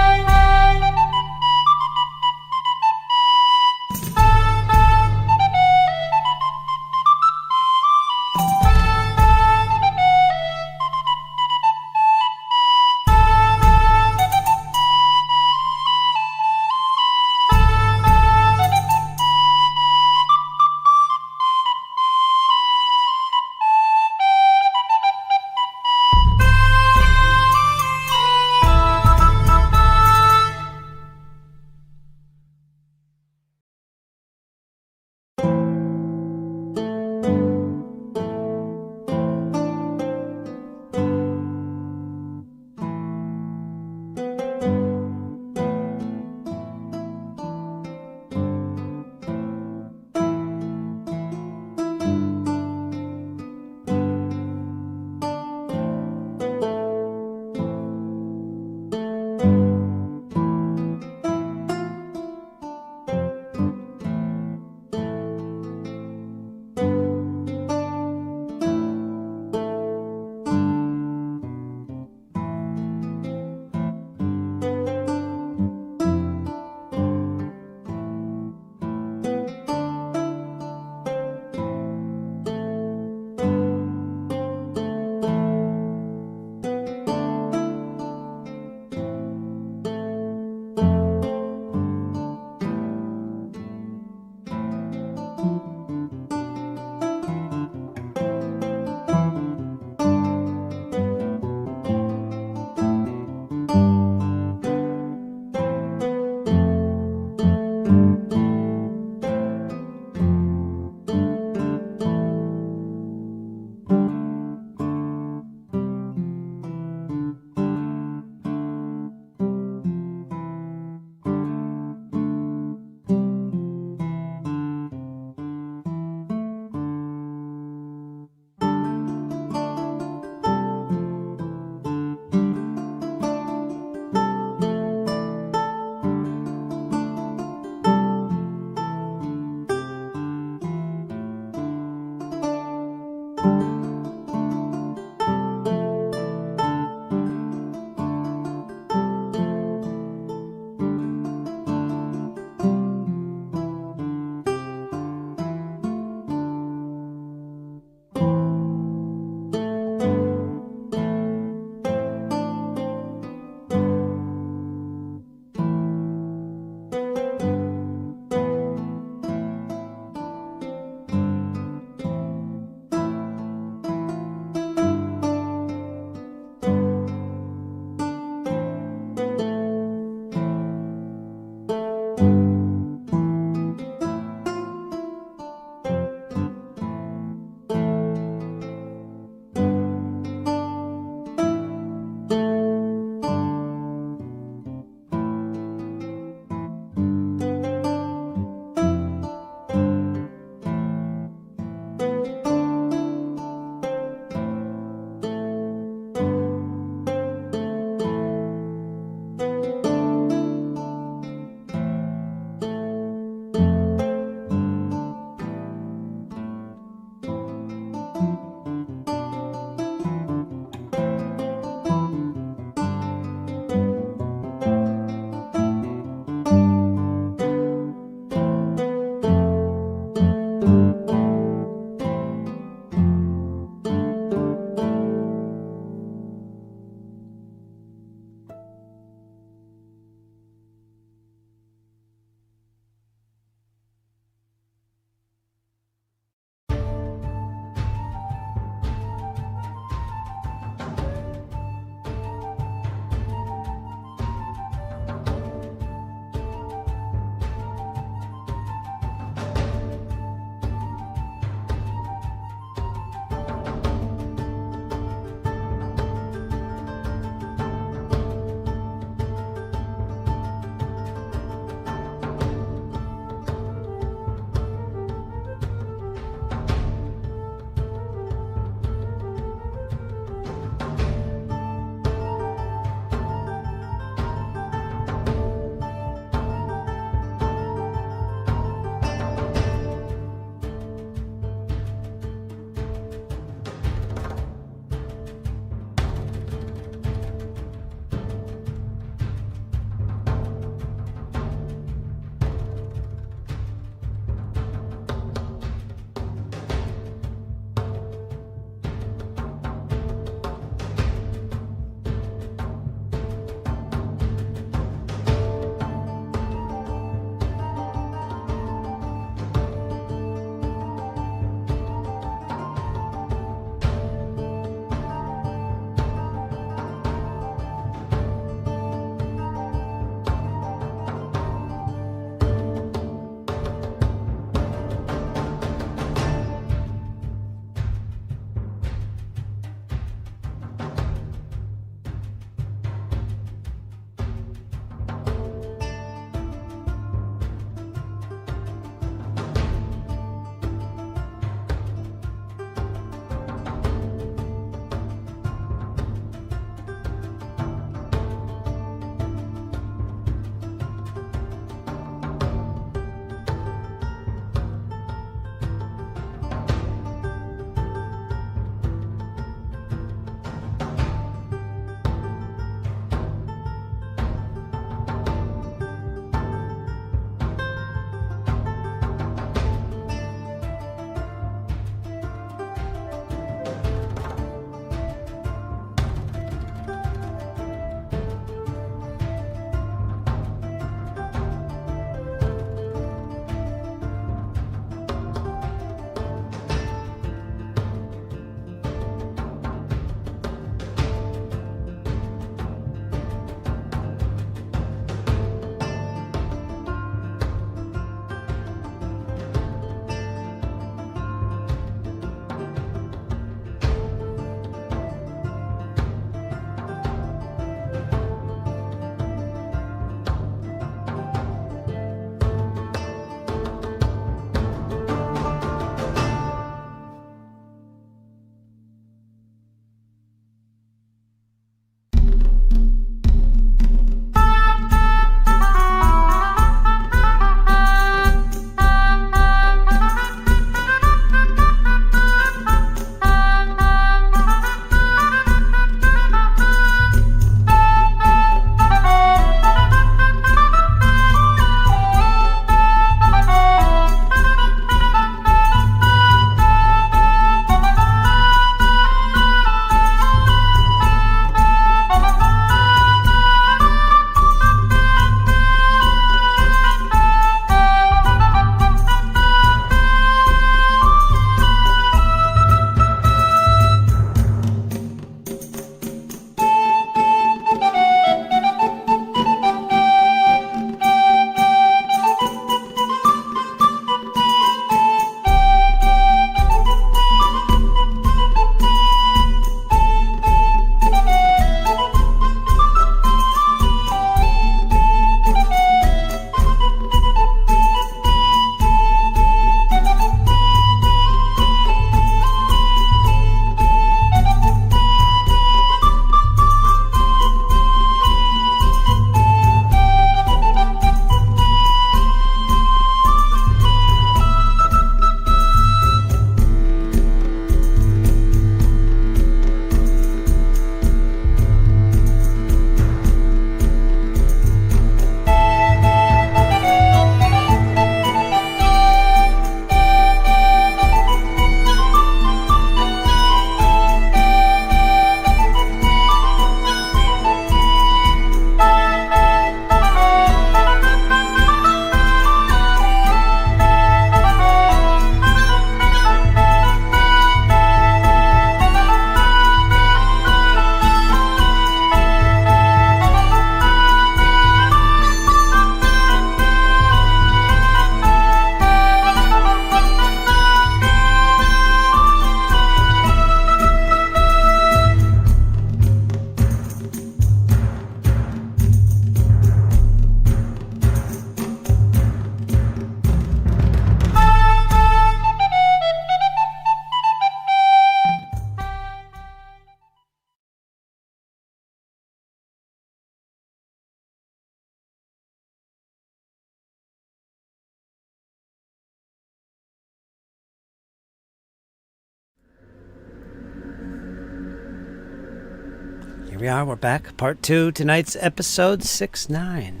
we are. We're back. Part 2, tonight's episode 6-9.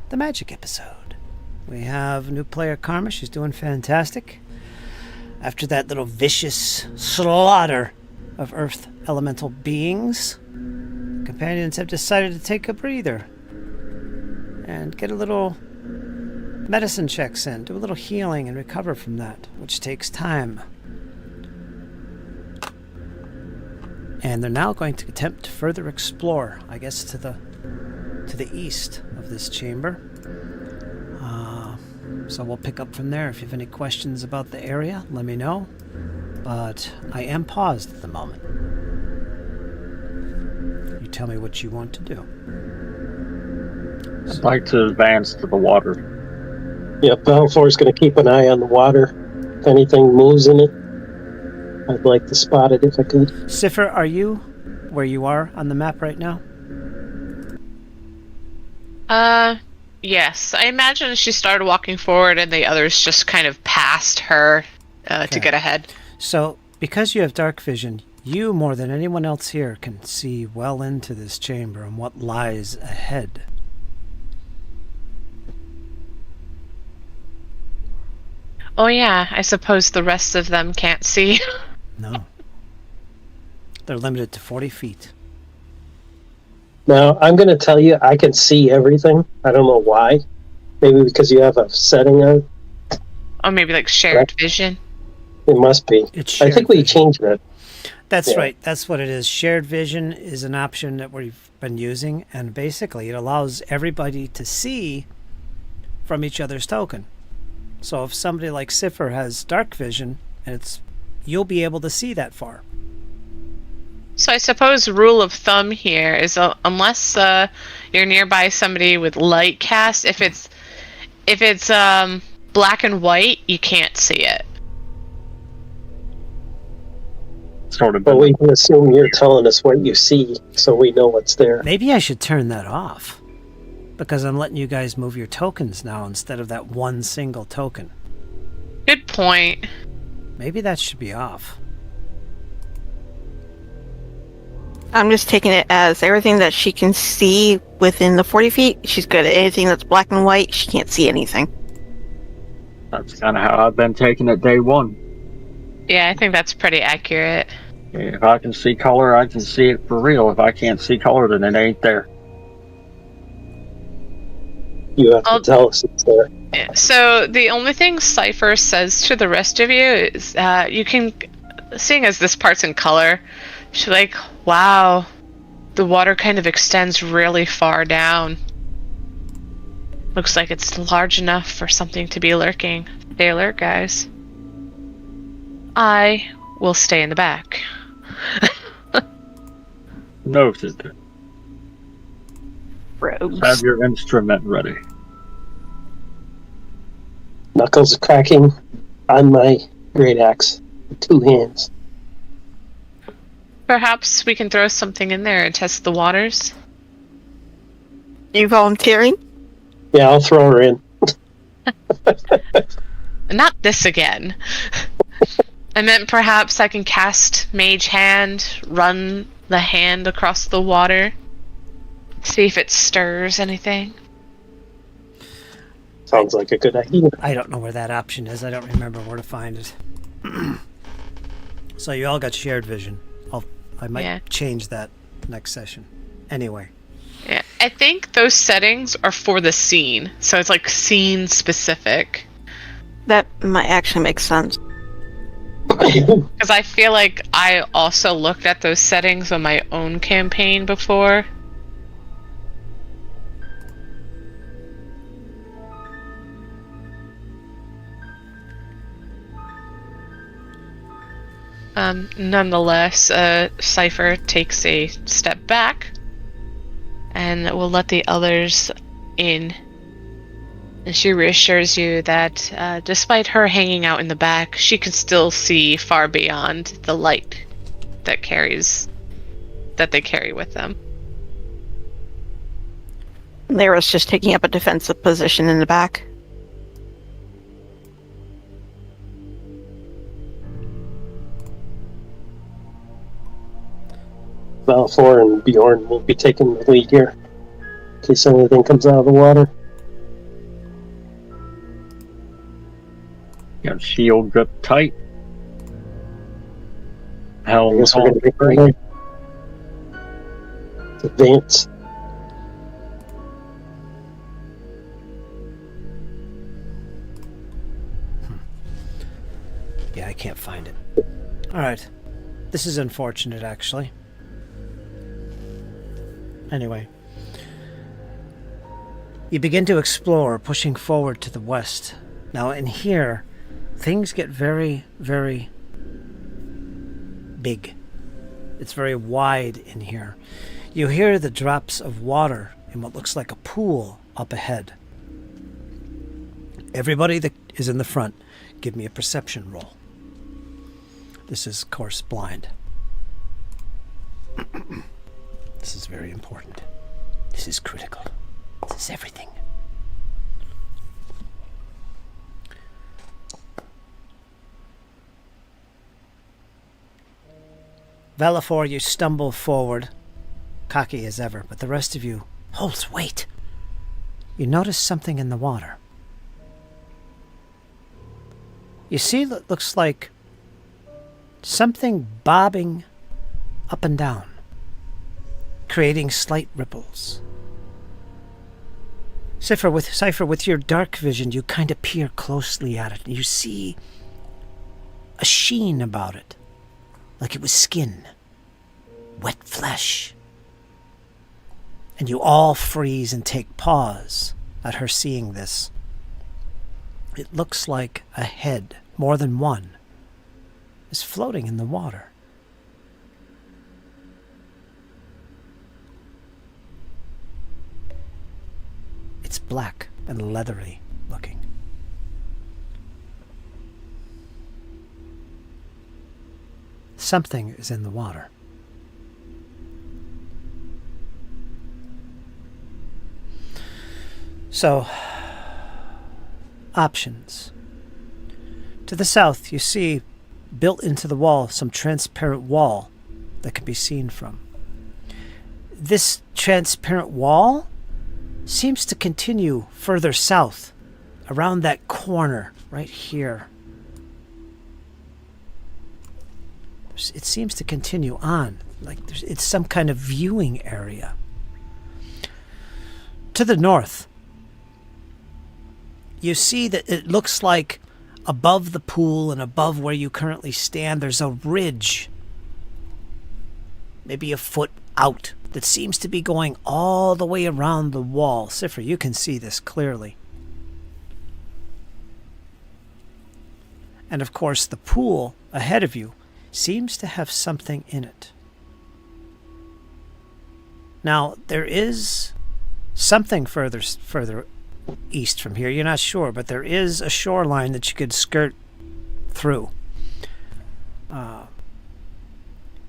The magic episode. We have new player Karma. She's doing fantastic. After that little vicious slaughter of earth elemental beings, companions have decided to take a breather and get a little medicine checks in, do a little healing and recover from that, which takes time. And they're now going to attempt to further explore, I guess, to the east of this chamber. So we'll pick up from there. If you have any questions about the area, let me know. But I am paused at the moment. You tell me what you want to do. I'd like to advance to the water. Yep, Balfour's going to keep an eye on the water. If anything moves in it, I'd like to spot it if I could. Cipher, are you where you are on the map right now? Yes. I imagine she started walking forward and the others just kind of passed her to get ahead. So, because you have dark vision, you more than anyone else here can see well into this chamber and what lies ahead. Oh yeah, I suppose the rest of them can't see. No. They're limited to 40 feet. Now, I'm going to tell you, I can see everything. I don't know why. Maybe because you have a setting on. Or maybe like shared vision. It must be. It's I think shared we vision. changed it. That's Yeah. right. That's what it is. Shared vision is an option that we've been using, and basically it allows everybody to see from each other's token. So if somebody like Cipher has dark vision, and you'll be able to see that far. So I suppose rule of thumb here is unless you're nearby somebody with light cast, if it's black and white, you can't see it. Sort of. But we can assume you're telling us what you see, so we know what's there. Maybe I should turn that off, because I'm letting you guys move your tokens now instead of that one single token. Good point. Maybe that should be off. I'm just taking it as everything that she can see within the 40 feet, she's good. At anything that's black and white, she can't see anything. That's kind of how I've been taking it day one. Yeah, I think that's pretty accurate. If I can see color, I can see it for real. If I can't see color, then it ain't there. You have to tell us it's there. Yeah, so the only thing Cypher says to the rest of you is you can, seeing as this part's in color, she's like, wow, the water kind of extends really far down. Looks like it's large enough for something to be lurking. Stay alert, guys. I will stay in the back. Noted. Rogues. Have your instrument ready. Knuckles cracking on my great axe with 2 hands. Perhaps we can throw something in there and test the waters. You volunteering? Yeah, I'll throw her in. Not this again. I meant perhaps I can cast Mage Hand, run the hand across the water, see if it stirs anything. Sounds like a good idea. I don't know where that option is. I don't remember where to find it. So you all got shared vision. I might change that next session. Anyway. Yeah, I think those settings are for the scene, so it's like scene specific. That might actually make sense. Because I feel like I also looked at those settings on my own campaign before. Nonetheless, Cypher takes a step back and will let the others in. And she reassures you that despite her hanging out in the back, she can still see far beyond the light that they carry with them. Lyra's just taking up a defensive position in the back. Balfour and Bjorn will be taking the lead here, in case anything comes out of the water. Got shield grip tight. I Helm guess we're on going to straight. make advance. Yeah, I can't find it. Alright. This is unfortunate, actually. Anyway. You begin to explore, pushing forward to the west. Now, in here, things get very, very big. It's very wide in here. You hear the drops of water in what looks like a pool up ahead. Everybody that is in the front, give me a perception roll. This is, of course, blind. This is very important. This is critical. This is everything. Velafor, you stumble forward, cocky as ever, but the rest of you holds wait. You notice something in the water. You see what looks like something bobbing up and down, creating slight ripples. Cypher, with your dark vision, you kind of peer closely at it, and you see a sheen about it, like it was skin, wet flesh. And you all freeze and take pause at her seeing this. It looks like a head, more than one, is floating in the water. It's black and leathery looking. Something is in the water. So, options. To the south, you see, built into the wall, some transparent wall that can be seen from. This transparent wall seems to continue further south, around that corner right here. It seems to continue on, like it's some kind of viewing area. To the north, you see that it looks like above the pool and above where you currently stand, there's a ridge, maybe a foot out, that seems to be going all the way around the wall. Cypher, you can see this clearly. And of course, the pool ahead of you seems to have something in it. Now, there is something further east from here. You're not sure, but there is a shoreline that you could skirt through.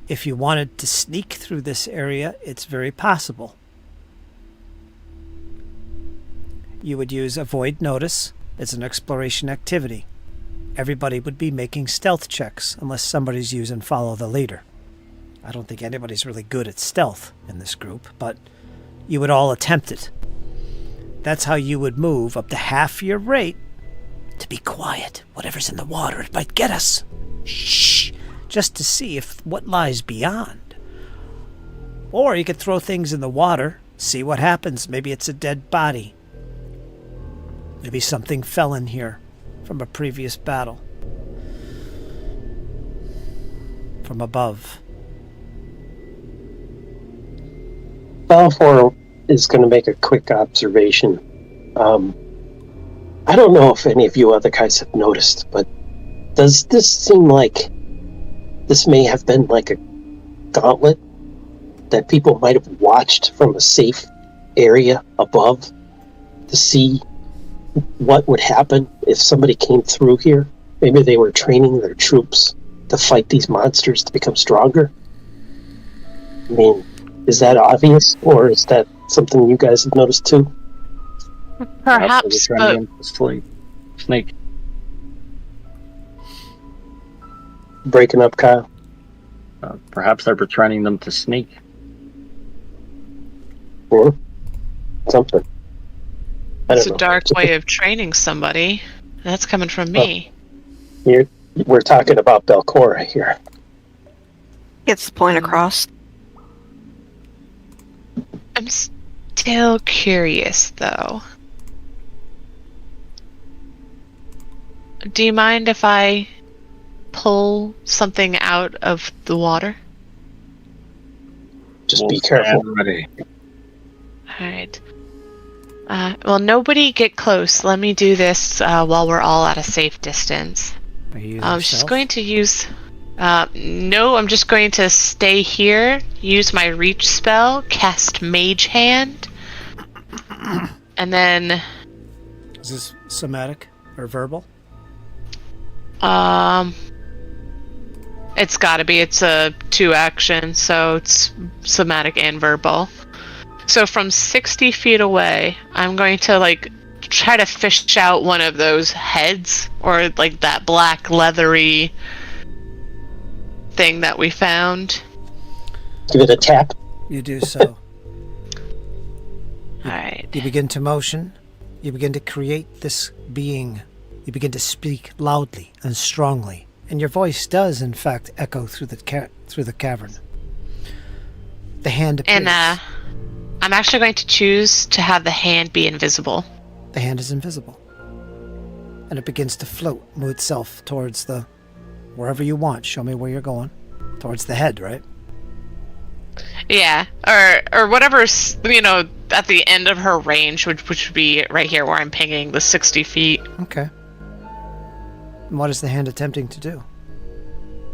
If you wanted to sneak through this area, it's very possible. You would use Avoid Notice as an exploration activity. Everybody would be making stealth checks unless somebody's using Follow the Leader. I don't think anybody's really good at stealth in this group, but you would all attempt it. That's how you would move up to half your rate to be quiet. Whatever's in the water, it might get us. Shh! Just to see if what lies beyond. Or you could throw things in the water, see what happens. Maybe it's a dead body. Maybe something fell in here from a previous battle. From above. Balfour is going to make a quick observation. I don't know if any of you other guys have noticed, but does this seem like this may have been like a gauntlet that people might have watched from a safe area above to see what would happen if somebody came through here? Maybe they were training their troops to fight these monsters to become stronger? I mean, is that obvious, or is that something you guys have noticed too? Perhaps, but Snake. Breaking up, Kyle. Perhaps they're training them to sneak. Or something. I It's don't a know. dark way of training somebody. That's coming from me. We're talking about Belcora here. Gets the point across. I'm still curious, though. Do you mind if I pull something out of the water? Just be careful. Stand ready. Alright. Well, nobody get close. Let me do this while we're all at a safe distance. Are you using She's stealth? going to use... no, I'm just going to stay here, use my reach spell, cast Mage Hand, and then... Is this somatic or verbal? It's gotta be. It's a 2 action, so it's somatic and verbal. So from 60 feet away, I'm going to, try to fish out one of those heads, or, that black leathery thing that we found. Give it a tap. You do so. Alright. You begin to motion. You begin to create this being. You begin to speak loudly and strongly, and your voice does, in fact, echo through the cavern. The hand appears. And, I'm actually going to choose to have the hand be invisible. The hand is invisible, and it begins to float, move itself towards wherever you want. Show me where you're going. Towards the head, right? Yeah, or whatever's, at the end of her range, which would be right here where I'm pinging the 60 feet. Okay. And what is the hand attempting to do?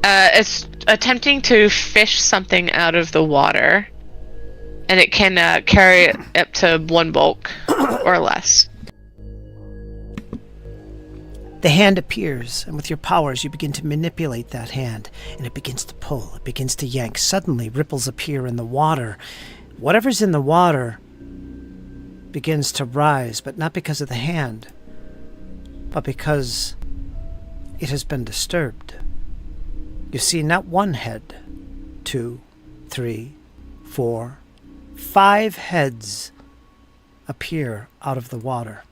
It's attempting to fish something out of the water, and it can carry it up to 1 bulk or less. The hand appears, and with your powers you begin to manipulate that hand, and it begins to pull, it begins to yank. Suddenly, ripples appear in the water. Whatever's in the water begins to rise, but not because of the hand, but because it has been disturbed. You see not 1 head, 2, 3, 4, 5 heads appear out of the water.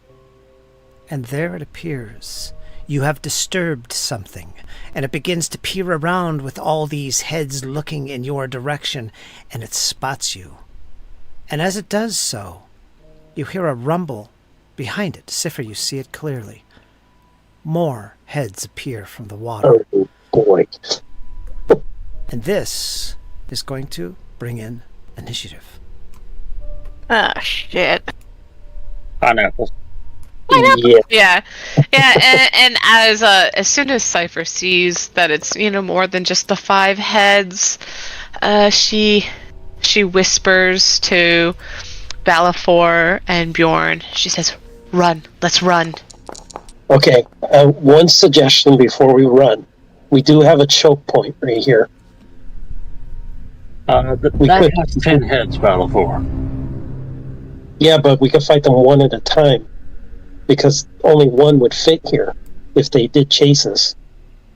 And there it appears. You have disturbed something, and it begins to peer around with all these heads looking in your direction, and it spots you. And as it does so, you hear a rumble behind it. Cipher, you see it clearly. More heads appear from the water. Oh, boy. And this is going to bring in initiative. Ah, shit. Pineapples. Yeah. Yeah, and as soon as Cypher sees that it's more than just the 5 heads, she whispers to Balafor and Bjorn. She says, "Run, let's run." Okay, one suggestion before we run. We do have a choke point right here. That has 10 heads, Battle 4. Yeah, but we could fight them one at a time. Because only one would fit here if they did chase us.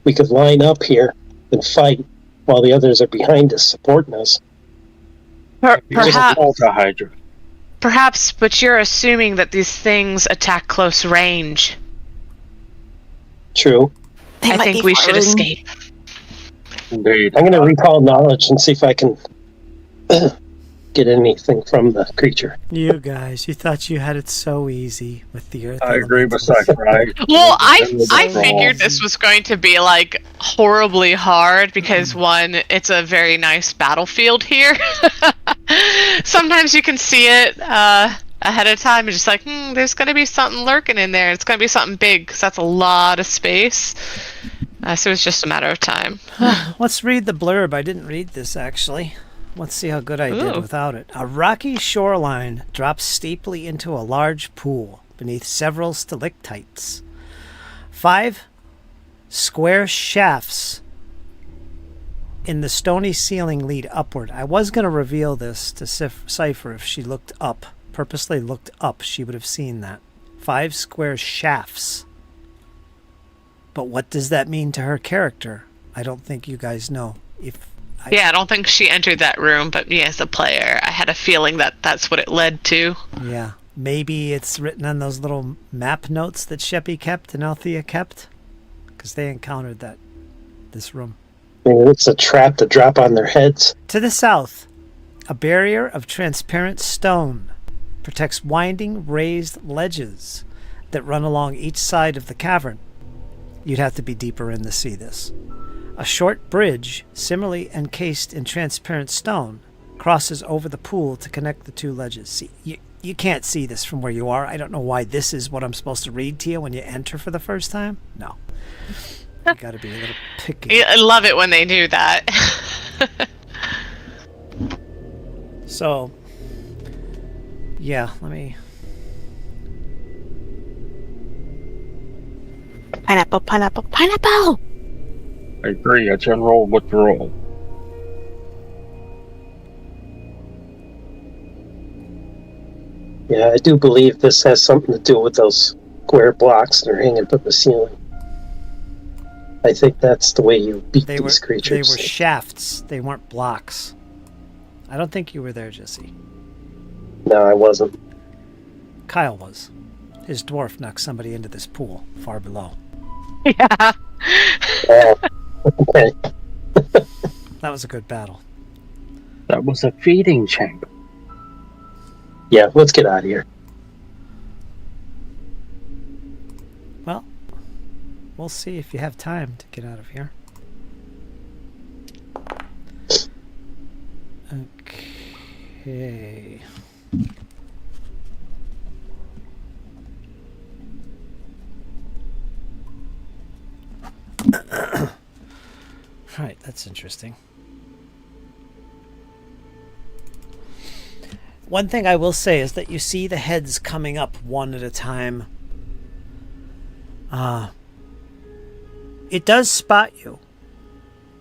We could line up here and fight while the others are behind us, supporting us. Perhaps, Ultra Hydra. perhaps, but you're assuming that these things attack close range. True. I think we should escape. Indeed. I'm going to recall knowledge and see if I can get anything from the creature. You guys, you thought you had it so easy with the earth. I agree with Cypher. Well, I figured this was going to be horribly hard because one, it's a very nice battlefield here. Sometimes you can see it ahead of time. You're just there's going to be something lurking in there. It's going to be something big because that's a lot of space. So it's just a matter of time. Let's read the blurb. I didn't read this actually. Let's see how good I did Ooh. without it. A rocky shoreline drops steeply into a large pool beneath several stalactites. 5 square shafts in the stony ceiling lead upward. I was going to reveal this to Cypher. If she looked up, purposely looked up, she would have seen that. 5 square shafts. But what does that mean to her character? I don't think you guys know. If Yeah, I don't think she entered that room, but me as a player, I had a feeling that that's what it led to. Yeah. Maybe it's written on those little map notes that Sheppy kept and Althea kept. Because they encountered this room. Maybe it's a trap to drop on their heads. To the south, a barrier of transparent stone protects winding, raised ledges that run along each side of the cavern. You'd have to be deeper in to see this. A short bridge, similarly encased in transparent stone, crosses over the pool to connect the two ledges. See, you can't see this from where you are. I don't know why this is what I'm supposed to read to you when you enter for the first time. No. You gotta be a little picky. I love it when they do that. So, yeah, let me... Pineapple, pineapple, pineapple! I agree, a general withdrawal. Yeah, I do believe this has something to do with those square blocks that are hanging from the ceiling. I think that's the way you beat these creatures. They were shafts. They weren't blocks. I don't think you were there, Jesse. No, I wasn't. Kyle was. His dwarf knocked somebody into this pool far below. Yeah. Okay. That was a good battle. That was a feeding chamber. Yeah, let's get out of here. Well, we'll see if you have time to get out of here. Okay. Right, that's interesting. One thing I will say is that you see the heads coming up one at a time. It does spot you,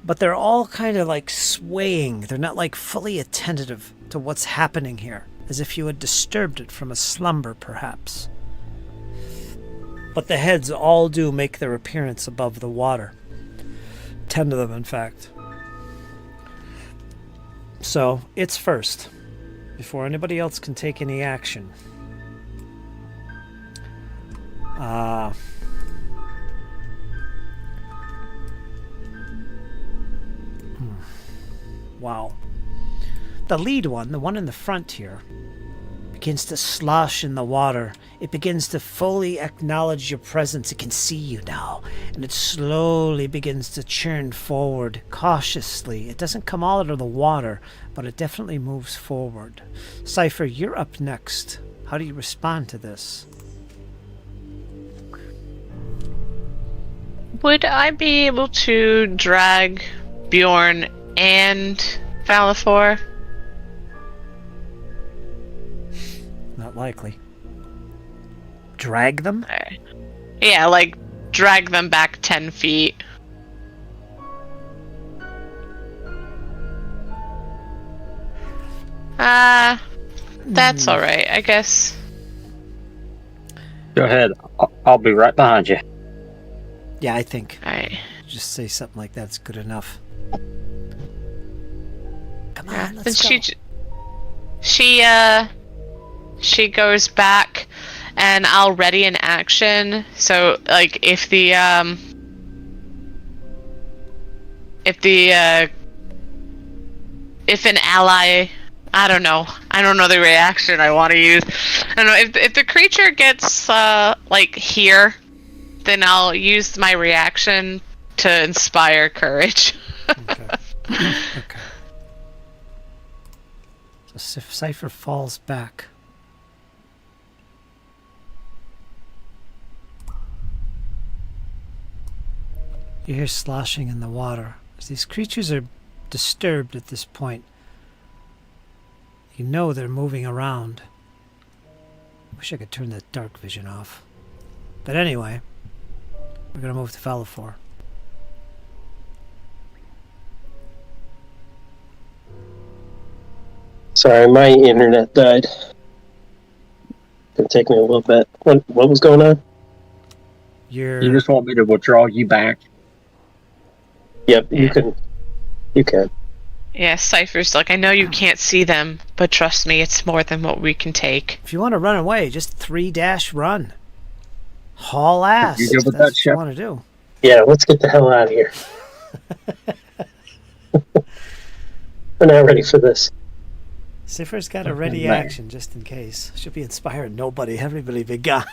but they're all kind of like swaying. They're not like fully attentive to what's happening here, as if you had disturbed it from a slumber, perhaps. But the heads all do make their appearance above the water. 10 of them, in fact. So, it's first, before anybody else can take any action. Wow. The lead one, the one in the front here, begins to slosh in the water. It begins to fully acknowledge your presence. It can see you now, and it slowly begins to churn forward cautiously. It doesn't come all out of the water, but it definitely moves forward. Cypher, you're up next. How do you respond to this? Would I be able to drag Bjorn and Valifor? Not likely. Drag them? Yeah, like drag them back 10 feet. That's alright, I guess. Go ahead. I'll be right behind you. Yeah, I think. Alright. Just say something like that's good enough. Come on, Yeah. let's Then go. she goes back, and I'll ready an action. So, like, if an ally, I don't know the reaction I want to use. I don't know if the creature gets like here, then I'll use my reaction to inspire courage. Okay. Okay. So Cypher falls back. You hear sloshing in the water. As these creatures are disturbed at this point, you know they're moving around. Wish I could turn that dark vision off. But anyway, we're going to move to Valifor. Sorry, my internet died. Gonna take me a little bit. What was going on? You just want me to withdraw you back? Yep, you can. You can. Yeah, Cypher's like, I know you can't see them, but trust me, it's more than what we can take. If you want to run away, just 3-run. Haul ass. You good with That's that, what you Shep? want to do. Yeah, let's get the hell out of here. We're not ready for this. Cypher's got a ready man. action just in case. She'll be inspiring nobody. Everybody be gone.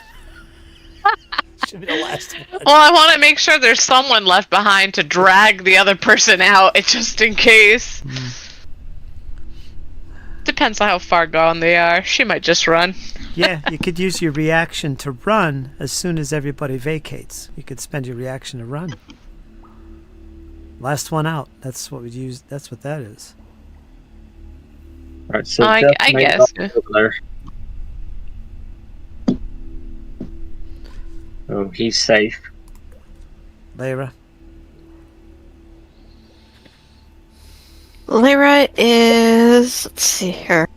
Should be the last one. Well, I want to make sure there's someone left behind to drag the other person out, just in case. Depends on how far gone they are. She might just run. Yeah, you could use your reaction to run as soon as everybody vacates. You could spend your reaction to run. Last one out. That's what we'd use. That's what that is. All right, so I Jeff's made it guess. up over there. Oh, he's safe. Lyra. Lyra is. Let's see here.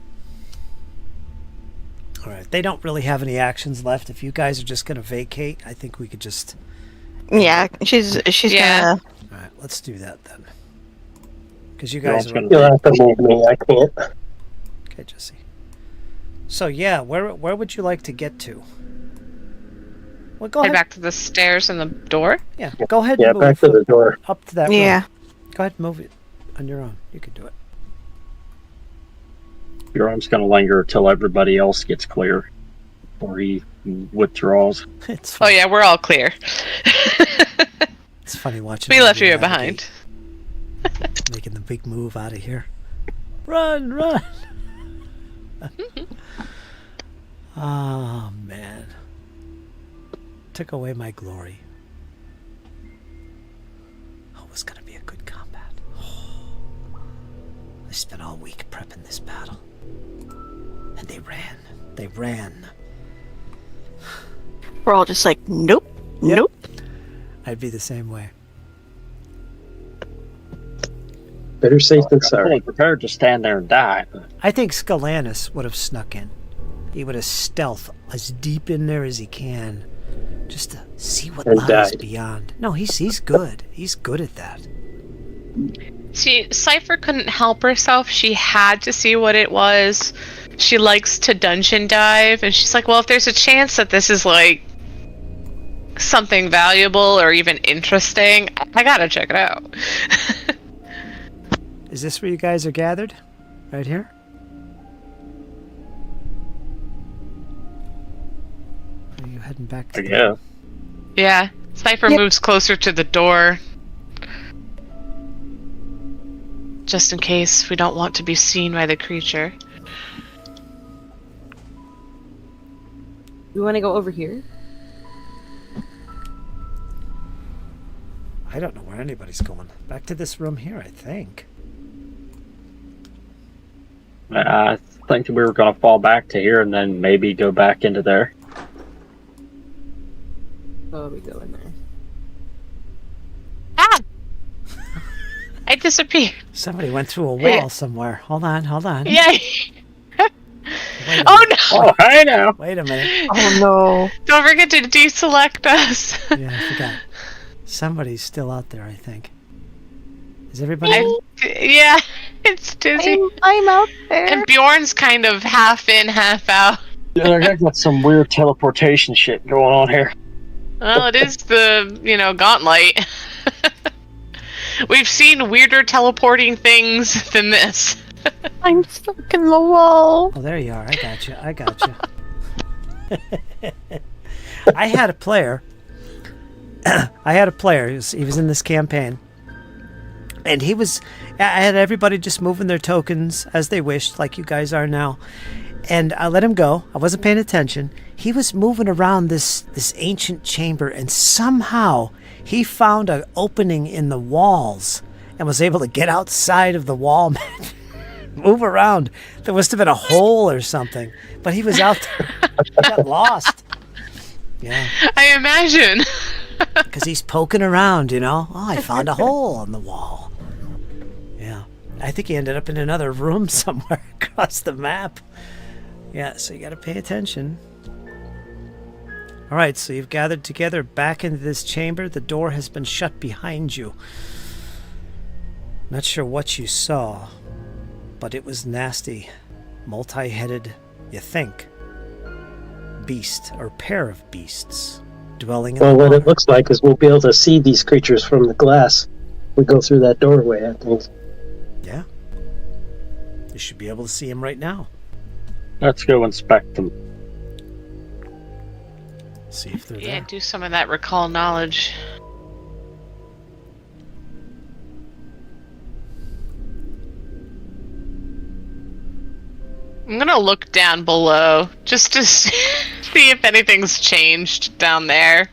All right. They don't really have any actions left. If you guys are just going to vacate, I think we could just... Yeah, she's Yeah. gonna. All right, let's do that then. Because you You're guys all are... gonna- You'll have to move me. I can't. Okay, Jesse. So, yeah, where would you like to get to? Well, go Head ahead. back to the stairs and the door. Yeah, go ahead Yeah, and move back to the door. up to that Yeah. room. Go ahead and move it on your own. You can do it. Your arm's going to linger until everybody else gets clear, or he withdraws. It's Oh funny. yeah, we're all clear. It's funny watching We left you navigate, behind. making the big move out of here. Run, run! Oh, man. Took away my glory. Oh, it was going to be a good combat. I spent all week prepping this battle. And they ran. They ran. We're all just like, nope, Yep. nope. I'd be the same way. Better safe than I'm sorry. fully prepared to stand there and die. I think Scalanus would have snuck in. He would have stealth as deep in there as he can, just to see what And lies died. beyond. No, he's good. He's good at that. See, Cypher couldn't help herself. She had to see what it was. She likes to dungeon dive, and she's like, well, if there's a chance that this is like something valuable or even interesting, I gotta check it out. Is this where you guys are gathered? Right here? Are you heading back to Yeah. Yeah, Cypher Yep. moves closer to the door. Just in case we don't want to be seen by the creature. We want to go over here. I don't know where anybody's going. Back to this room here, I think. I think we were going to fall back to here and then maybe go back into there. Oh, we go in there. Ah! I disappeared. Somebody went through a wall Yeah. somewhere. Hold on, hold on. Yeah. Wait a Oh minute. no! Oh, hey now! Wait a minute. Oh no. Don't forget to deselect us. Yeah, I forgot. Somebody's still out there, I think. Is everybody? Yeah, it's dizzy. I'm out there. And Bjorn's kind of half in, half out. Yeah, I got some weird teleportation shit going on here. Well, it is the, gauntlight. We've seen weirder teleporting things than this. I'm stuck in the wall. Oh, there you are. I got you. I got you. I had a player. He was in this campaign. And I had everybody just moving their tokens as they wished, like you guys are now. And I let him go. I wasn't paying attention. He was moving around this ancient chamber, and somehow he found an opening in the walls and was able to get outside of the wall, move around. There must have been a hole or something, but he was out there. He got lost. Yeah, I imagine. because he's poking around, Oh, I found a hole on the wall. Yeah, I think he ended up in another room somewhere across the map. Yeah, so you got to pay attention. All right, so you've gathered together back into this chamber. The door has been shut behind you. Not sure what you saw, but it was nasty. Multi-headed, you think, beast or pair of beasts dwelling in Well, the what water. it looks like is we'll be able to see these creatures from the glass. We go through that doorway, I think. Yeah. You should be able to see him right now. Let's go inspect them. See if they're Yeah, there. do some of that recall knowledge. I'm gonna look down below just to see if anything's changed down there.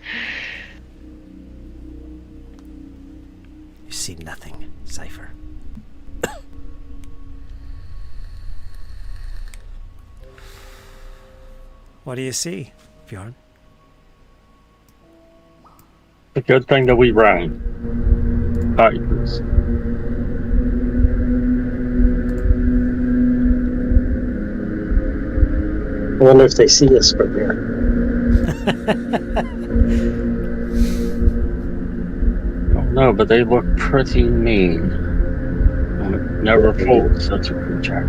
You see nothing, Cypher. What do you see, Bjorn? The good thing that we ran. Tigers. I wonder if they see us from here. Don't know, but they look pretty mean. I've never fought such a creature.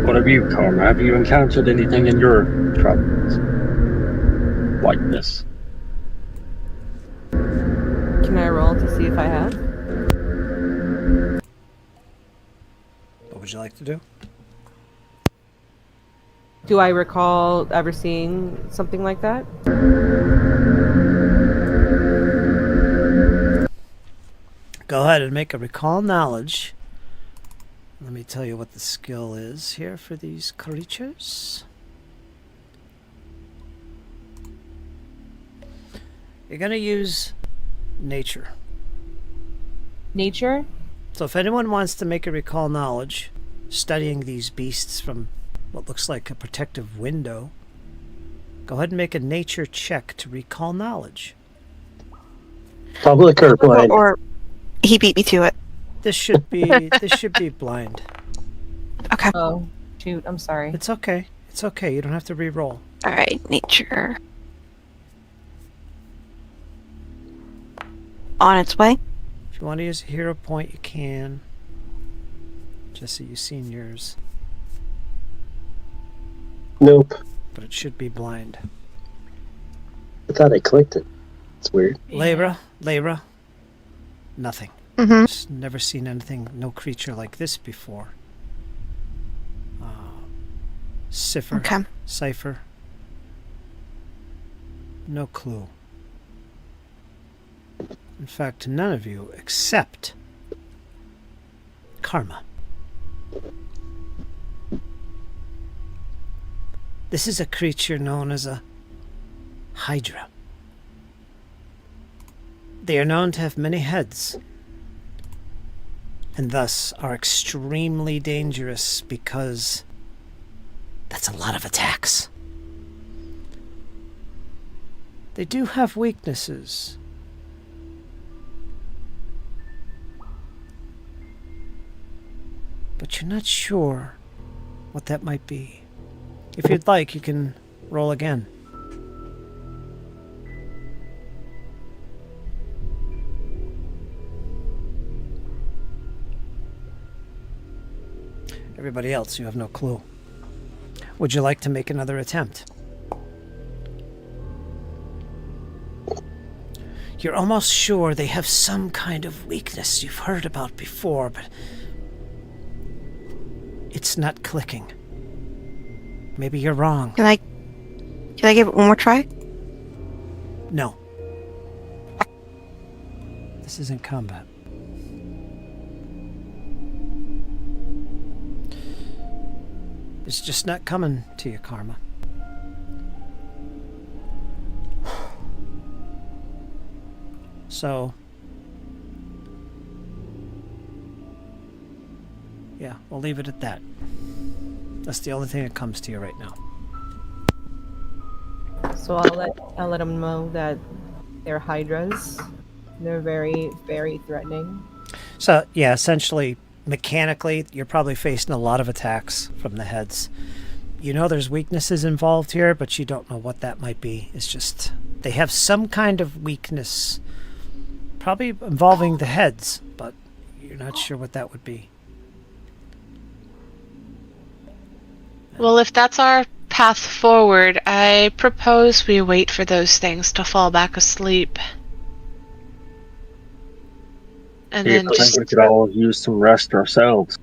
What have you, Karma? Have you encountered anything in your travels like this? Can I roll to see if I have? What would you like to do? Do I recall ever seeing something like that? Go ahead and make a recall knowledge. Let me tell you what the skill is here for these creatures. You're going to use nature. Nature? So if anyone wants to make a recall knowledge, studying these beasts from what looks like a protective window, go ahead and make a nature check to recall knowledge. Public or blind? Or he beat me to it. This should be blind. Okay. Oh, shoot. I'm sorry. It's okay. It's okay. You don't have to re-roll. All right, nature. On its way. If you want to use a hero point, you can. Jesse, you've seen yours, Nope. but it should be blind. I thought I clicked it. It's weird. Lyra, nothing. Mm-hmm. Just never seen anything, no creature like this before. Okay. Cypher, no clue. In fact, none of you except Karma. This is a creature known as a Hydra. They are known to have many heads, and thus are extremely dangerous because that's a lot of attacks. They do have weaknesses. But you're not sure what that might be. If you'd like, you can roll again. Everybody else, you have no clue. Would you like to make another attempt? You're almost sure they have some kind of weakness you've heard about before, but it's not clicking. Maybe you're wrong. Can I give it one more try? No. This isn't combat. It's just not coming to you, Karma. So, yeah, we'll leave it at that. That's the only thing that comes to you right now. So I'll let them know that they're hydras. They're very, very threatening. So, yeah, essentially, mechanically, you're probably facing a lot of attacks from the heads. You know there's weaknesses involved here, but you don't know what that might be. It's just, they have some kind of weakness Probably involving the heads, but you're not sure what that would be. Well, if that's our path forward, I propose we wait for those things to fall back asleep. And I then think just... we could all use some rest ourselves.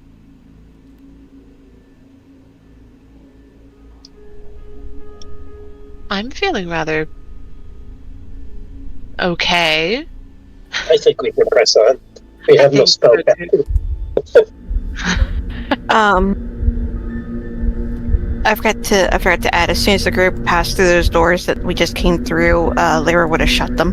I'm feeling rather okay. I think we can press on. We have no spell back. I forgot to add, as soon as the group passed through those doors that we just came through, Lyra would have shut them.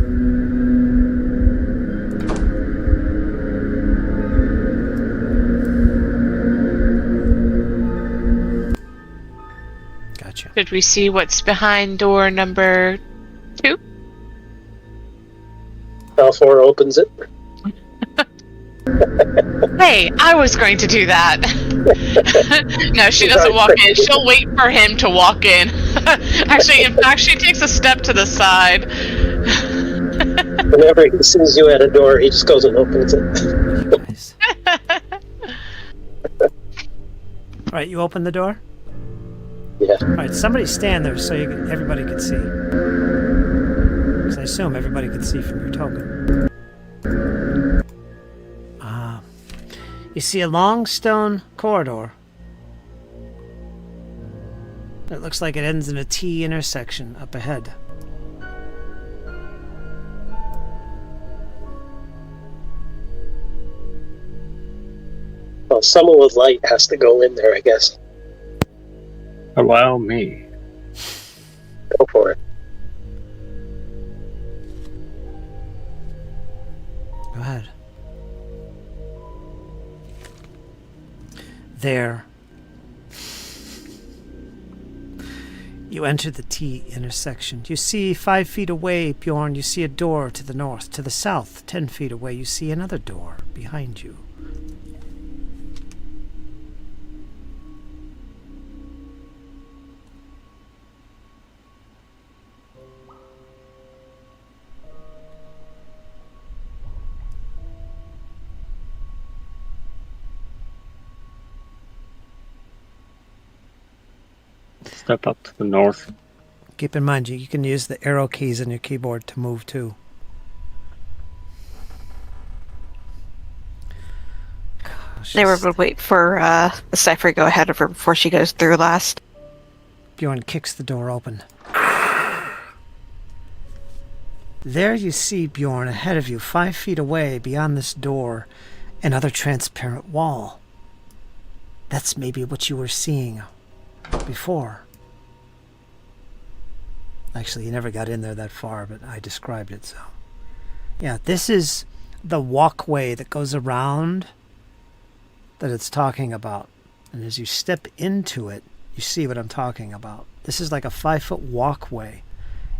Gotcha. Did we see what's behind door number 2? Balfour opens it. Hey, I was going to do that. No, she doesn't walk in. She'll wait for him to walk in. Actually, in fact, she takes a step to the side. Whenever he sees you at a door, he just goes and opens it. Nice. All right, you open the door? Yeah. All right, somebody stand there so everybody could see. Because I assume everybody could see from your token. You see a long stone corridor. It looks like it ends in a T intersection up ahead. Well, someone with light has to go in there, I guess. Allow me. Go for it. Go ahead. There. You enter the T intersection. You see 5 feet away, Bjorn, you see a door to the north. To the south, 10 feet away, you see another door behind you. Step up to the north. Keep in mind, you can use the arrow keys on your keyboard to move too. They were would wait for the Cypher to go ahead of her before she goes through last. Bjorn kicks the door open. There you see, Bjorn, ahead of you, 5 feet away, beyond this door, another transparent wall. That's maybe what you were seeing before. Actually, you never got in there that far, but I described it, so. Yeah, this is the walkway that goes around that it's talking about. And as you step into it, you see what I'm talking about. This is like a 5-foot walkway.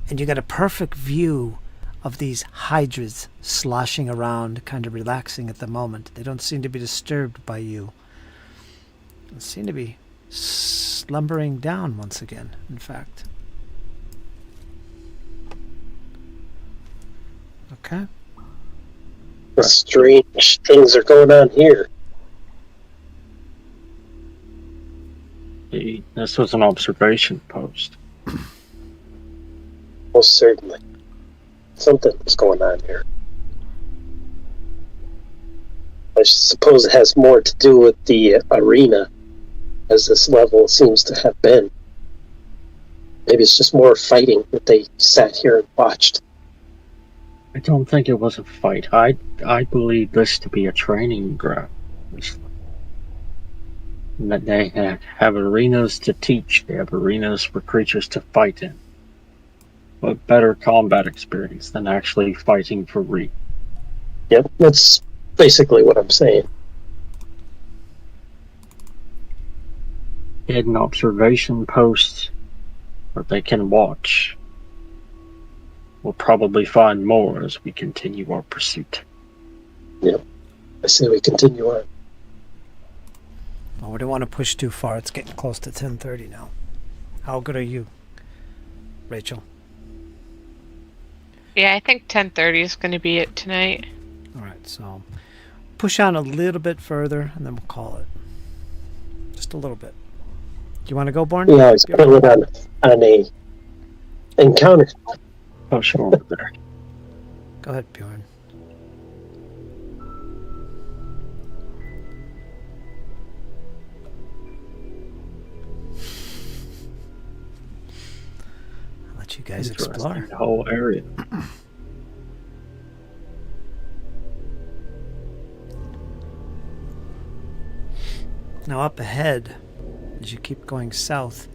And you got a perfect view of these hydras sloshing around, kind of relaxing at the moment. They don't seem to be disturbed by you. They seem to be slumbering down once again, in fact. Okay. Strange things are going on here. This was an observation post. Most certainly. Something was going on here. I suppose it has more to do with the arena, as this level seems to have been. Maybe it's just more fighting that they sat here and watched. I don't think it was a fight. I believe this to be a training ground. And that they have arenas to teach. They have arenas for creatures to fight in. But better combat experience than actually fighting for real. Yep, that's basically what I'm saying. Hidden observation posts where they can watch. We'll probably find more as we continue our pursuit. Yep. I say we continue on. Well, we don't want to push too far. It's getting close to 10:30 now. How good are you, Rachel? Yeah, I think 10:30 is going to be it tonight. All right, so push on a little bit further, and then we'll call it. Just a little bit. Do you want to go, Born? Yeah, I was putting it on a encounter. Oh, sure, over there. Go ahead, Bjorn. I'll let you guys explore. The whole area. Now up ahead, as you keep going south,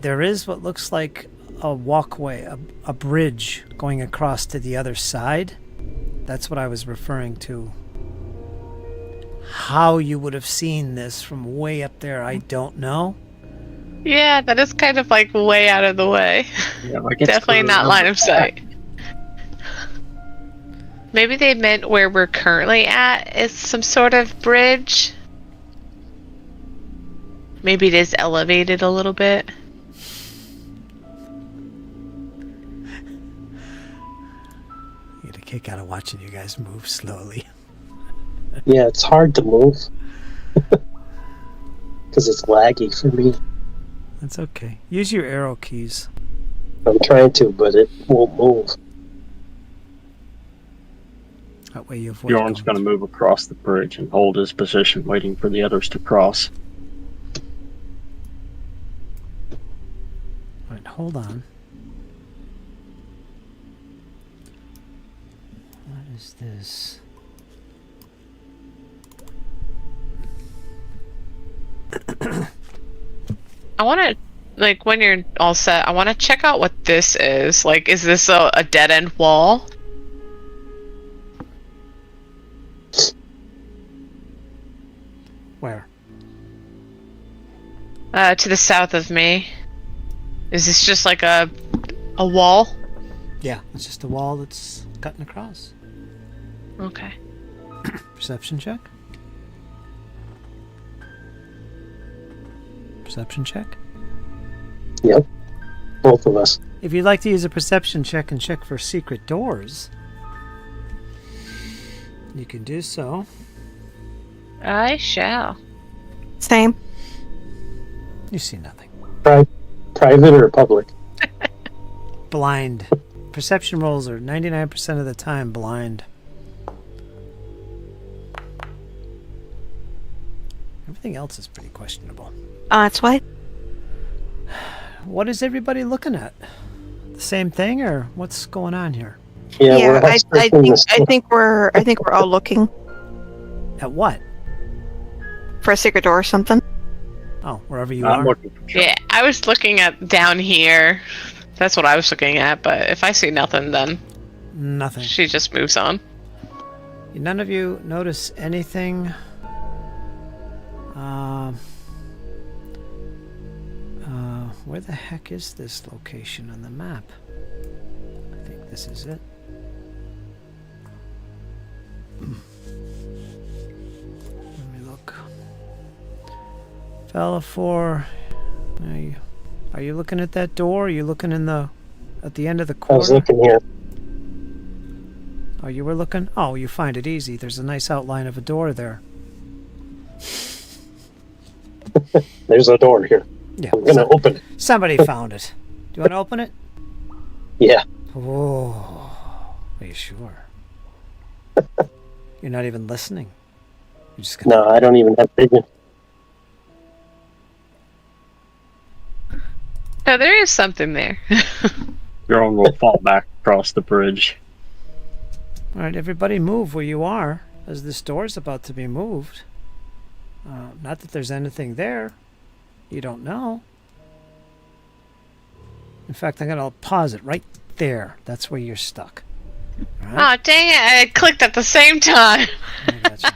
there is what looks like a walkway, a bridge going across to the other side. That's what I was referring to. How you would have seen this from way up there, I don't know. Yeah, that is kind of like way out of the way. Yeah, like it's Definitely not line of sight. Maybe they meant where we're currently at is some sort of bridge. Maybe it is elevated a little bit. You get a kick out of watching you guys move slowly. Yeah, it's hard to move. Because it's laggy for me. That's okay. Use your arrow keys. I'm trying to, but it won't move. That way you avoid Bjorn's going to move across the bridge and hold his position, waiting for the others to cross. All right, hold on. What is this? I want to, like, when you're all set, I want to check out what this is. Like, is this a dead-end wall? Where? To the south of me. Is this just like a wall? Yeah, it's just a wall that's cutting across. Okay. Perception check. Perception check. Yep. Both of us. If you'd like to use a perception check and check for secret doors, you can do so. I shall. Same. You see nothing. Private or public? Blind. Perception rolls are 99% of the time blind. Everything else is pretty questionable. That's why. What is everybody looking at? The same thing, or what's going on here? Yeah, Yeah, we're I expecting this. think we're all looking At what? for a secret door or something. Oh, wherever you I'm are. looking for Yeah, I was looking at down here. That's what I was looking at, but if I see nothing, then Nothing. she just moves on. None of you notice anything. Where the heck is this location on the map? I think this is it. Let me look. Fella 4. Are you looking at that door? Are you looking at the end of the I corridor? was looking here. Oh, you were looking? Oh, you find it easy. There's a nice outline of a door there. There's a door here. Yeah. I'm gonna open it. Somebody found it. Do you want to open it? Yeah. Oh, are you sure? You're not even listening. You're just gonna. No, I don't even have vision. No, there is something there. Bjorn will fall back across the bridge. All right, everybody, move where you are, as this door's about to be moved. Not that there's anything there. You don't know. In fact, I'm gonna pause it right there. That's where you're stuck. All right? Oh, dang it, I clicked at the same time. I gotcha.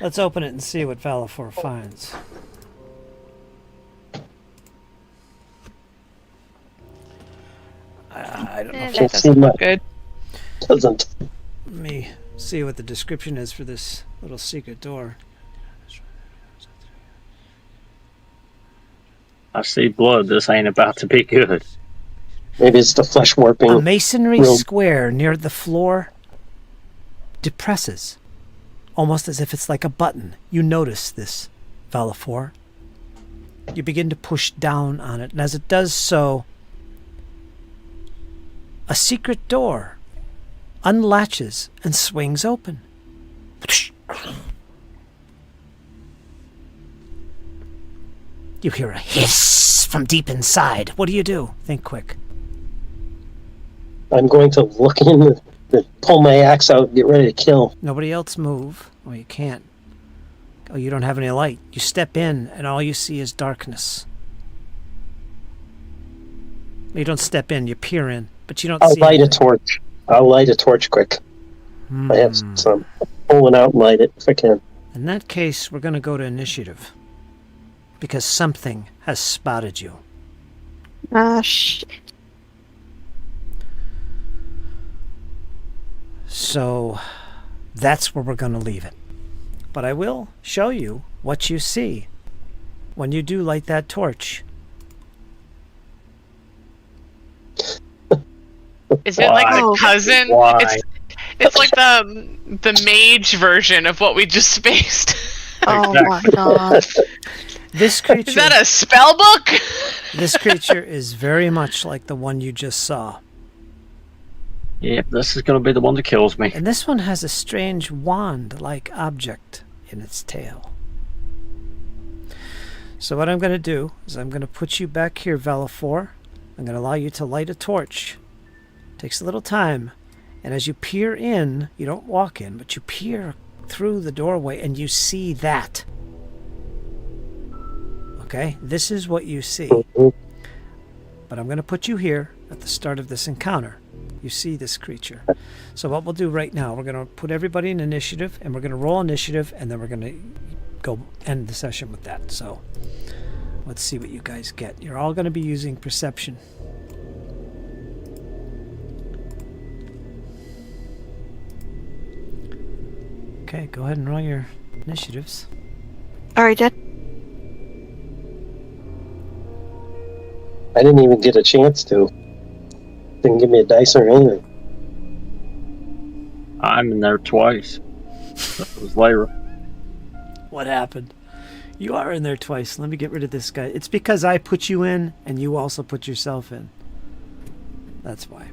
Let's open it and see what Valafor finds. I don't know. Eh, If that see doesn't look much. good. Doesn't. Let me see what the description is for this little secret door. I see blood. This ain't about to be good. Maybe it's the flesh warping. A masonry Real- square near the floor depresses, almost as if it's like a button. You notice this, Valafor. You begin to push down on it, and as it does so, a secret door unlatches and swings open. You hear a hiss from deep inside. What do? Think quick. I'm going to look in and pull my axe out and get ready to kill. Nobody else move. Oh, you can't. Oh, you don't have any light. You step in, and all you see is darkness. You don't step in, you peer in, but you don't I'll see light a anything. torch. I'll light a torch quick. I have some. Pull it out and light it if I can. In that case, we're going to go to initiative. Because something has spotted you. Shit. So, that's where we're going to leave it. But I will show you what you see when you do light that torch. Is it like the cousin? Why? It's like the mage version of what we just spaced. Oh my god. This creature, Is that a spell book? this creature is very much like the one you just saw. Yep, this is going to be the one that kills me. And this one has a strange wand-like object in its tail. So what I'm going to do is I'm going to put you back here, Valafor. I'm going to allow you to light a torch. Takes a little time. And as you peer in, you don't walk in, but you peer through the doorway and you see that. Okay? This is what you see. But I'm going to put you here at the start of this encounter. You see this creature. So what we'll do right now, we're going to put everybody in initiative, and we're going to roll initiative, and then we're going to go end the session with that. So let's see what you guys get. You're all going to be using perception. Okay, go ahead and roll your initiatives. Alright, Jed. I didn't even get a chance to. Didn't give me a dice or anything. I'm in there twice. That was Lyra. What happened? You are in there twice. Let me get rid of this guy. It's because I put you in, and you also put yourself in. That's why.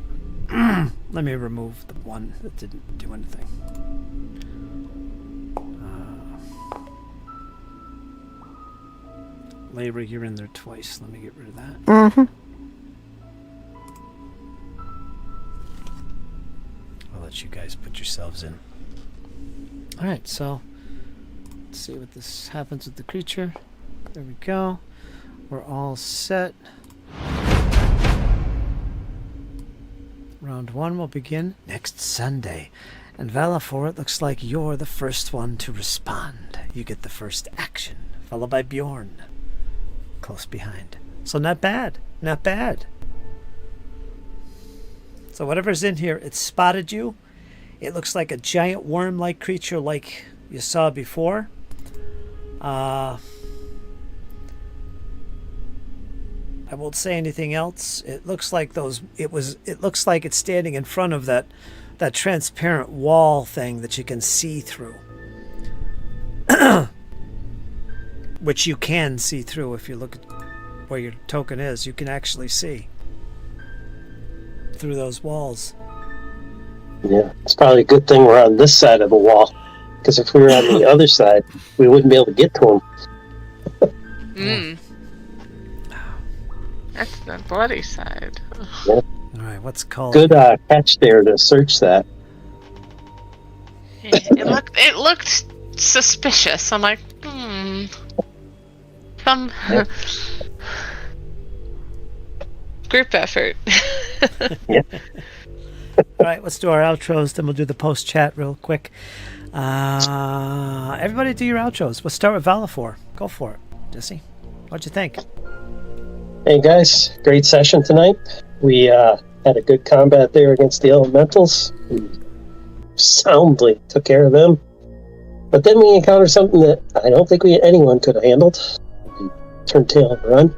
Let me remove the one that didn't do anything. Lyra, you're in there twice. Let me get rid of that. Mm-hmm. I'll let you guys put yourselves in. Alright, so let's see what this happens with the creature. There we go. We're all set. Round 1 will begin next Sunday. And Valafor, it looks like you're the first one to respond. You get the first action, followed by Bjorn. Close behind. So not bad. Not bad. So whatever's in here, it spotted you. It looks like a giant worm-like creature like you saw before. I won't say anything else. It looks like it looks like it's standing in front of that transparent wall thing that you can see through. Which you can see through if you look at where your token is. You can actually see through those walls. Yeah, it's probably a good thing we're on this side of the wall. Because if we were on the other side, we wouldn't be able to get to him. That's the bloody side. All right, what's called? Good catch there to search that. Yeah, it looked suspicious. I'm like, some group effort. Yeah. All right, let's do our outros, then we'll do the post chat real quick. Everybody do your outros. We'll start with Valafor. Go for it, Jesse. What'd you think? Hey guys, great session tonight. We had a good combat there against the elementals. We soundly took care of them. But then we encountered something that I don't think anyone could have handled. We turned tail and run.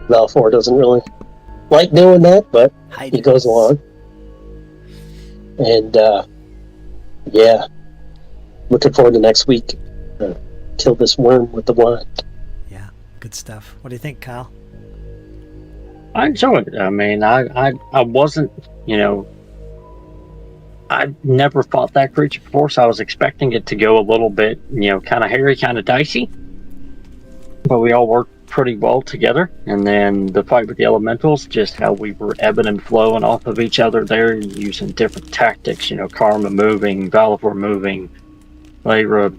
Valafor doesn't really like doing that, but Hide he goes along. And yeah, looking forward to next week. Kill this worm with the wand. Yeah, good stuff. What do you think, Kyle? I enjoyed it. I mean, I wasn't, I never fought that creature before, so I was expecting it to go a little bit, kind of hairy, kind of dicey. But we all worked pretty well together. And then the fight with the elementals, just how we were ebbing and flowing off of each other there, using different tactics, Karma moving, Valivor moving, Lyra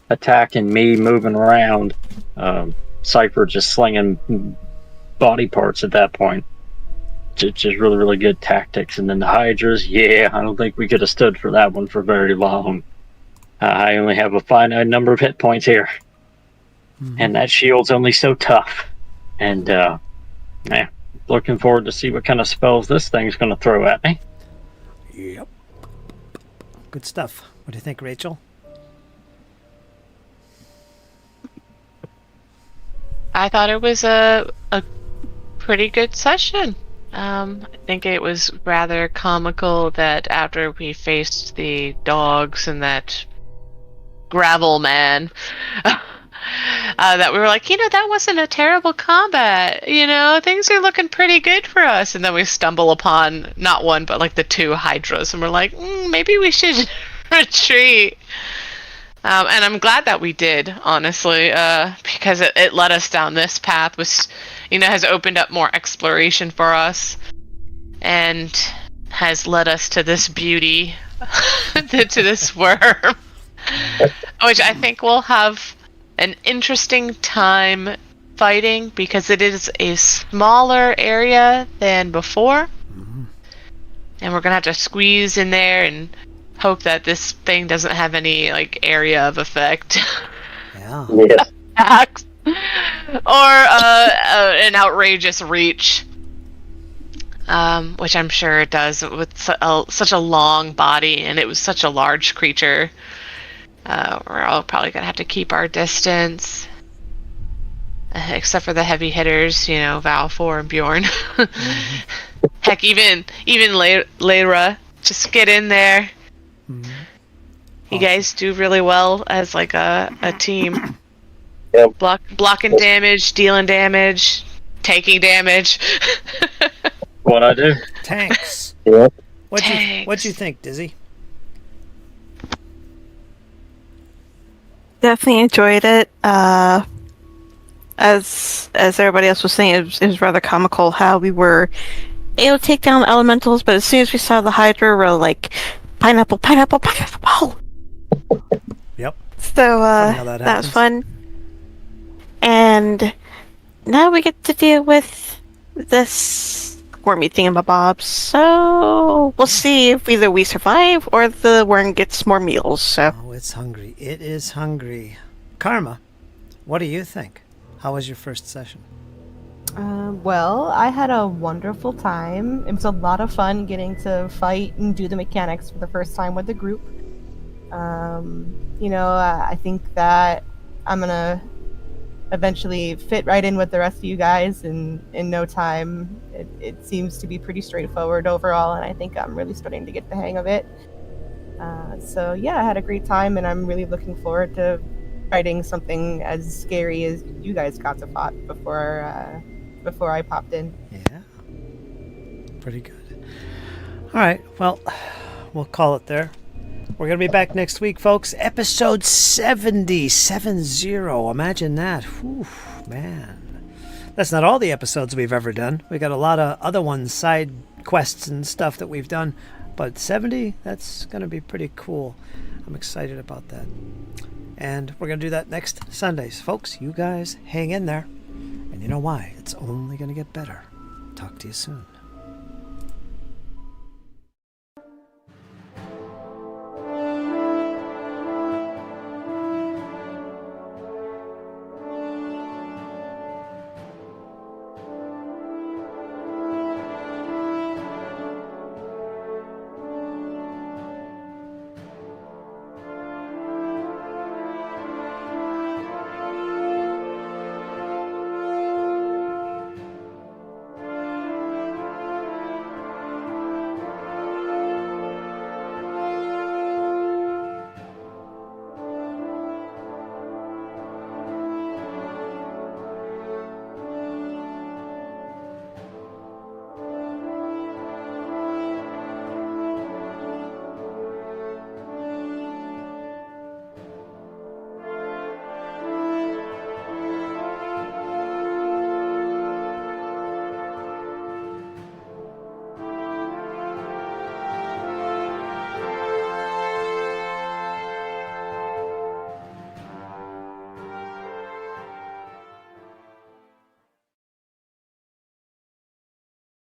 attacking me, moving around, Cypher just slinging body parts at that point. Just really, really good tactics. And then the Hydras, I don't think we could have stood for that one for very long. I only have a finite number of hit points here. And that shield's only so tough. And, looking forward to see what kind of spells this thing's going to throw at me. Yep. Good stuff. What do you think, Rachel? I thought it was a pretty good session. I think it was rather comical that after we faced the dogs and that gravel man, that we were like, that wasn't a terrible combat. Things are looking pretty good for us. And then we stumble upon not one, but like the two Hydras, and we're like, maybe we should retreat. And I'm glad that we did, honestly, because it led us down this path, which, has opened up more exploration for us, and has led us to this beauty, to this worm, which I think we'll have an interesting time fighting, because it is a smaller area than before, and we're going to have to squeeze in there and hope that this thing doesn't have any area of effect. Yeah. Attacks. Or an outrageous reach, which I'm sure it does with such a long body, and it was such a large creature. We're all probably gonna have to keep our distance, except for the heavy hitters, Valfor and Bjorn. Heck, even Lyra, just get in there. You guys do really well as a team. Yep. Blocking damage, dealing damage, taking damage. What I do? Tanks. Yep. What'd you think, Dizzy? Definitely enjoyed it. As everybody else was saying, it was rather comical how we were able to take down the elementals, but as soon as we saw the Hydra, we're like, pineapple. Yep. So that was fun. And now we get to deal with this wormy thingamabob. So we'll see if either we survive or the worm gets more meals. So. Oh, it's hungry. It is hungry. Karma, what do you think? How was your first session? Well, I had a wonderful time. It was a lot of fun getting to fight and do the mechanics for the first time with the group. I think that I'm gonna eventually fit right in with the rest of you guys in no time. It seems to be pretty straightforward overall, and I think I'm really starting to get the hang of it. So yeah, I had a great time, and I'm really looking forward to fighting something as scary as you guys got to fight before I popped in. Yeah. Pretty good. All right. Well, we'll call it there. We're going to be back next week, folks. Episode 70. Imagine that. Whew, man. That's not all the episodes we've ever done. We got a lot of other ones, side quests and stuff that we've done. But 70, that's going to be pretty cool. I'm excited about that. And we're going to do that next Sundays. Folks, you guys hang in there. And you know why? It's only going to get better. Talk to you soon.